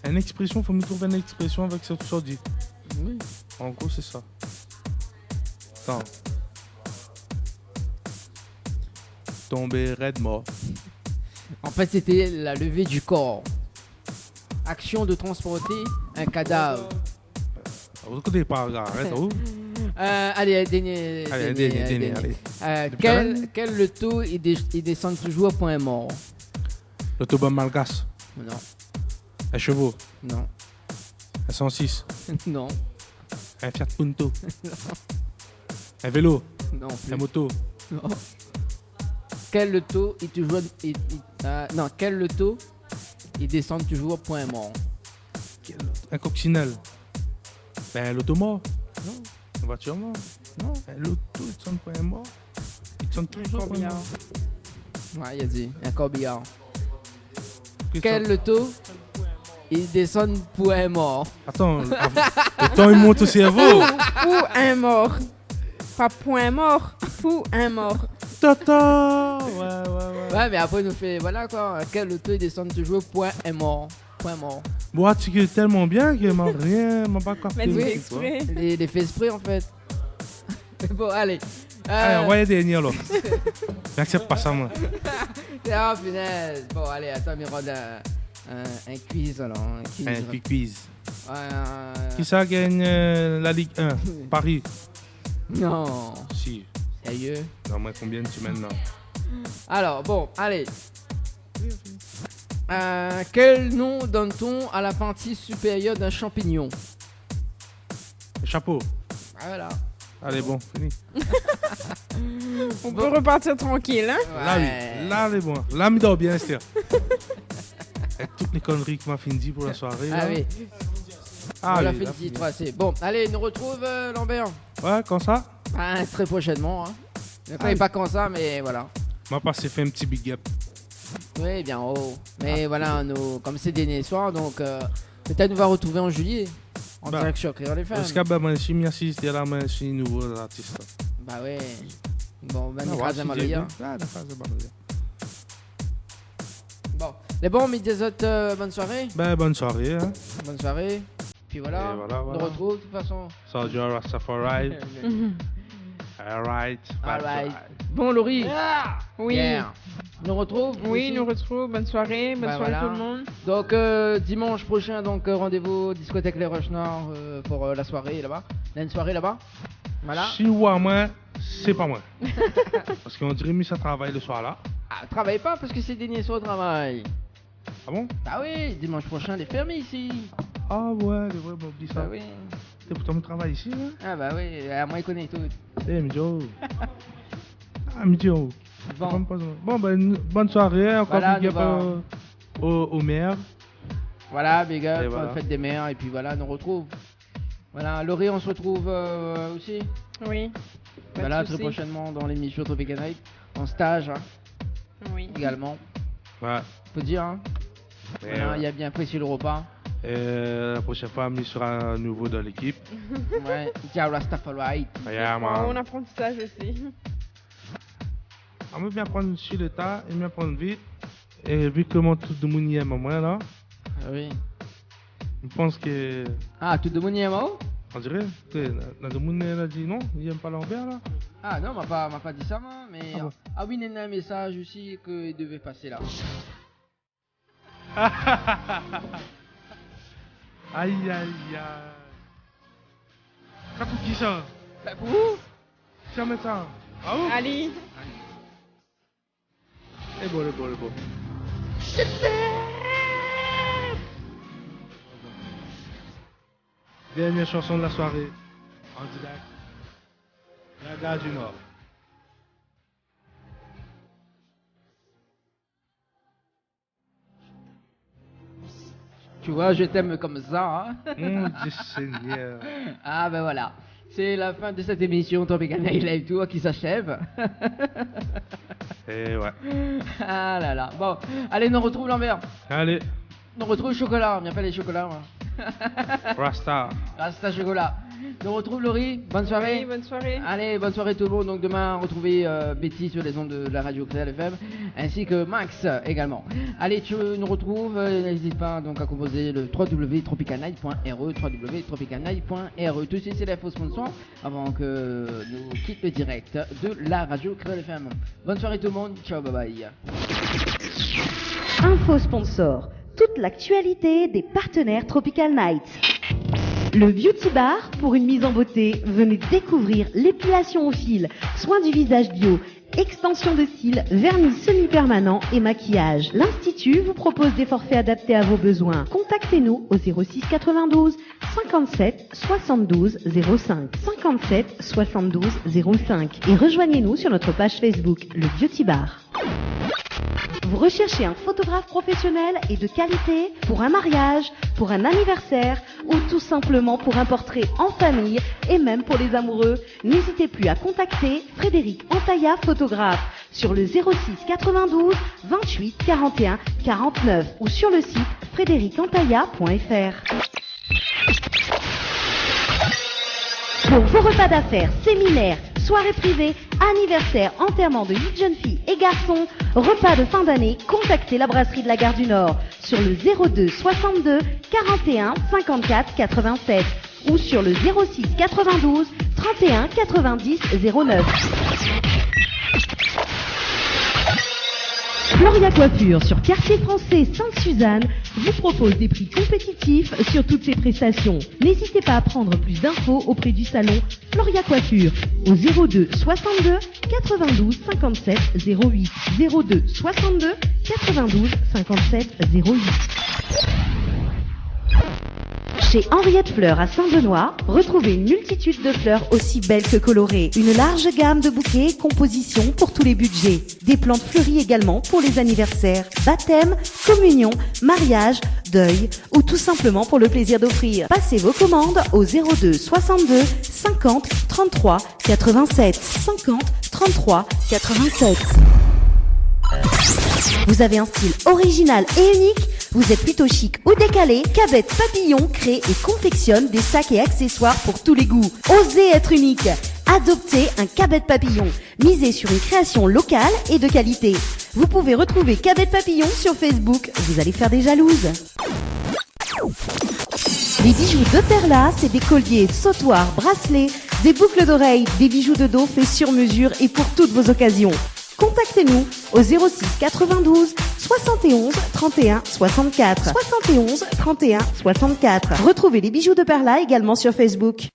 Une expression, faut me trouver une expression avec ce que tu dit. Oui. En gros, c'est ça. Attends. Tomber raide mort. En fait, c'était la levée du corps. Action de transporter un cadavre. Vous écoutez pas, gars, arrête, où? Allez, dernier. Quel le taux il descend toujours au point mort? Le taux malgache. Non. Un chevaux. Non. Un 106. Non. Un Fiat Punto. Non. Un vélo. Non. Plus. Un moto. Non. Quel le taux il toujours non, quel le taux il descend toujours au point mort? Un coccinelle. Ben l'automort. Non. Une voiture mort. Non. L'auto, il sonne point mort. Il sonne toujours point mort. Ouais, il a dit un corbillard. Quel le taux il descend pour un mort? Attends, le temps il monte au cerveau. Pour un mort. Pas point mort, pour un mort. Tata. Ouais, mais après, il nous fait, voilà quoi, quel le taux il descend toujours point un mort. Point mort. Bon, tu es tellement bien que m'a rien, m'a pas capté. Mais tu fais exprès. Les fait exprès en fait. Bon, allez. Allez, envoyez des derniers, là. J'accepte pas ça, moi. Ah, punaise. Bon, allez, attends, Mirod, un quiz, alors. Un quiz. Ouais, Qui ça gagne la Ligue 1? Paris. Non. Si. Sérieux? Non, mais combien de semaines, là? Alors, bon, allez. Quel nom donne-t-on à la partie supérieure d'un champignon? Chapeau. Ah, voilà. Allez, bon, fini. On peut repartir tranquille, hein? Là, oui. Là, elle est bon. Là, il dort bien, Esther. Avec toutes les conneries que m'a fini pour la soirée. Ah là. oui. Ah, on l'a oui, fait 3 c'est bon. Allez, nous retrouve Lambert. Ouais, quand ça? Très prochainement. Hein. Ne croyez pas quand ça, mais voilà. M'a passé fait un petit big up. Oui, bien haut. Mais voilà, nous, comme c'est dernier soir, donc peut-être nous va retrouver en juillet. En direct sur Créole FM. Parce que moi, je suis assisté là, mais je suis nouveau artiste. Bah ouais. Bon, ben, Ah, nous ouais, Maloya. Ah, Maloya. Bon, les bons, mais des autres, bonne soirée. Ben, bonne soirée. Hein. Bonne soirée. Puis voilà, Et voilà. on nous retrouve de toute façon. Soldier Rastafari. Alright. Bon, Laurie. Oui. Yeah. Nous retrouve. Oui, aussi. nous retrouve. Bonne soirée. Bonne soirée voilà. tout le monde. Donc, dimanche prochain, donc rendez-vous discothèque Les Roches Noirs pour la soirée là-bas. Il y a une soirée là-bas. Voilà. Si ouais, moi, c'est pas moi. Parce qu'on dirait que ça travaille le soir là. Ah, travaille pas parce que c'est dernier soir au travail. Ah bon? Ah oui, dimanche prochain, les fermés ici. Ah ouais, c'est vrai, m'oublie ça. Bah oui. C'est pourtant mon travail ici, hein? Ah bah oui, moi il connaît tout. Eh, Midjo. Ah, Midjo. Bon. Bon, ben, bonne soirée. Encore Voilà, big up au maire. Voilà, big up, Et voilà. fête des mères, et puis voilà, nous retrouve. Voilà, Laurie, on se retrouve aussi. Oui. Voilà, très prochainement dans l'émission Tropical Night, en stage. Hein, oui. également. Ouais. Faut dire, hein. Et Voilà, ouais. il a bien apprécié le repas. La prochaine fois, il sera à nouveau dans l'équipe. Ouais, Dia Rastafari. Yeah, man. Bon apprentissage aussi. On veut bien prendre sur le tas et bien prendre vite. Et vu comment tout le monde y aime à moi là, Ah oui. je pense que. Ah, tout le monde y aime, oh? On dirait que le monde a dit non, il n'aime pas Lambert là. Ah non, m'a pas dit ça, moi, mais. Ah oui, il y a un message aussi qu'il devait passer là. Aïe aïe aïe. Ça pour qui ça? Bah pour vous? Tiens, mets ça. Ah où? Ali. Et bon, le bon. Dernière chanson de la soirée. En direct. La gare du Nord. Tu vois, je t'aime comme ça. Hein. Mon Dieu Seigneur. Ah ben voilà. C'est la fin de cette émission Tropical Night Live Tour qui s'achève. Et ouais. Ah là là. Bon, allez, nous retrouve Lambert. Allez. Nous retrouve le chocolat. On vient pas les chocolats, moi. Rasta. Rasta chocolat. Nous retrouve Laurie. Bonne soirée. Oui, bonne soirée. Allez, bonne soirée tout le monde. Donc demain, retrouver Betty sur les ondes de la radio Créole FM, ainsi que Max également. Allez, tu nous retrouves. N'hésite pas donc à composer le www.tropicalnight.re, www.tropicalnight.re. Tout de suite, c'est l'info sponsor avant que nous quitte le direct de la radio Créole FM. Bonne soirée tout le monde. Ciao, bye bye. Info sponsor. Toute l'actualité des partenaires Tropical Night. Le Beauty Bar, pour une mise en beauté, venez découvrir l'épilation au fil, soins du visage bio, extension de cils, vernis semi-permanent et maquillage. L'Institut vous propose des forfaits adaptés à vos besoins. Contactez-nous au 06 92 57 72 05 57 72 05 et rejoignez-nous sur notre page Facebook, le Beauty Bar. Vous recherchez un photographe professionnel et de qualité pour un mariage, pour un anniversaire ou tout simplement pour un portrait en famille et même pour les amoureux, n'hésitez plus à contacter Frédéric Antaya, photographe, sur le 06 92 28 41 49 ou sur le site frédéricantaya.fr. Pour vos repas d'affaires, séminaires, soirées privées, anniversaires, enterrements de 8 jeunes filles et garçons, repas de fin d'année, contactez la brasserie de la Gare du Nord sur le 02 62 41 54 87 ou sur le 06 92 31 90 09. Floria Coiffure sur Quartier Français Sainte-Suzanne vous propose des prix compétitifs sur toutes ses prestations. N'hésitez pas à prendre plus d'infos auprès du salon Floria Coiffure au 02 62 92 57 08 02 62 92 57 08. Chez Henriette Fleurs à Saint-Benoît, retrouvez une multitude de fleurs aussi belles que colorées. Une large gamme de bouquets et compositions pour tous les budgets. Des plantes fleuries également pour les anniversaires, baptêmes, communions, mariages, deuil ou tout simplement pour le plaisir d'offrir. Passez vos commandes au 02 62 50 33 87 50 33 87. Vous avez un style original et unique? Vous êtes plutôt chic ou décalé? Cabette Papillon crée et confectionne des sacs et accessoires pour tous les goûts. Osez être unique. Adoptez un Cabette Papillon. Misez sur une création locale et de qualité. Vous pouvez retrouver Cabette Papillon sur Facebook. Vous allez faire des jalouses. Les bijoux de Perla, c'est des colliers, sautoirs, bracelets, des boucles d'oreilles, des bijoux de dos faits sur mesure et pour toutes vos occasions. Contactez-nous au 06 92 71 31 64. 71 31 64. Retrouvez les bijoux de Perla également sur Facebook.